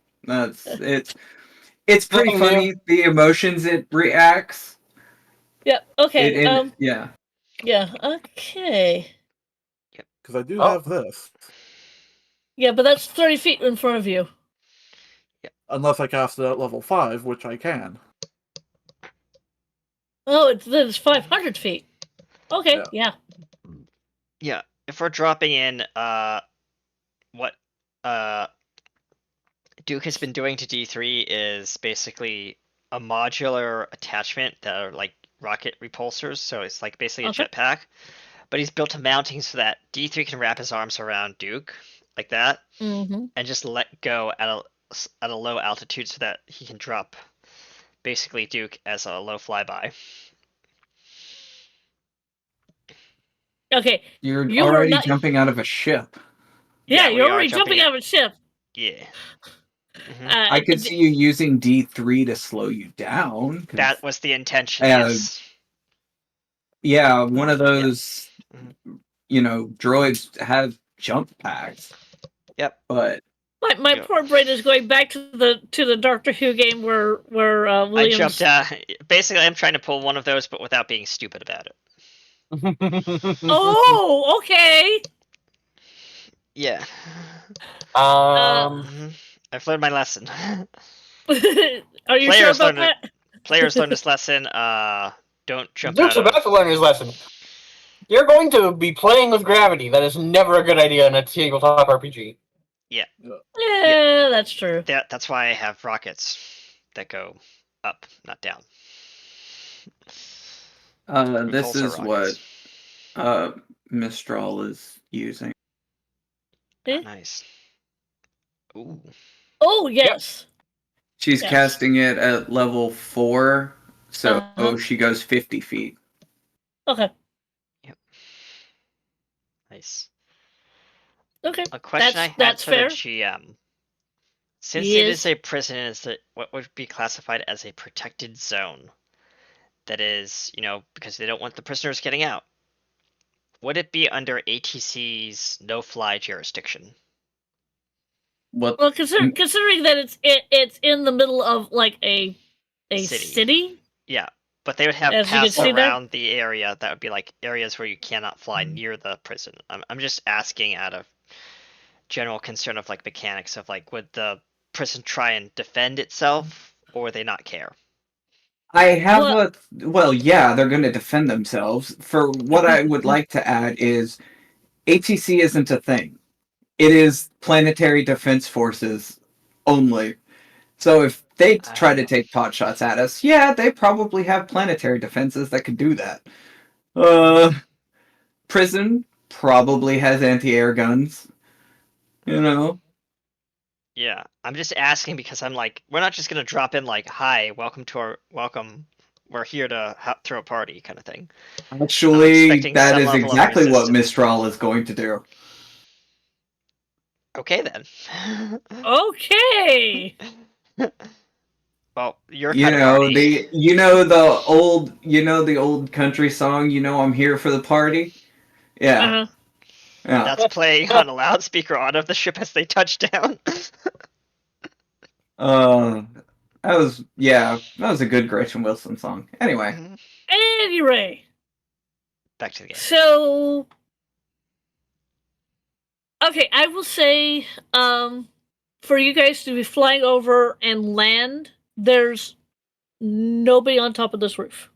D: It's pretty funny, the emotions it reacts.
C: Yeah, okay.
D: Yeah.
C: Yeah, okay.
F: Because I do have this.
C: Yeah, but that's 30 feet in front of you.
F: Unless I cast it at level 5, which I can.
C: Oh, then it's 500 feet. Okay, yeah.
B: Yeah, if we're dropping in, what Duke has been doing to D3 is basically a modular attachment that are like rocket repulsors, so it's like basically a jetpack. But he's built a mounting so that D3 can wrap his arms around Duke like that, and just let go at a low altitude so that he can drop basically Duke as a low flyby.
C: Okay.
D: You're already jumping out of a ship.
C: Yeah, you're already jumping out of a ship.
B: Yeah.
D: I could see you using D3 to slow you down.
B: That was the intention. Yes.
D: Yeah, one of those, droids have jump packs.
B: Yep.
D: But
C: my poor brain is going back to the Doctor Who game where Williams.
B: I jumped. Basically, I'm trying to pull one of those, but without being stupid about it.
C: Oh, okay.
B: Yeah. I've learned my lesson.
C: Are you sure about that?
B: Players learn this lesson. Don't jump
E: Duke's
B: out
E: about to learn his lesson. You're going to be playing with gravity. That is never a good idea in a tabletop RPG.
B: Yeah.
C: Yeah, that's true.
B: That's why I have rockets that go up, not down.
D: This is what Mistral is using.
B: Oh, nice. Ooh.
C: Oh, yes.
D: She's casting it at level 4, so she goes 50 feet.
C: Okay.
B: Yep. Nice.
C: Okay.
B: A question I had for the GM. Since it is a prison, is it what would be classified as a protected zone? That is, because they don't want the prisoners getting out. Would it be under ATC's no-fly jurisdiction?
D: What?
C: Well, considering that it's in the middle of like a city.
B: Yeah, but they would have paths around the area that would be like areas where you cannot fly near the prison. I'm just asking out of general concern of like mechanics of like, would the prison try and defend itself, or would they not care?
D: I have yeah, they're going to defend themselves. For what I would like to add is ATC isn't a thing. It is Planetary Defense Forces only. So if they try to take pot shots at us, yeah, they probably have planetary defenses that could do that. Prison probably has anti-air guns.
B: Yeah, I'm just asking because I'm like, we're not just gonna drop in like, "Hi, welcome. We're here to throw a party," kind of thing.
D: Actually, that is exactly what Mistral is going to do.
B: Okay then.
C: Okay.
B: Well, you're
D: the old country song. I'm here for the party. Yeah.
B: Yeah. That's playing on a loudspeaker out of the ship as they touch down.
D: That was a good Gretchen Wilson song. Anyway.
B: Back to the game.
C: So, okay, I will say, for you guys to be flying over and land, there's nobody on top of this roof,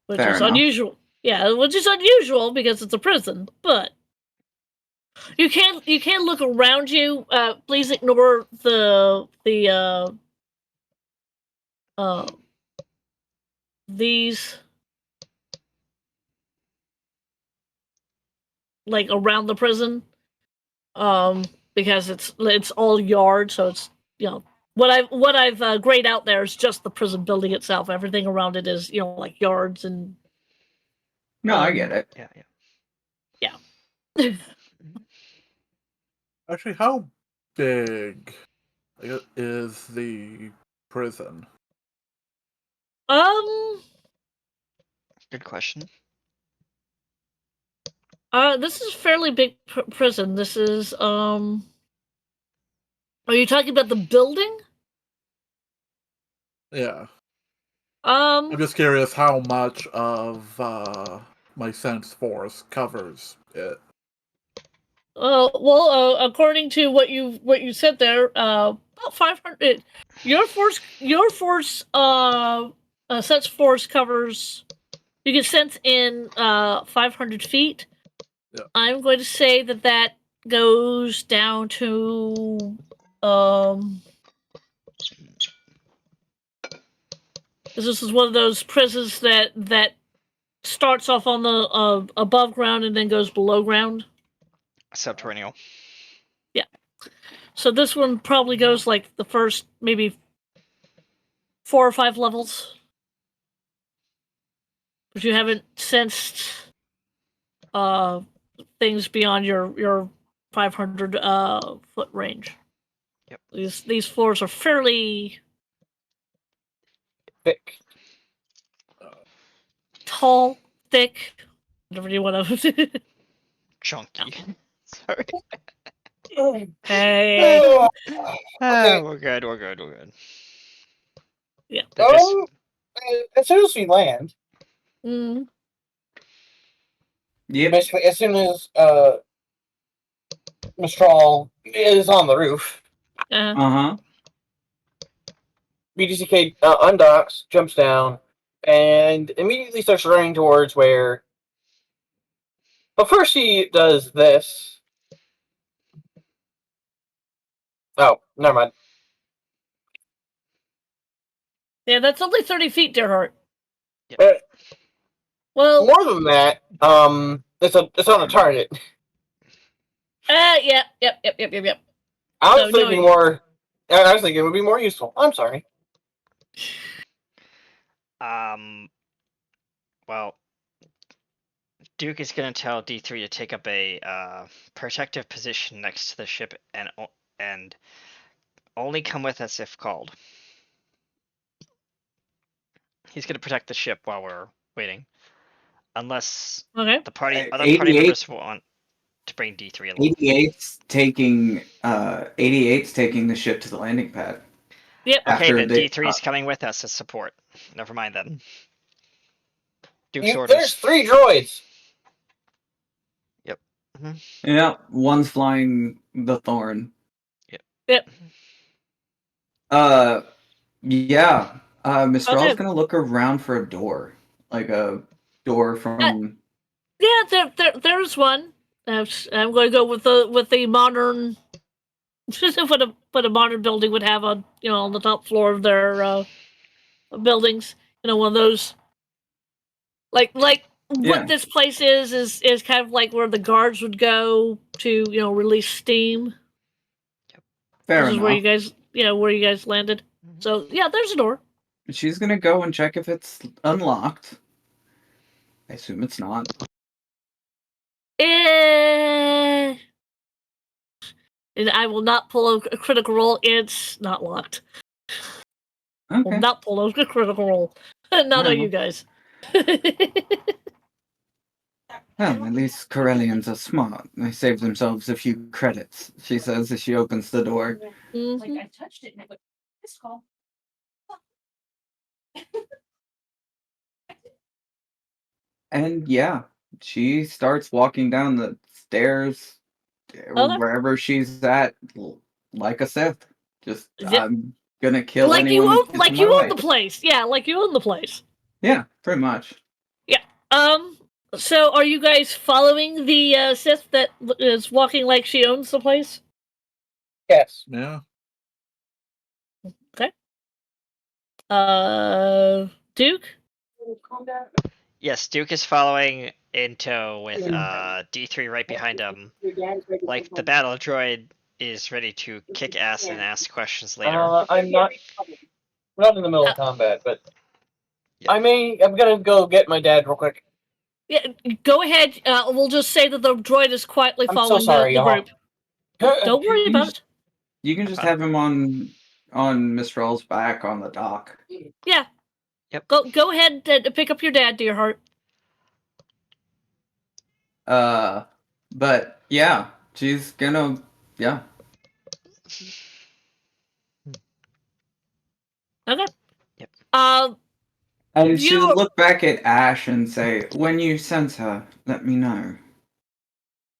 C: which is unusual. Yeah, which is unusual because it's a prison, but you can look around you. Please ignore these like around the prison, because it's all yard, so it's what I've grayed out there is just the prison building itself. Everything around it is like yards and.
D: No, I get it.
C: Yeah.
F: Actually, how big is the prison?
B: Good question.
C: This is a fairly big prison. This is are you talking about the building?
F: Yeah. I'm just curious how much of my sense force covers it.
C: According to what you said there, about 500. Your force sense force covers. You can sense in 500 feet.
F: Yeah.
C: I'm going to say that goes down to This is one of those prisons that starts off on the above ground and then goes below ground.
B: Subterranean.
C: Yeah. So this one probably goes like the first maybe 4 or 5 levels. But you haven't sensed things beyond your 500 foot range.
B: Yep.
C: These floors are fairly
E: thick.
C: Tall, thick. whatever you want to.
B: Chunky. Sorry.
C: Hey.
E: Okay.
B: We're good. We're good. We're good.
C: Yeah.
B: They're just
E: As soon as we land,
C: Mm.
D: Yep.
E: basically, as soon as Mistral is on the roof,
C: Uh-huh.
E: BGCK undocks, jumps down, and immediately starts running towards where. But first, he does this. Oh, never mind.
C: Yeah, that's only 30 feet, dear heart.
E: Uh,
C: Well,
E: more than that, it's on a target.
C: yep.
E: I was
C: So,
E: thinking
C: no,
E: more. I was thinking it would be more useful. I'm sorry.
B: Well, Duke is gonna tell D3 to take up a protective position next to the ship and only come with us if called. He's gonna protect the ship while we're waiting, unless
C: Okay.
B: the party other
D: 88
B: party members want to bring D3 along.
D: 88's taking 88's taking the ship to the landing pad.
C: Yep.
B: Okay,
D: After
B: then
D: they-
B: D3 is coming with us as support. Never mind then. Duke's
E: There's
B: orders.
E: 3 droids.
D: Yeah, one's flying the Thorn.
C: Yep.
D: Yeah. Mistral's
C: Okay.
D: gonna look around for a door, like a door from.
C: Yeah, there's one. I'm going to go with the modern, what a modern building would have on on the top floor of their buildings. One of those. Like
D: Yeah.
C: what this place is kind of like where the guards would go to release steam.
D: Fair
C: This is where you
D: enough.
C: guys landed. So yeah, there's a door.
D: She's gonna go and check if it's unlocked. I assume it's not.
C: And I will not pull a critical roll. It's not locked.
D: Okay.
C: Will not pull a critical roll. Not on you guys.
D: Well, at least Corellians are smart. They save themselves a few credits, she says as she opens the door.
C: Mhm.
I: Like I touched it and it went, this call.
D: And yeah, she starts walking down the stairs wherever she's at, like a Sith. Just,
C: Yep.
D: I'm gonna kill
C: Like
D: anyone
C: you
D: who
C: own,
D: gets in
C: like
D: my
C: you
D: way.
C: own the place. Yeah, like you own the place.
D: Yeah, pretty much.
C: So are you guys following the Sith that is walking like she owns the place?
E: Yes.
F: Yeah.
C: Okay. Duke?
B: Yes, Duke is following in tow with D3 right behind him. Like the battle droid is ready to kick ass and ask questions later.
E: I'm not. We're not in the middle of combat, but
B: Yeah.
E: I'm gonna go get my dad real quick.
C: Yeah, go ahead. We'll just say that the droid is quietly
E: I'm so
C: following
E: sorry,
C: the
E: y'all.
C: group. Don't worry about it.
D: You can just
B: Fine.
D: have him on Mistral's back on the dock.
C: Yeah.
B: Yep.
C: Go ahead and pick up your dad, dear heart.
D: But yeah, she's gonna
C: Okay.
B: Yep.
D: And she'll
C: You-
D: look back at Ash and say, "When you sense her, let me know."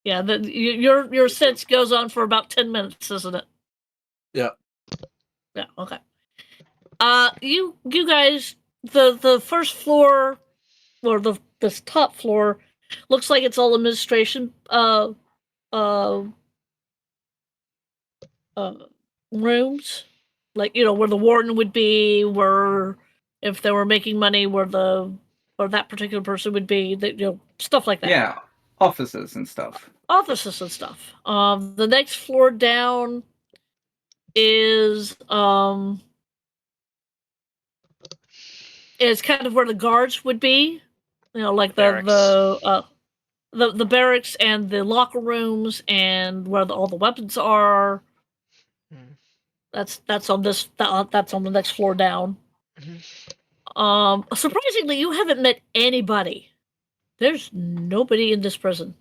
C: Yeah, your sense goes on for about 10 minutes, isn't it?
F: Yeah.
C: Yeah, okay. You guys, the first floor, or this top floor, looks like it's all administration rooms, like where the warden would be, where if they were making money, where that particular person would be, that stuff like that.
D: Yeah, offices and stuff.
C: Offices and stuff. The next floor down is kind of where the guards would be. Like the barracks and the locker rooms and where all the weapons are. That's on this. That's on the next floor down. Surprisingly, you haven't met anybody There's nobody in this prison,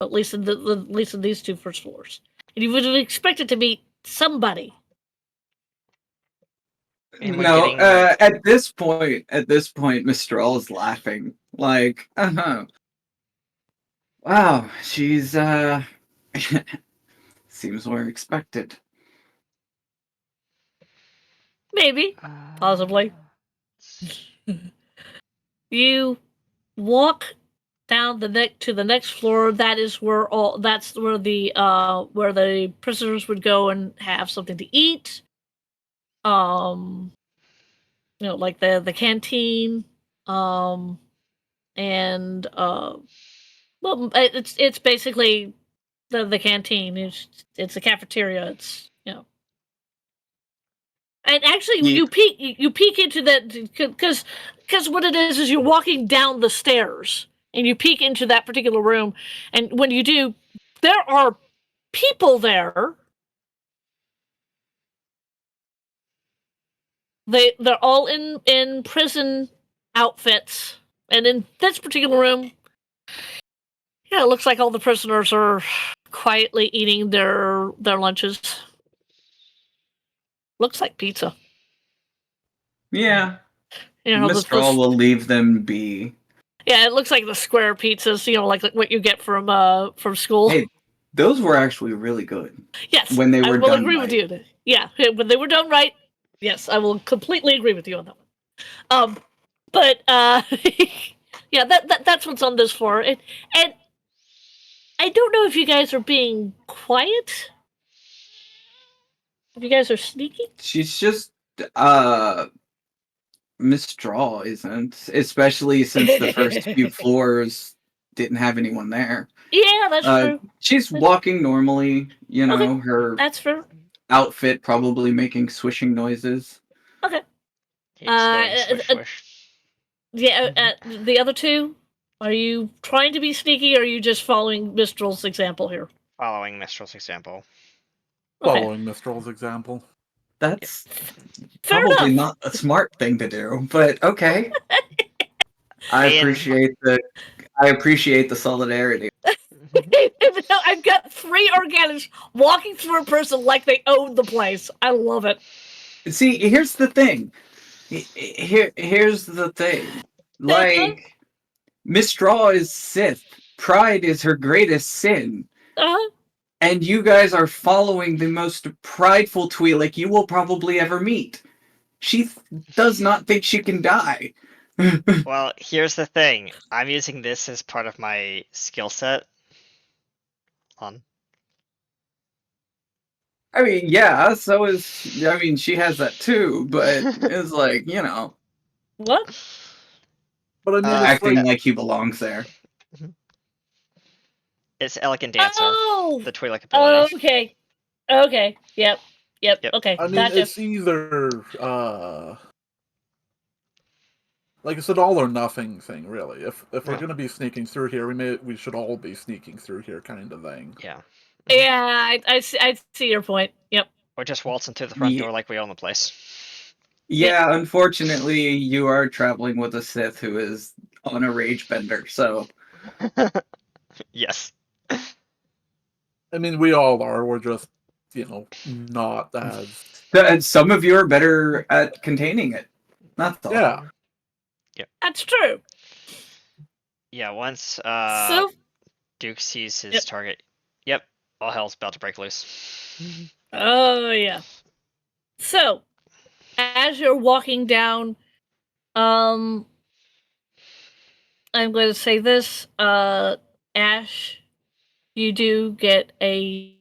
C: at least in these two first floors. And you would have expected to meet somebody.
B: Anyone
D: No,
B: getting-
D: at this point, Mistral is laughing. Like, wow, she's, seems more expected.
C: Maybe, possibly. You walk down to the next floor. That's where the prisoners would go and have something to eat. Like the canteen. Well, it's basically the canteen. It's a cafeteria. It's And actually, you peek into that because what it is you're walking down the stairs and you peek into that particular room, and when you do, there are people there. They're all in prison outfits, and in this particular room, it looks like all the prisoners are quietly eating their lunches. Looks like pizza.
D: Yeah. Mistral will leave them be.
C: Yeah, it looks like the square pizzas, like what you get from school.
D: Hey, those were actually really good.
C: Yes,
D: when they were
C: I will
D: done
C: agree
D: right.
C: with you. Yeah, when they were done right. Yes, I will completely agree with you on that one. But yeah, that's what's on this floor, and I don't know if you guys are being quiet. If you guys are sneaky.
D: She's just Mistral isn't, especially since the first few floors didn't have anyone there.
C: Yeah, that's true.
D: She's walking normally,
C: Okay,
D: her
C: that's fair.
D: outfit probably making swishing noises.
C: Okay.
B: Swish, swish.
C: Yeah, the other two, are you trying to be sneaky, or are you just following Mistral's example here?
B: Following Mistral's example.
C: Okay.
F: Following Mistral's example.
D: That's
C: Fair
D: probably
C: enough.
D: not a smart thing to do, but okay. I appreciate the solidarity.
C: I've got 3 organics walking through a person like they own the place. I love it.
D: See, here's the thing. Here's the thing. Like, Mistral is Sith. Pride is her greatest sin.
C: Uh-huh.
D: And you guys are following the most prideful Twi'lek you will probably ever meet. She does not think she can die.
B: Well, here's the thing. I'm using this as part of my skill set. On.
D: I mean, yeah, she has that too, but it's like,
C: What?
F: But I mean,
D: acting like he belongs there.
B: It's Elegant Dancer.
C: Oh!
B: The Twi'lek ability.
C: Okay. Okay. Yep. Okay.
F: I mean,
C: gotcha.
F: it's either like it's an all or nothing thing, really. If we're gonna be sneaking through here, we should all be sneaking through here, kind of thing.
B: Yeah.
C: Yeah, I see your point. Yep.
B: Or just waltz into the front door like we own the place.
D: Yeah, unfortunately, you are traveling with a Sith who is on a rage bender, so.
B: Yes.
F: I mean, we all are. We're just, not as.
D: And some of you are better at containing it. That's all.
F: Yeah.
B: Yep.
C: That's true.
B: Yeah, once
C: So
B: Duke sees his target. Yep. All hell's about to break loose.
C: Oh yeah. So as you're walking down, I'm going to say this, Ash, you do get you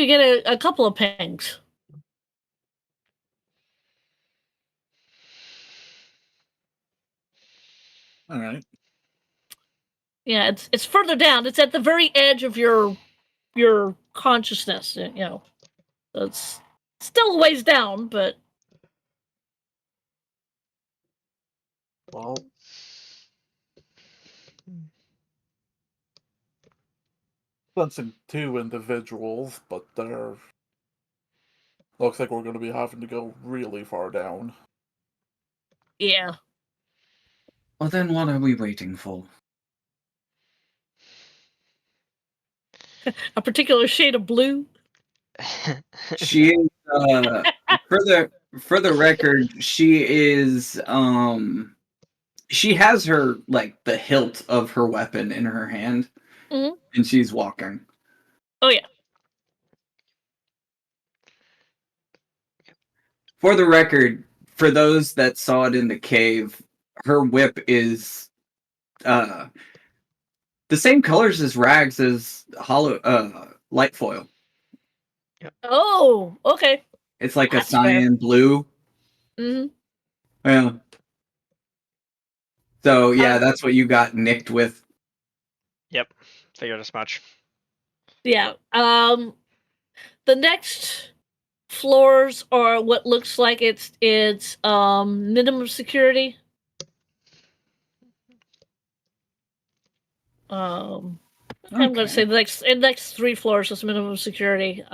C: get a couple of pings.
F: All right.
C: Yeah, it's further down. It's at the very edge of your consciousness. It's still a ways down, but
F: well, sensing 2 individuals, but they're looks like we're going to be having to go really far down.
C: yeah.
D: Well, then what are we waiting for?
C: A particular shade of blue.
D: She is, for the record, she is, she has her, like, the hilt of her weapon in her hand,
C: Mhm.
D: and she's walking.
C: Oh yeah.
D: For the record, for those that saw it in the cave, her whip is, the same colors as Rags' light foil.
C: Oh, okay.
D: It's like
C: That's
D: a cyan blue.
C: Hmm.
D: Yeah. So yeah, that's what you got nicked with.
B: Yep, figured as much.
C: Yeah. The next floors are what looks like it's minimum security. I'm gonna say the next 3 floors is minimum security.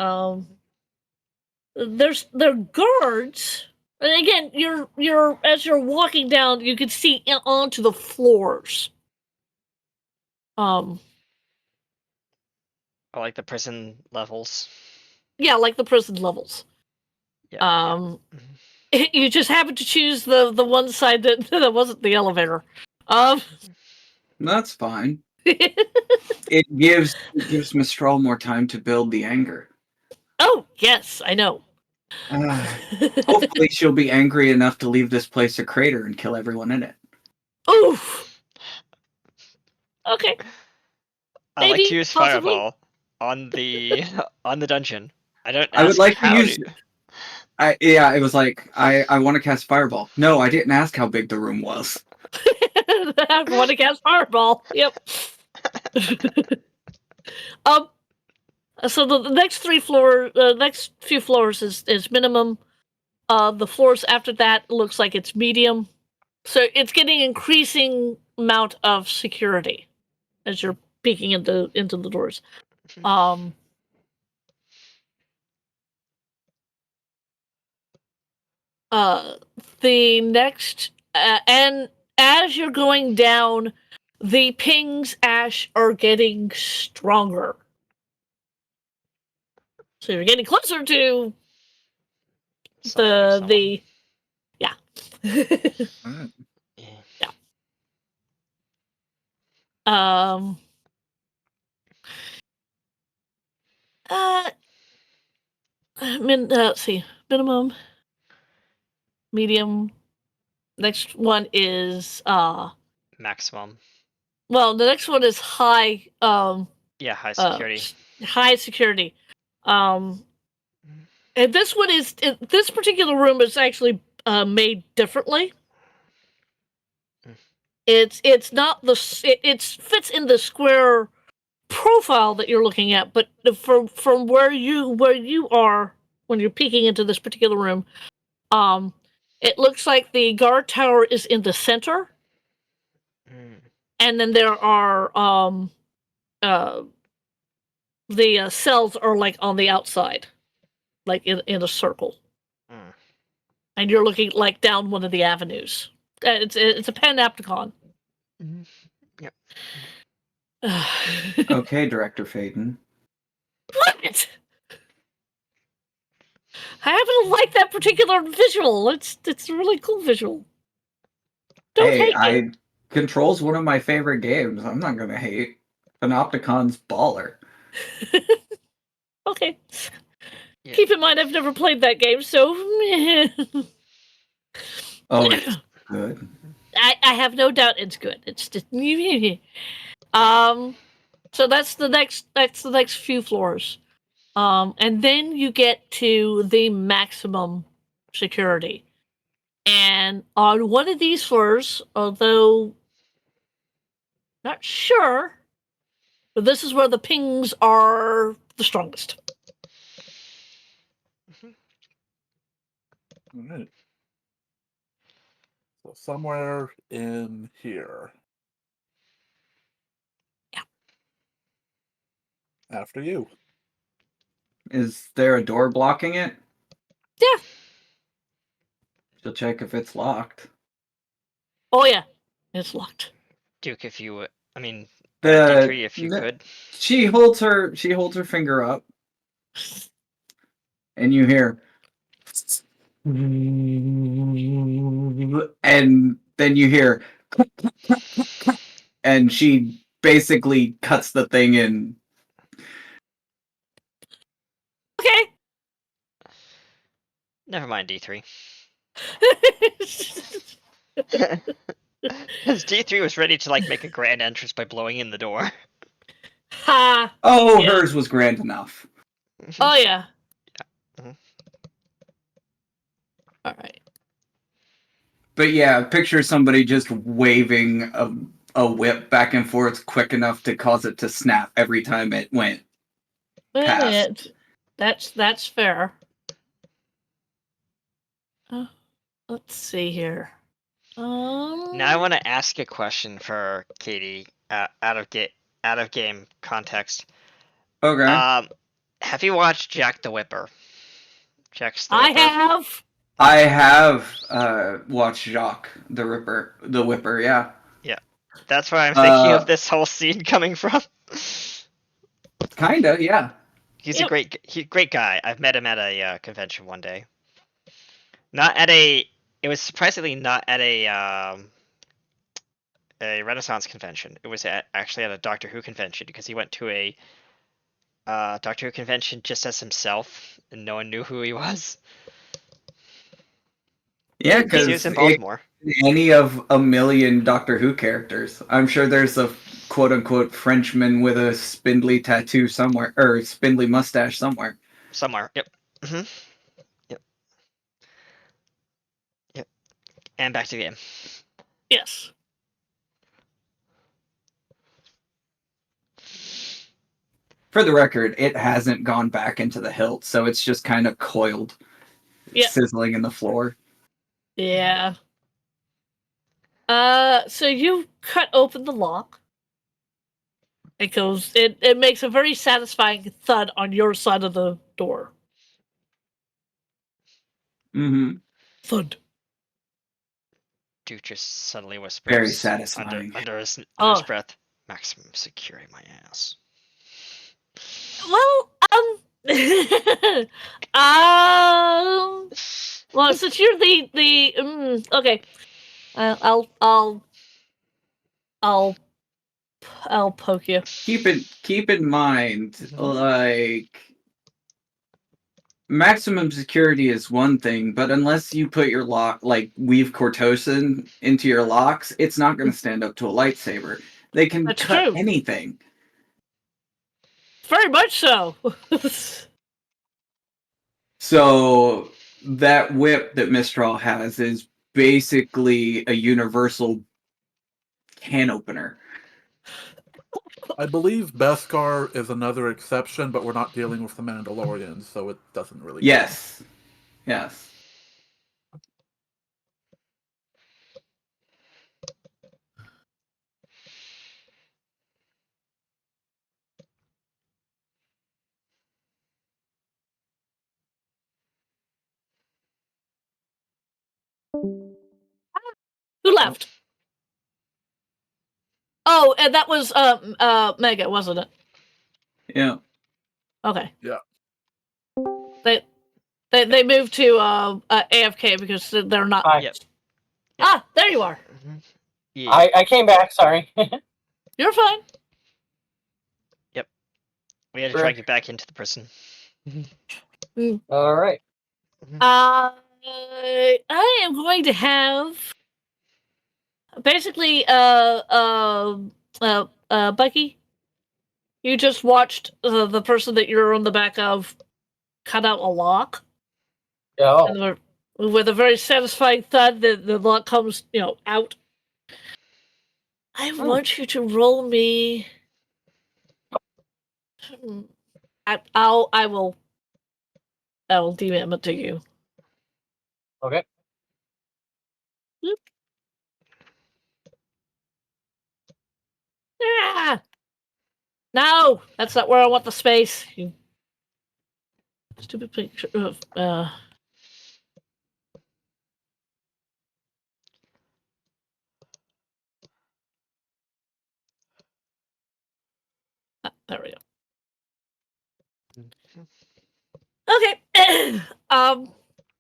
C: There are guards, and again, you're as you're walking down, you can see onto the floors.
B: I like the prison levels.
C: Yeah, like the prison levels.
B: Yeah.
C: You just happened to choose the one side that wasn't the elevator.
D: That's fine. It gives Mistral more time to build the anger.
C: Oh yes, I know.
D: Hopefully, she'll be angry enough to leave this place a crater and kill everyone in it.
C: Oof. Okay.
B: I like
C: Maybe,
B: to use
C: possibly.
B: fireball on the dungeon.
D: I would like to use. It was like I want to cast fireball. No, I didn't ask how big the room was.
C: I want to cast fireball. Yep. So the next next few floors is minimum. The floors after that looks like it's medium. So it's getting increasing amount of security as you're peeking into the doors. The next and as you're going down, the pings, Ash, are getting stronger. So you're getting closer to the yeah. Yeah. Let's see. Minimum, medium. Next one is
B: maximum.
C: Well, the next one is high.
B: Yeah, high security.
C: High security. And this one is this particular room is actually made differently. It's not it fits in the square profile that you're looking at, but from where you are when you're peeking into this particular room, it looks like the guard tower is in the center, and then there are the cells are like on the outside, like in a circle, and you're looking like down one of the avenues. It's a panopticon.
B: Yep.
D: Okay, Director Faden.
C: What? I happen to like that particular visual. It's a really cool visual. Don't hate it.
D: Control's one of my favorite games. I'm not gonna hate. Panopticon's baller.
C: Okay. Yeah. Keep in mind, I've never played that game, so.
D: Oh, it's good.
C: I have no doubt it's good. It's just. So that's the next few floors. And then you get to the maximum security. And on one of these floors, although not sure, but this is where the pings are the strongest.
F: All right. So somewhere in here.
C: Yeah.
F: After you.
D: Is there a door blocking it?
C: Yeah.
D: She'll check if it's locked.
C: Oh yeah. It's locked.
B: Duke, if you would, I mean,
D: The
B: D3, if you could.
D: she holds her finger up, and you hear, and then you hear, and she basically cuts the thing in.
C: Okay.
B: Never mind, D3. Because D3 was ready to like make a grand entrance by blowing in the door.
C: Ha!
D: Oh,
C: Yeah.
D: hers was grand enough.
C: Oh yeah.
B: Mhm.
C: All right.
D: But yeah, picture somebody just waving a whip back and forth quick enough to cause it to snap every time it went.
C: Well,
D: Pass.
C: that's fair. Let's see here.
B: Now I want to ask a question for Katie, out of game context.
D: Okay.
B: Have you watched Jack the Whipper? Jack's the
C: I
B: Whipper.
C: have.
D: I have watched Jacques the Whipper, yeah.
B: Yeah, that's where I'm thinking of this whole scene coming from.
D: Kinda, yeah.
B: He's a great guy. I've met him at a convention one day. Not at a. It was surprisingly not at a Renaissance convention. It was actually at a Doctor Who convention because he went to a Doctor Who convention just as himself, and no one knew who he was.
D: Yeah,
B: He
D: because
B: was in Baltimore.
D: any of a million Doctor Who characters. I'm sure there's a quote-unquote Frenchman with a spindly tattoo somewhere, or spindly mustache somewhere.
B: Somewhere, yep. Mm-hmm. Yep. And back to the game.
C: Yes.
D: For the record, it hasn't gone back into the hilt, so it's just kind of coiled, sizzling in the floor.
C: Yeah. So you cut open the lock. It goes. It makes a very satisfying thud on your side of the door.
D: Mm-hmm.
C: Thud.
B: Duke just suddenly whispers
D: Very satisfying.
B: under his breath, "Maximum security, my ass."
C: Well, well, since you're the okay, I'll poke you.
D: Keep in mind, like, maximum security is one thing, but unless you put your lock, like, weave Cortosin into your locks, it's not going to stand up to a lightsaber. They can
C: That's
D: cut
C: true.
D: anything.
C: Very much so.
D: So that whip that Mistral has is basically a universal can opener.
F: I believe Beskar is another exception, but we're not dealing with the Mandalorians, so it doesn't really.
D: Yes. Yes.
C: Who left? Oh, and that was Mega, wasn't it?
D: Yeah.
C: Okay.
F: Yeah.
C: They moved to AFK because they're not.
E: Hi.
B: Yep.
C: Ah, there you are.
B: Yeah.
E: I came back. Sorry.
C: You're fine.
B: We had to drag you back into the prison.
E: All right.
C: I am going to have basically Bucky. You just watched the person that you're on the back of cut out a lock.
E: Oh.
C: With a very satisfying thud, the lock comes, out. I want you to roll me. I will DM it to you.
E: Okay.
C: Ah! No, that's not where I want the space. You stupid picture of There we go. Okay.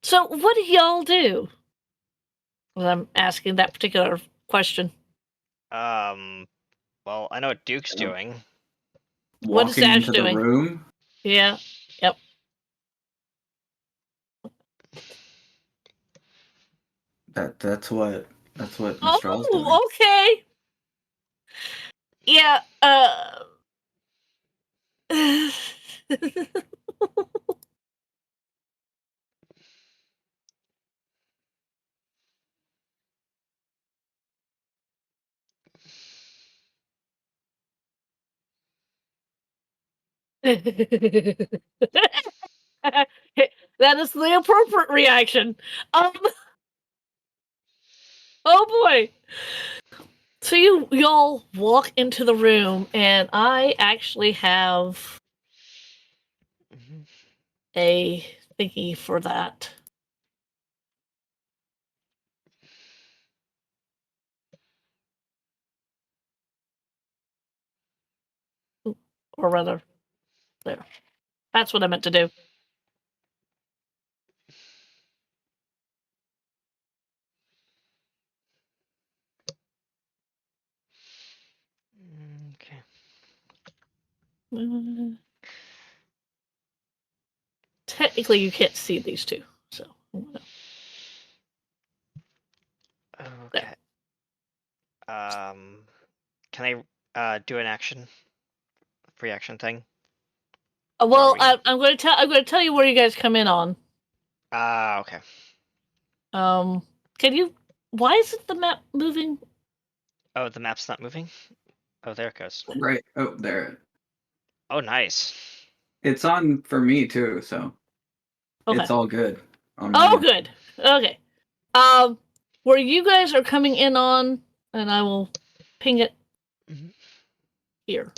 C: So what do y'all do? Well, I'm asking that particular question.
B: Well, I know what Duke's doing.
C: What is
D: Walking
C: Ash
D: into
C: doing?
D: the room.
C: Yeah. Yep.
D: That's what Mistral's doing.
C: Oh, okay. Yeah. That is the appropriate reaction. Oh boy. So y'all walk into the room, and I actually have a thingy for that. Or rather, there. That's what I meant to do.
B: Okay.
C: Technically, you can't see these two, so.
B: Okay. Can I do an action? Free action thing?
C: Well,
B: Or we-
C: I'm going to tell you where you guys come in on.
B: Okay.
C: Can you? Why isn't the map moving?
B: Oh, the map's not moving? Oh, there it goes.
D: Right. Oh, there.
B: Oh, nice.
D: It's on for me too, so
C: Okay.
D: it's all good.
C: Oh, good. Okay. Where you guys are coming in on, and I will ping it here.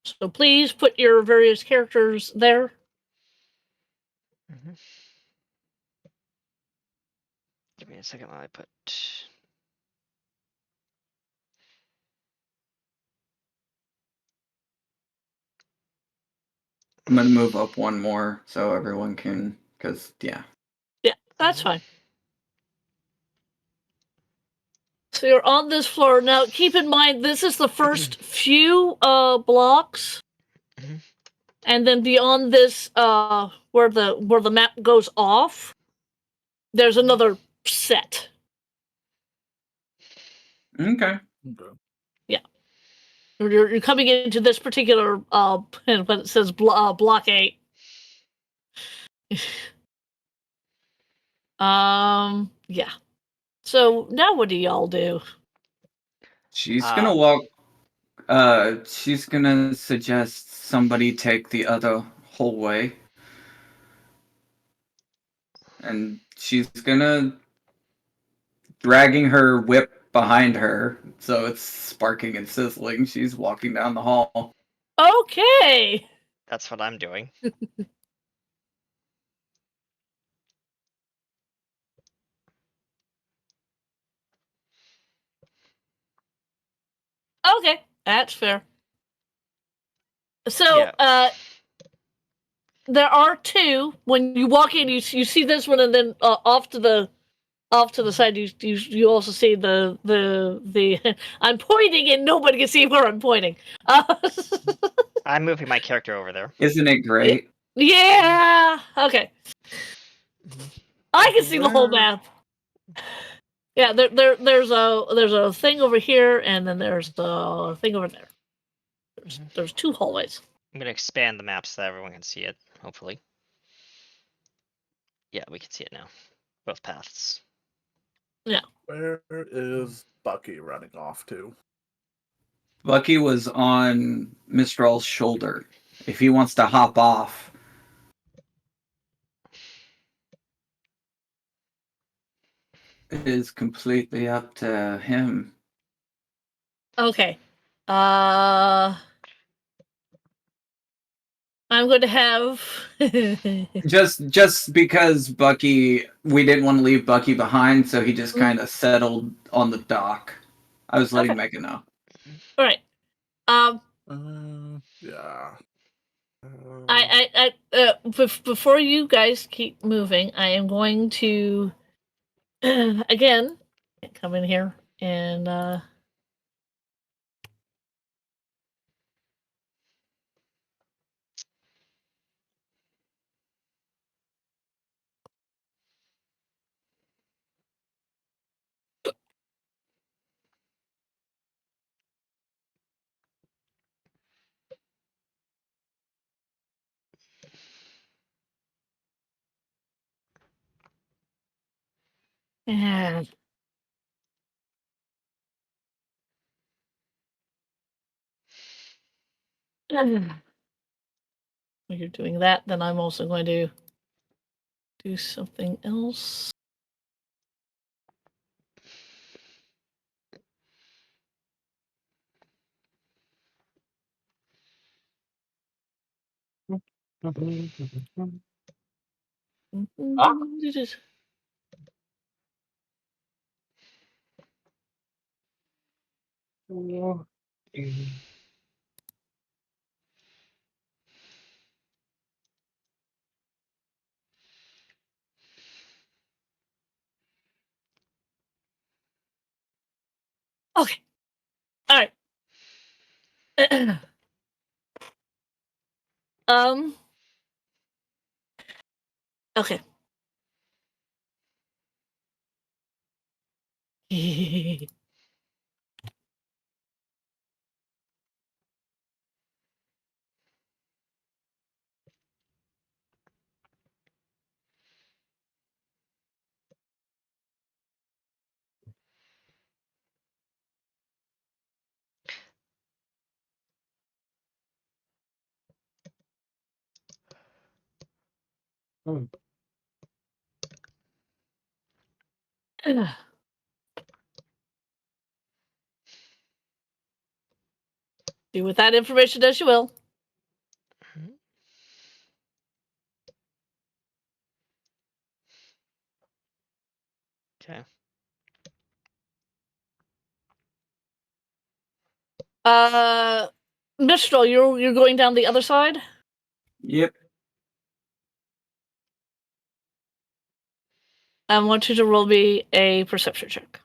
C: So please put your various characters there.
B: Give me a second while I put.
D: I'm gonna move up one more so everyone can, because yeah.
C: Yeah, that's fine. So you're on this floor. Now keep in mind this is the first few blocks. And then beyond this, where the map goes off, there's another set.
D: Okay.
C: Yeah. You're coming into this particular but it says block 8. Yeah. So now what do y'all do?
D: She's gonna walk. She's gonna suggest somebody take the other hallway, and she's gonna dragging her whip behind her, so it's sparking and sizzling. She's walking down the hall.
C: Okay.
B: That's what I'm doing.
C: Okay, that's fair. So, there are two. When you walk in, you see this one, and then off to the side, you also see the I'm pointing, and nobody can see where I'm pointing.
B: I'm moving my character over there.
D: Isn't it great?
C: Yeah. Okay. I can see the whole map. Yeah, there's a thing over here, and then there's the thing over there. There's two hallways.
B: I'm gonna expand the map so that everyone can see it, hopefully. Yeah, we can see it now. Both paths.
C: Yeah.
F: Where is Bucky running off to?
D: Bucky was on Mistral's shoulder. If he wants to hop off. It is completely up to him.
C: Okay. I'm going to have
D: just because Bucky, we didn't want to leave Bucky behind, so he just kind of settled on the dock. I was letting Megan know.
C: All right.
F: Yeah.
C: Before you guys keep moving, I am going to again come in here and and when you're doing that, then I'm also going to do something else.
E: Ah.
C: Okay. All right. Okay. Do with that information as you will.
B: Okay.
C: Mistral, you're going down the other side?
D: Yep.
C: I want you to roll me a perception check.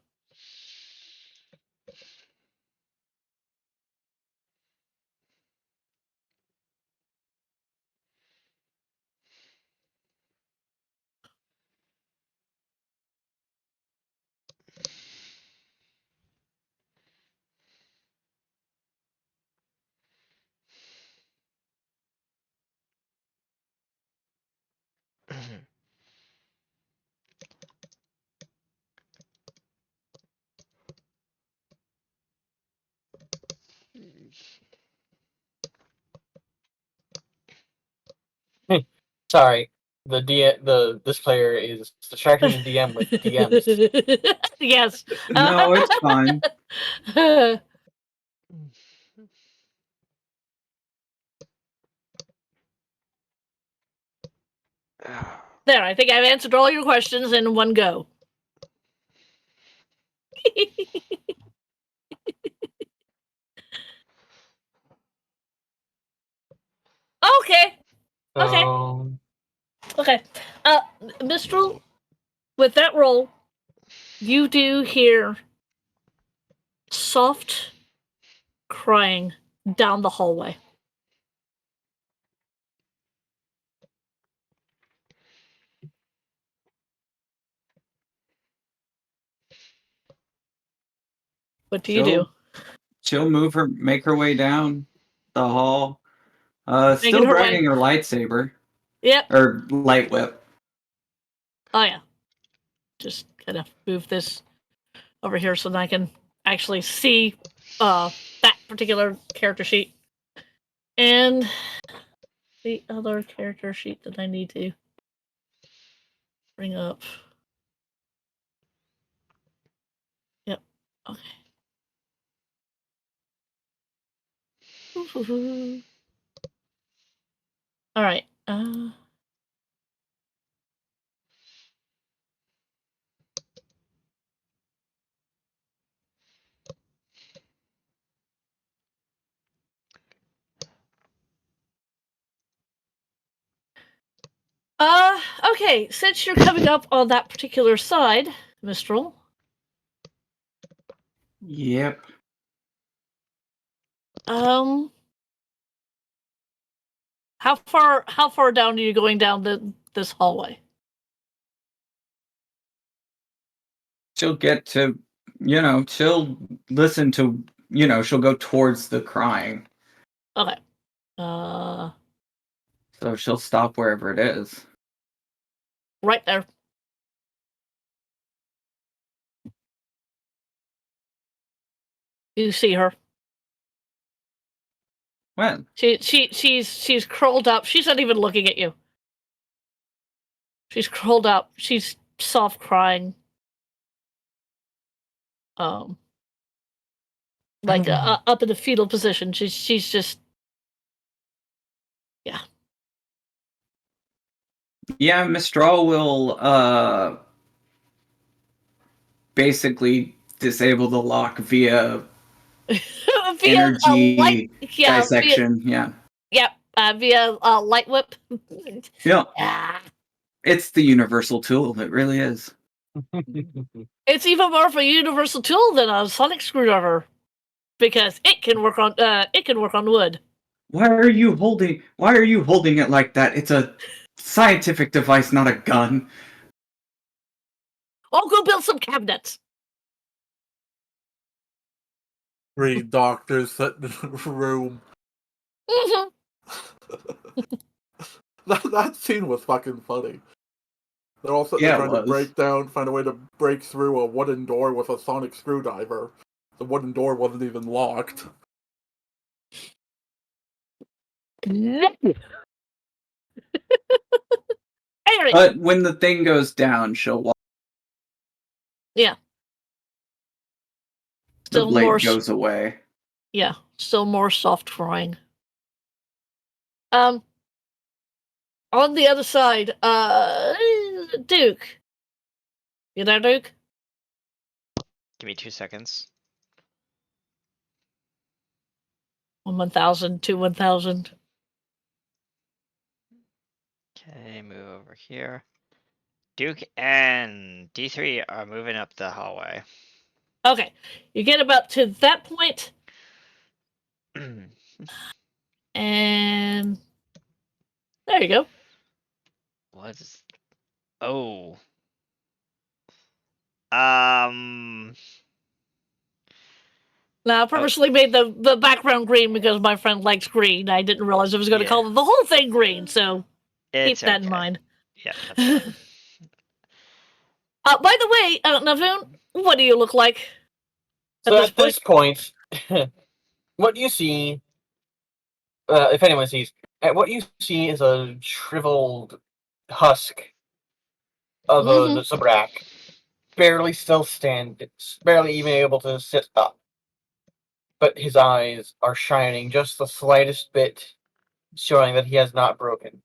E: Sorry, this player is distracting the DM with DMs.
C: Yes.
D: No, it's fine.
C: There, I think I've answered all your questions in one go. Okay.
E: So,
C: Okay. Mistral, with that roll, you do hear soft crying down the hallway. What do you do?
D: She'll make her way down the hall.
C: Making
D: Still
C: her
D: dragging
C: way.
D: her lightsaber.
C: Yep.
D: Or light whip.
C: Oh yeah. Just kind of move this over here so that I can actually see that particular character sheet. And the other character sheet that I need to bring up. Yep. Okay. All right. Okay, since you're coming up on that particular side, Mistral,
D: Yep.
C: how far down are you going down this hallway?
D: She'll get to, she'll listen to, she'll go towards the crying.
C: Okay.
D: So she'll stop wherever it is.
C: Right there. You see her.
D: When?
C: She's curled up. She's not even looking at you. She's curled up. She's soft crying. Like up in a fetal position. She's just, yeah.
D: Yeah, Mistral will basically disable the lock via energy dissection.
C: Via light whip.
D: Yeah. It's the universal tool. It really is.
C: It's even more of a universal tool than a sonic screwdriver, because it can work on wood.
D: Why are you holding it like that? It's a scientific device, not a gun.
C: I'll go build some cabinets.
F: 3 doctors sitting in a room.
C: Mm-hmm.
F: That scene was fucking funny. They're all sitting there trying to find a way to break through a wooden door with a sonic screwdriver. The wooden door wasn't even locked.
D: But when the thing goes down, she'll walk.
C: Yeah.
D: The blade goes away.
C: Yeah, still more soft crying. On the other side, Duke. You there, Duke?
B: Give me 2 seconds.
C: 1,000, 1,000.
B: Okay, move over here. Duke and D3 are moving up the hallway.
C: Okay, you get about to that point, and there you go.
B: What is? Oh.
C: Now, I purposely made the background green because my friend likes green. I didn't realize I was going to call the whole thing green, so keep that in mind.
B: Yeah, that's fine.
C: By the way, Navoon, what do you look like?
E: So at this point, what you see, if anyone sees, what you see is a shriveled husk of a Zabrak, barely still standing, barely even able to sit up. But his eyes are shining just the slightest bit, showing that he has not broken.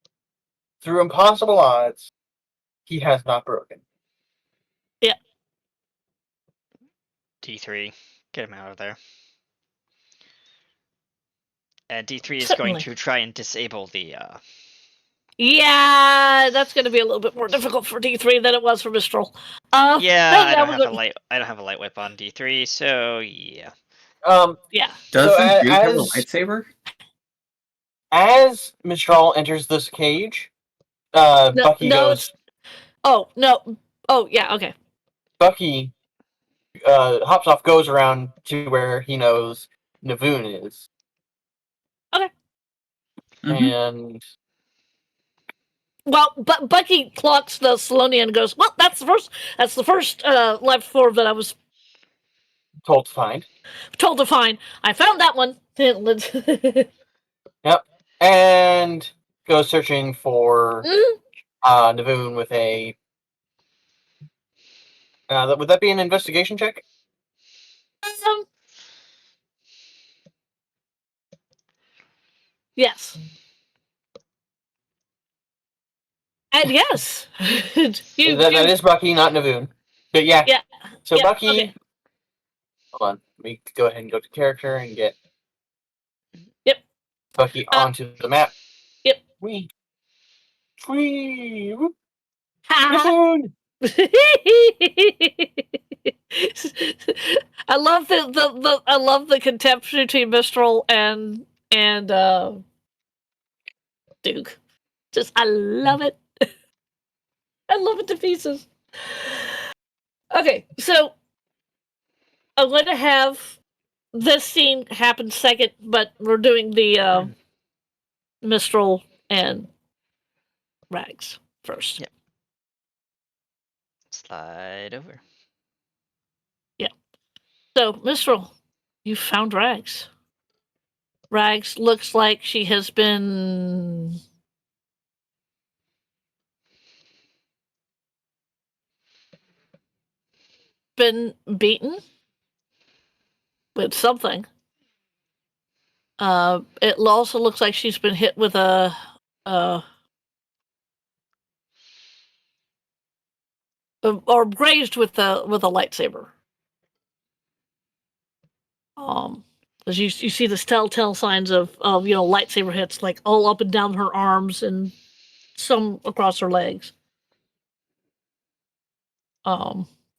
E: Through impossible odds, he has not broken.
C: Yeah.
B: D3, get him out of there. And D3 is going to try and disable the.
C: Yeah, that's going to be a little bit more difficult for D3 than it was for Mistral.
B: Yeah, I don't have a light whip on D3, so yeah.
C: Yeah.
D: Doesn't Duke have a lightsaber?
E: As Mistral enters this cage, Bucky goes.
C: Oh no! Oh yeah, okay.
E: Bucky hops off, goes around to where he knows Navoon is.
C: Okay.
E: And
C: well, Bucky clocks the Salonian and goes, "Well, that's the first life form that I was
E: told to find.
C: Told to find. I found that one."
E: Yep. And goes searching for Navoon with a. Would that be an investigation check?
C: Yes. And yes.
E: That is Bucky, not Navoon. But yeah.
C: Yeah.
E: So
C: yeah,
E: Bucky.
C: Okay.
E: Hold on. Let me go ahead and go to character and get.
C: Yep.
E: Bucky onto the map.
C: Yep.
E: Whee!
C: Ha!
E: Soon.
C: I love I love the contempt between Mistral and Duke. Just I love it. I love it to pieces. Okay, so I'm going to have this scene happen second, but we're doing the Mistral and Rags first.
B: Yep. Slide over.
C: So, Mistral, you found Rags. Rags looks like she has been beaten with something. It also looks like she's been hit with a or grazed with a lightsaber. As you see the telltale signs of lightsaber hits, like all up and down her arms and some across her legs.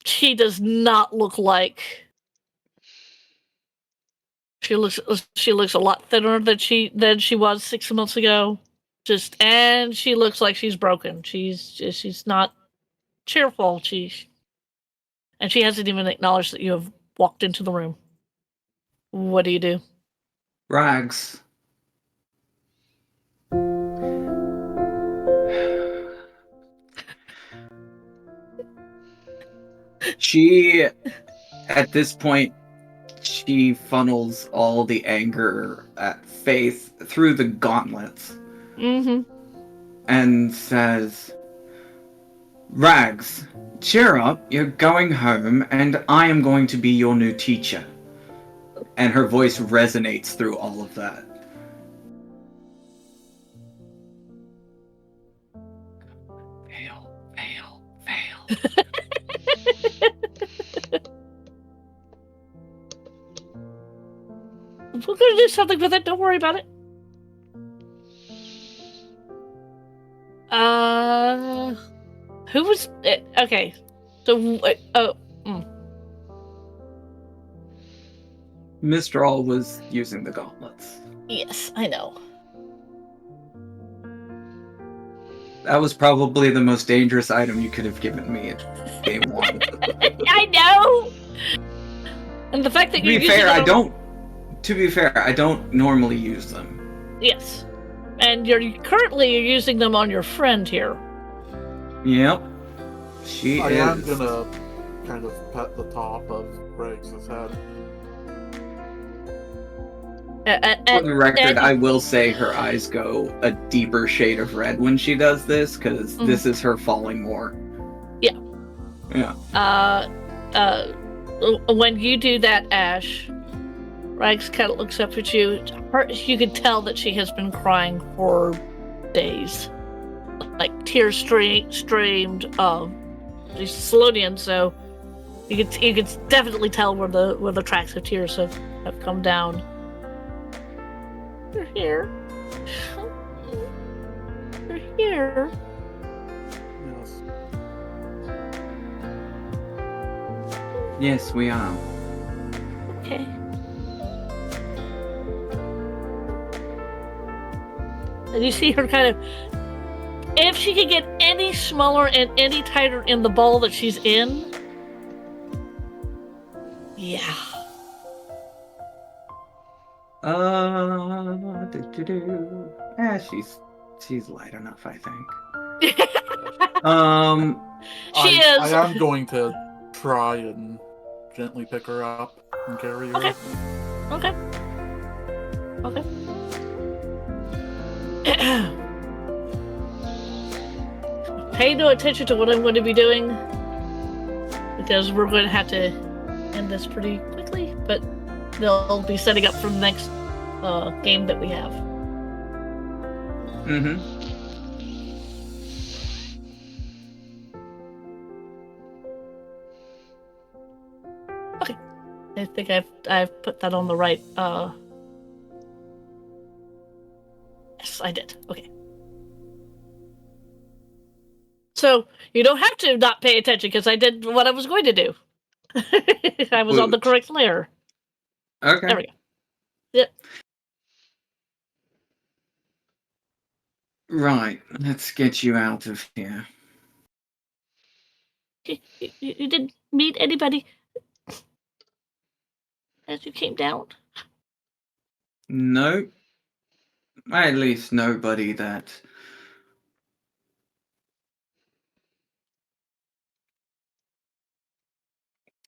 C: She does not look like she looks a lot thinner than she was 6 months ago. And she looks like she's broken. She's not cheerful. She hasn't even acknowledged that you have walked into the room. What do you do?
D: Rags. She, at this point, she funnels all the anger at Faith through the gauntlets.
C: Mm-hmm.
D: And says, Rags, cheer up, you're going home, and I am going to be your new teacher. And her voice resonates through all of that. Fail.
C: We're gonna do something with it, don't worry about it. Who was it? Okay, so
D: Mistral was using the gauntlets.
C: yes, I know.
D: That was probably the most dangerous item you could have given me at game 1.
C: I know. And the fact that
D: To be fair, I don't normally use them.
C: Yes, and you're using them on your friend here.
D: Yep. She
F: I
D: is.
F: am gonna kind of pet the top of Greg's head.
D: For the record, I will say her eyes go a deeper shade of red when she does this, because this is her falling more.
C: Yeah.
D: Yeah.
C: When you do that, Ash, Rags kind of looks up at you. You can tell that she has been crying for days. Like, tears streamed. She's Selenian, so you can definitely tell where the tracks of tears have come down. You're here. You're here.
F: Yes.
D: Yes, we are.
C: Okay. And you see her kind of. If she could get any smaller and any tighter in the ball that she's in. Yeah.
D: She's light enough, I think.
C: She is.
F: I am going to try and gently pick her up and carry her.
C: Okay. Pay no attention to what I'm going to be doing, because we're going to have to end this pretty quickly, but they'll be setting up for the next game that we have.
D: Mm-hmm.
C: Okay. I think I've put that on the right. Yes, I did. Okay. So you don't have to not pay attention because I did what I was going to do. I was on the
D: Woot.
C: correct layer.
D: Okay.
C: There we go. Yep.
D: Right. Let's get you out of here.
C: You didn't meet anybody as you came down?
D: No. At least nobody that.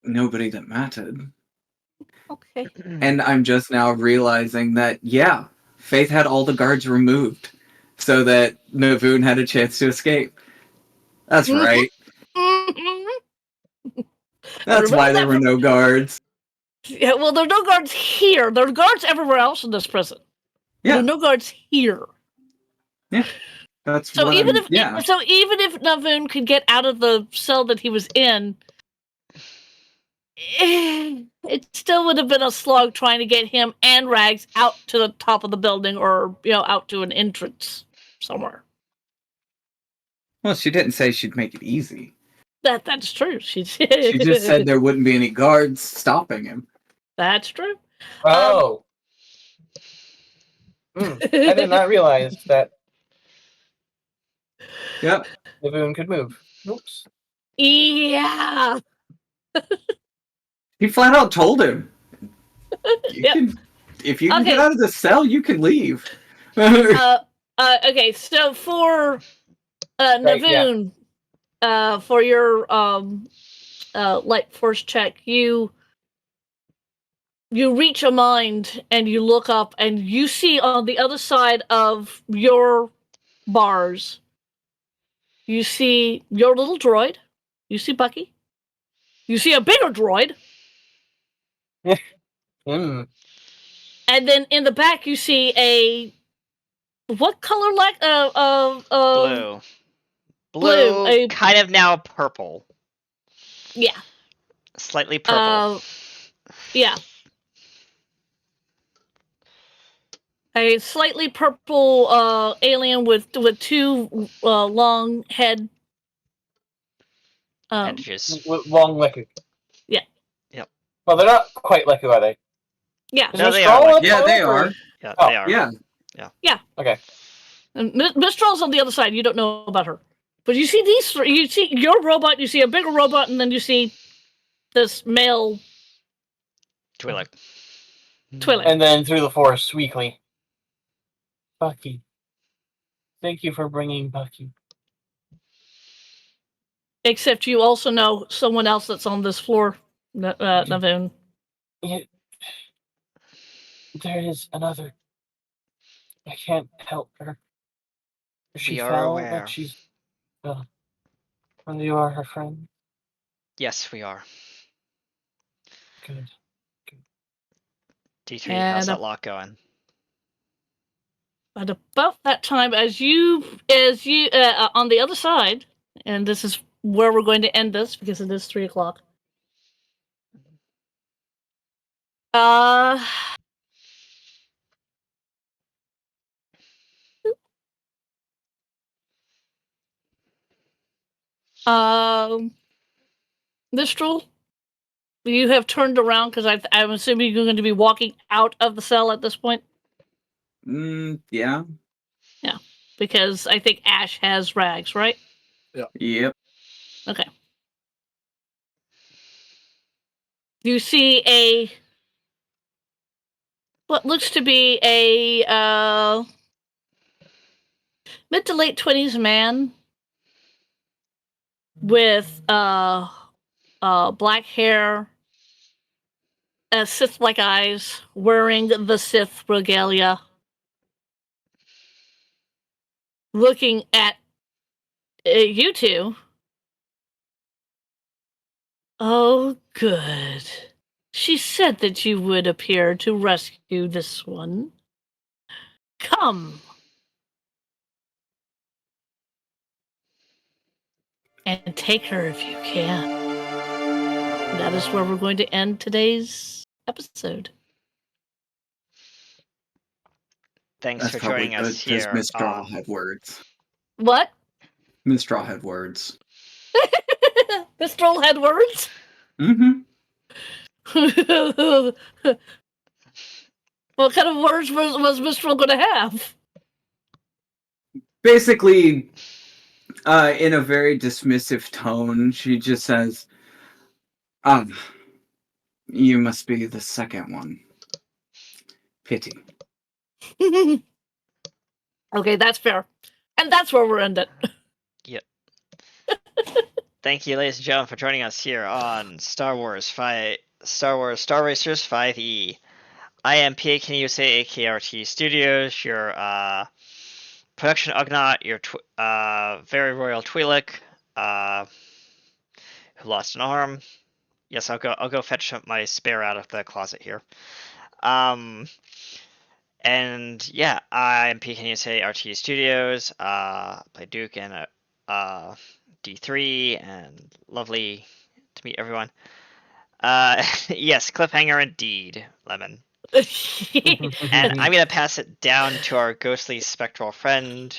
D: Nobody that mattered.
C: Okay.
D: And I'm just now realizing that, yeah, Faith had all the guards removed so that Navoon had a chance to escape. That's right. That's why there were no guards.
C: Yeah, well, there are no guards here. There are guards everywhere else in this prison.
D: Yeah.
C: There are no guards here.
D: Yeah. That's
C: So
D: what
C: even
D: I'm,
C: if
D: yeah.
C: so even if Navoon could get out of the cell that he was in, it still would have been a slog trying to get him and Rags out to the top of the building or, out to an entrance somewhere.
D: Well, she didn't say she'd make it easy.
C: That's true. She
D: just said there wouldn't be any guards stopping him.
C: That's true.
E: Oh. I did not realize that
D: Yep.
E: Navoon could move. Oops.
C: Yeah.
D: He flat out told him.
C: Yep.
D: If you can get out of the cell, you can leave.
C: Okay, so for Navoon, for your light force check, you reach a mind and you look up and you see on the other side of your bars, you see your little droid, you see Bucky, you see a bigger droid. And then in the back you see a what color
B: blue, kind of now purple.
C: Yeah.
B: Slightly purple.
C: Yeah. A slightly purple alien with two long head
B: edges.
E: Long Leku.
C: Yeah.
B: Yep.
E: Well, they're not quite Leku, are they?
C: Yeah.
B: No, they are.
D: Yeah, they are.
B: Yeah, they are.
D: Yeah.
C: Yeah.
E: Okay.
C: And Mistral's on the other side. You don't know about her. But you see these three. You see your robot, you see a bigger robot, and then you see this male
B: Twi'lek.
E: And then through the forest, weakly. Bucky. Thank you for bringing Bucky.
C: Except you also know someone else that's on this floor, Navoon.
E: Yeah. There is another. I can't help her. She felt like she's. And you are her friend?
B: Yes, we are.
E: Good.
B: D3, how's that lock going?
C: At about that time, as you on the other side, and this is where we're going to end this because it is 3:00. Mistral, you have turned around because I'm assuming you're going to be walking out of the cell at this point.
D: Yeah.
C: Yeah, because I think Ash has Rags, right?
F: Yeah.
D: Yep.
C: Okay. You see what looks to be a mid to late 20s man with black hair, Sith-like eyes, wearing the Sith regalia, looking at you two. Oh, good. She said that you would appear to rescue this one. Come. And take her if you can. That is where we're going to end today's episode.
B: Thanks for joining us here.
D: Miss Straw had words.
C: What?
D: Mistral had words.
C: Mistral had words?
D: Mm-hmm.
C: What kind of words was Mistral going to have?
D: Basically, in a very dismissive tone, she just says, you must be the second one. Pity.
C: Okay, that's fair. And that's where we're ending.
B: Yep. Thank you, ladies and gentlemen, for joining us here on Star Wars Star Racers 5E. I am PA Kenny USA, AKRT Studios, your production Ugnaught, your very royal Twi'lek, who lost an arm. Yes, I'll go fetch my spare out of the closet here. And yeah, I'm PA Kenny USA, RT Studios. Play Duke and D3, and lovely to meet everyone. Yes, cliffhanger indeed, Lemon. And I'm gonna pass it down to our ghostly spectral friend.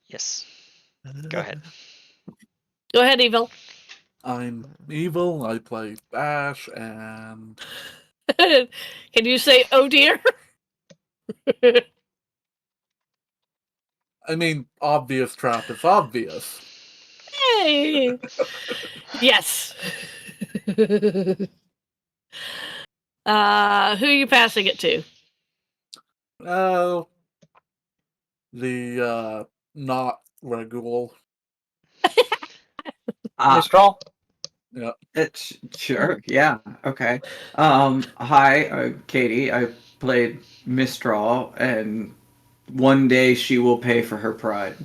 B: Yes. Go ahead.
C: Go ahead, Evil.
F: I'm Evil. I play Bash, and
C: Can you say, oh dear?
F: I mean, obvious trap is obvious.
C: Hey! Yes. Who are you passing it to?
F: The not Regul.
E: Mistral?
F: Yeah.
D: Sure, yeah, okay. Hi, Katie. I played Mistral, and one day she will pay for her pride.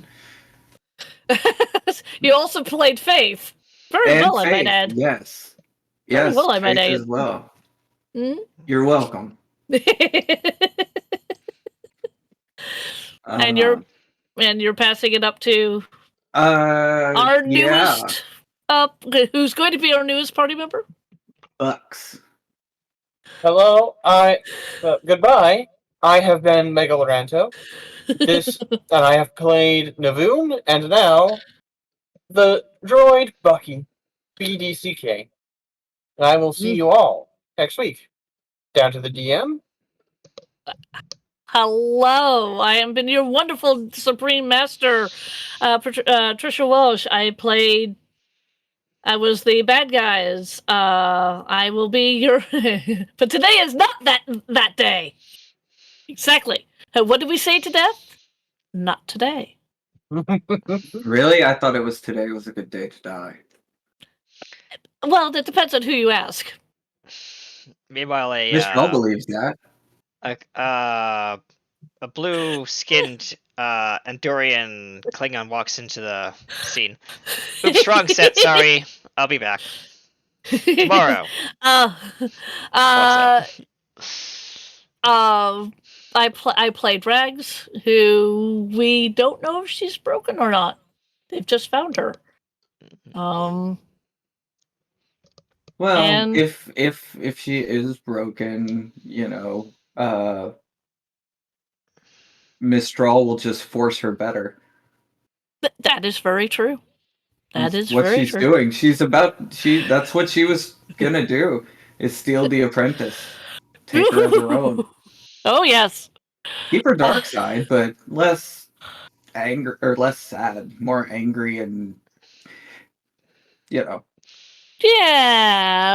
C: You also played Faith. Very
D: And
C: well,
D: Faith,
C: I might add.
D: Yes.
C: Very
D: Yes,
C: well, I might
D: Faith
C: add.
D: as well.
C: Hmm?
D: You're welcome.
C: And you're passing it up to our newest who's going to be our newest party member?
D: Bucks.
E: Hello, goodbye. I have been Megaloranto. And I have played Navoon, and now the droid Bucky, BDCK. And I will see you all next week. Down to the DM.
C: Hello, I have been your wonderful Supreme Master, Trisha Welsh. I was the bad guys. I will be your... But today is not that day. Exactly. What did we say to death? Not today.
D: Really? I thought it was today was a good day to die.
C: Well, that depends on who you ask.
B: Meanwhile,
D: Mistral believes that.
B: A blue-skinned Andorian Klingon walks into the scene. Oops, wrong set. Sorry, I'll be back tomorrow.
C: I played Rags, who we don't know if she's broken or not. They've just found her.
D: Well,
C: and
D: if she is broken, Mistral will just force her better.
C: That is very true.
D: That's what she's doing. That's what she was gonna do, is steal the apprentice. Take her as her own.
C: Oh yes.
D: Keep her dark side, but less anger or less sad, more angry, and
C: Yeah,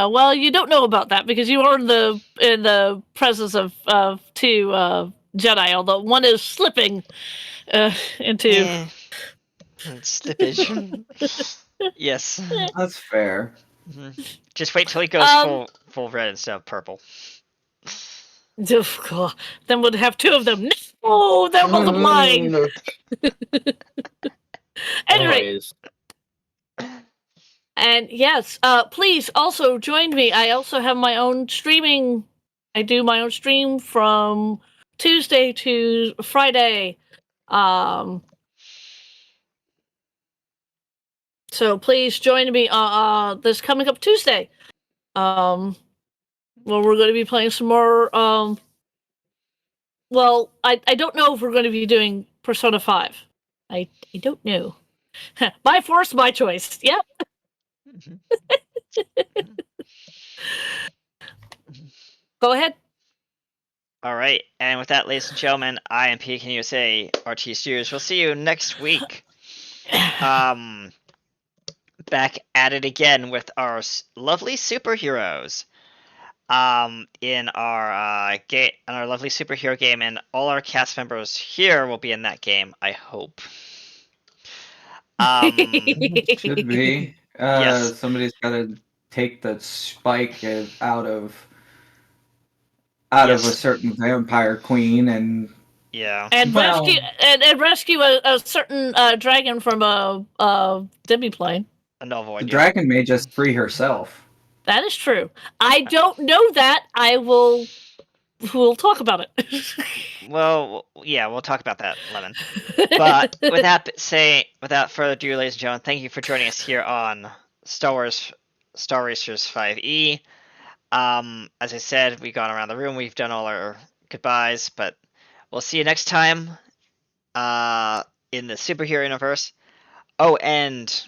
C: well, you don't know about that because you are in the presence of two Jedi, although one is slipping into
B: slippage. Yes,
D: that's fair.
B: Mm-hmm. Just wait till he goes full red instead of purple.
C: God. Then we'd have two of them. No, they're multiplying. Anyway. And yes, please also join me. I also have my own streaming. I do my own stream from Tuesday to Friday. So please join me this coming up Tuesday. Well, we're going to be playing some more Well, I don't know if we're going to be doing Persona 5. I don't know. My force, my choice. Yep. Go ahead.
B: All right, and with that, ladies and gentlemen, I am PKN USA RT Studios. We'll see you next week. Back at it again with our lovely superheroes. In our game, in our lovely superhero game, and all our cast members here will be in that game. I hope.
D: Should be.
B: Yes.
D: Somebody's got to take the spike out of a certain vampire queen and
C: and rescue a certain dragon from a demiplane.
B: A novel.
D: The dragon may just free herself.
C: That is true. I don't know that. We'll talk about it.
B: Well, yeah, we'll talk about that, Lemon. But without further ado, ladies and gentlemen, thank you for joining us here on Star Racers 5e. As I said, we've gone around the room, we've done all our goodbyes, but we'll see you next time in the superhero universe. Oh, and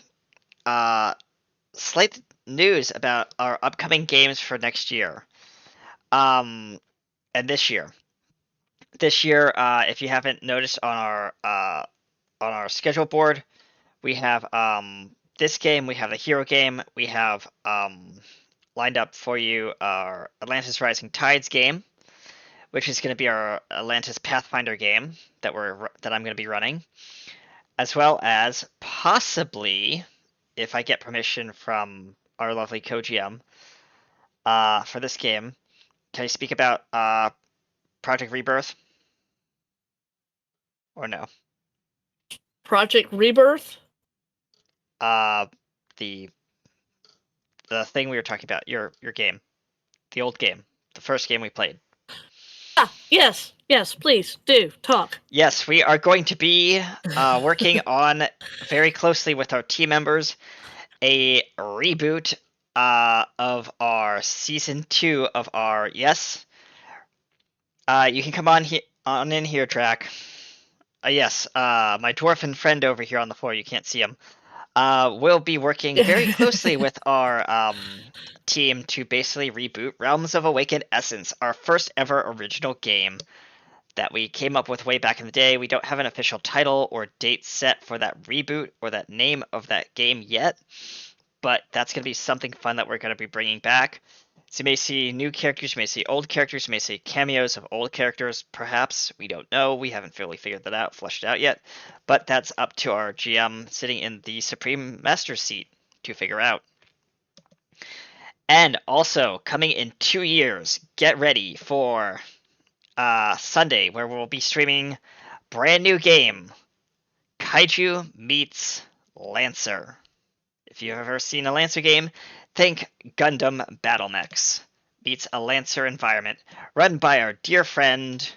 B: slight news about our upcoming games for next year. And this year. This year, if you haven't noticed on our schedule board, we have this game, we have the hero game, we have lined up for you our Atlantis Rising Tides game, which is going to be our Atlantis Pathfinder game that I'm going to be running, as well as possibly, if I get permission from our lovely co-GM for this game, can I speak about Project Rebirth? Or no?
C: Project Rebirth?
B: The thing we were talking about, your game. The old game. The first game we played.
C: Yes, please, do, talk.
B: Yes, we are going to be working on, very closely with our team members, a reboot of our Season 2 of our, yes. You can come on in here, Drac. Yes, my dwarfen friend over here on the floor, you can't see him, will be working very closely with our team to basically reboot Realms of Awakened Essence, our first ever original game that we came up with way back in the day. We don't have an official title or date set for that reboot or that name of that game yet, but that's going to be something fun that we're going to be bringing back. So you may see new characters, you may see old characters, you may see cameos of old characters, perhaps. We don't know. We haven't fully figured that out, fleshed it out yet. But that's up to our GM sitting in the Supreme Master seat to figure out. And also, coming in 2 years, get ready for Sunday, where we'll be streaming brand new game, Kaiju meets Lancer. If you've ever seen a Lancer game, think Gundam Battle Mechs meets a Lancer environment, run by our dear friend,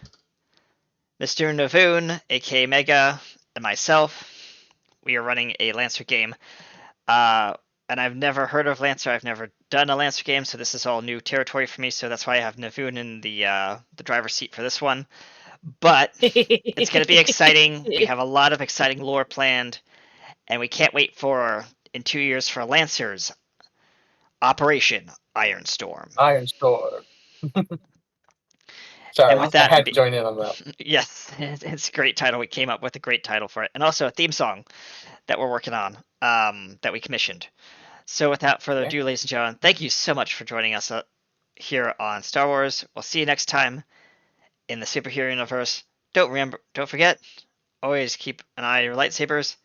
B: Mr. Navoon, aka Mega, and myself. We are running a Lancer game, and I've never heard of Lancer. I've never done a Lancer game, so this is all new territory for me. So that's why I have Navoon in the driver's seat for this one. But it's going to be exciting. We have a lot of exciting lore planned, and we can't wait for in 2 years for Lancers. Operation Ironstorm.
E: Ironstorm. Sorry,
B: and with that,
E: I had to join in on that.
B: Yes, it's a great title. We came up with a great title for it. And also a theme song that we're working on, that we commissioned. So without further ado, ladies and gentlemen, thank you so much for joining us here on Star Wars. We'll see you next time in the superhero universe. Don't forget, always keep an eye on your lightsabers,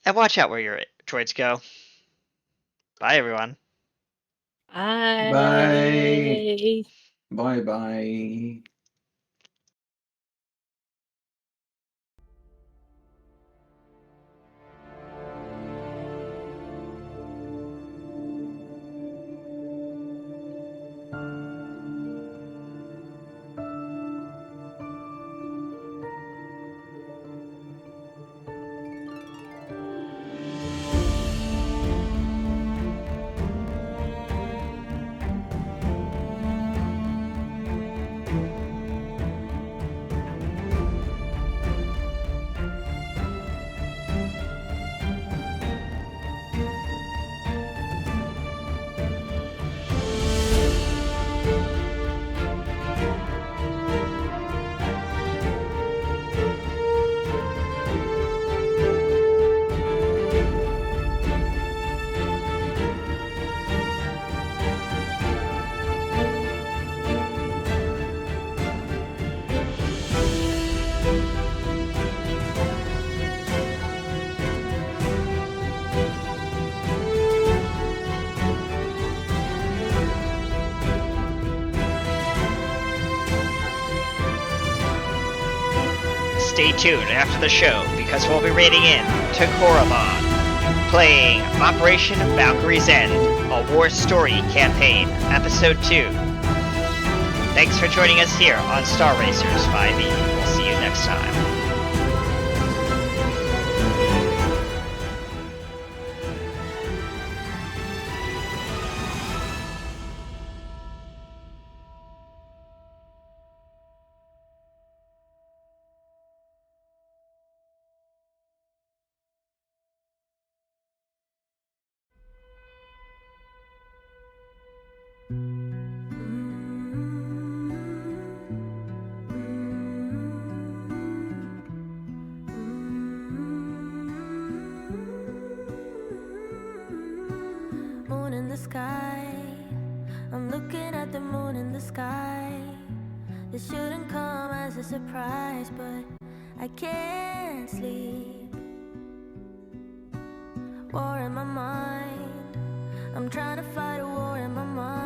B: and watch out where your droids go. Bye, everyone.
C: Bye.
D: Bye.
B: stay tuned after the show because we'll be raiding in to Korriban, playing Operation Valkyrie's End, a war story campaign, Episode 2. Thanks for joining us here on Star Racers 5e. We'll see you next time.
A: Moon in the sky, I'm looking at the moon in the sky. This shouldn't come as a surprise, but I can't sleep. War in my mind, I'm trying to fight a war in my mind.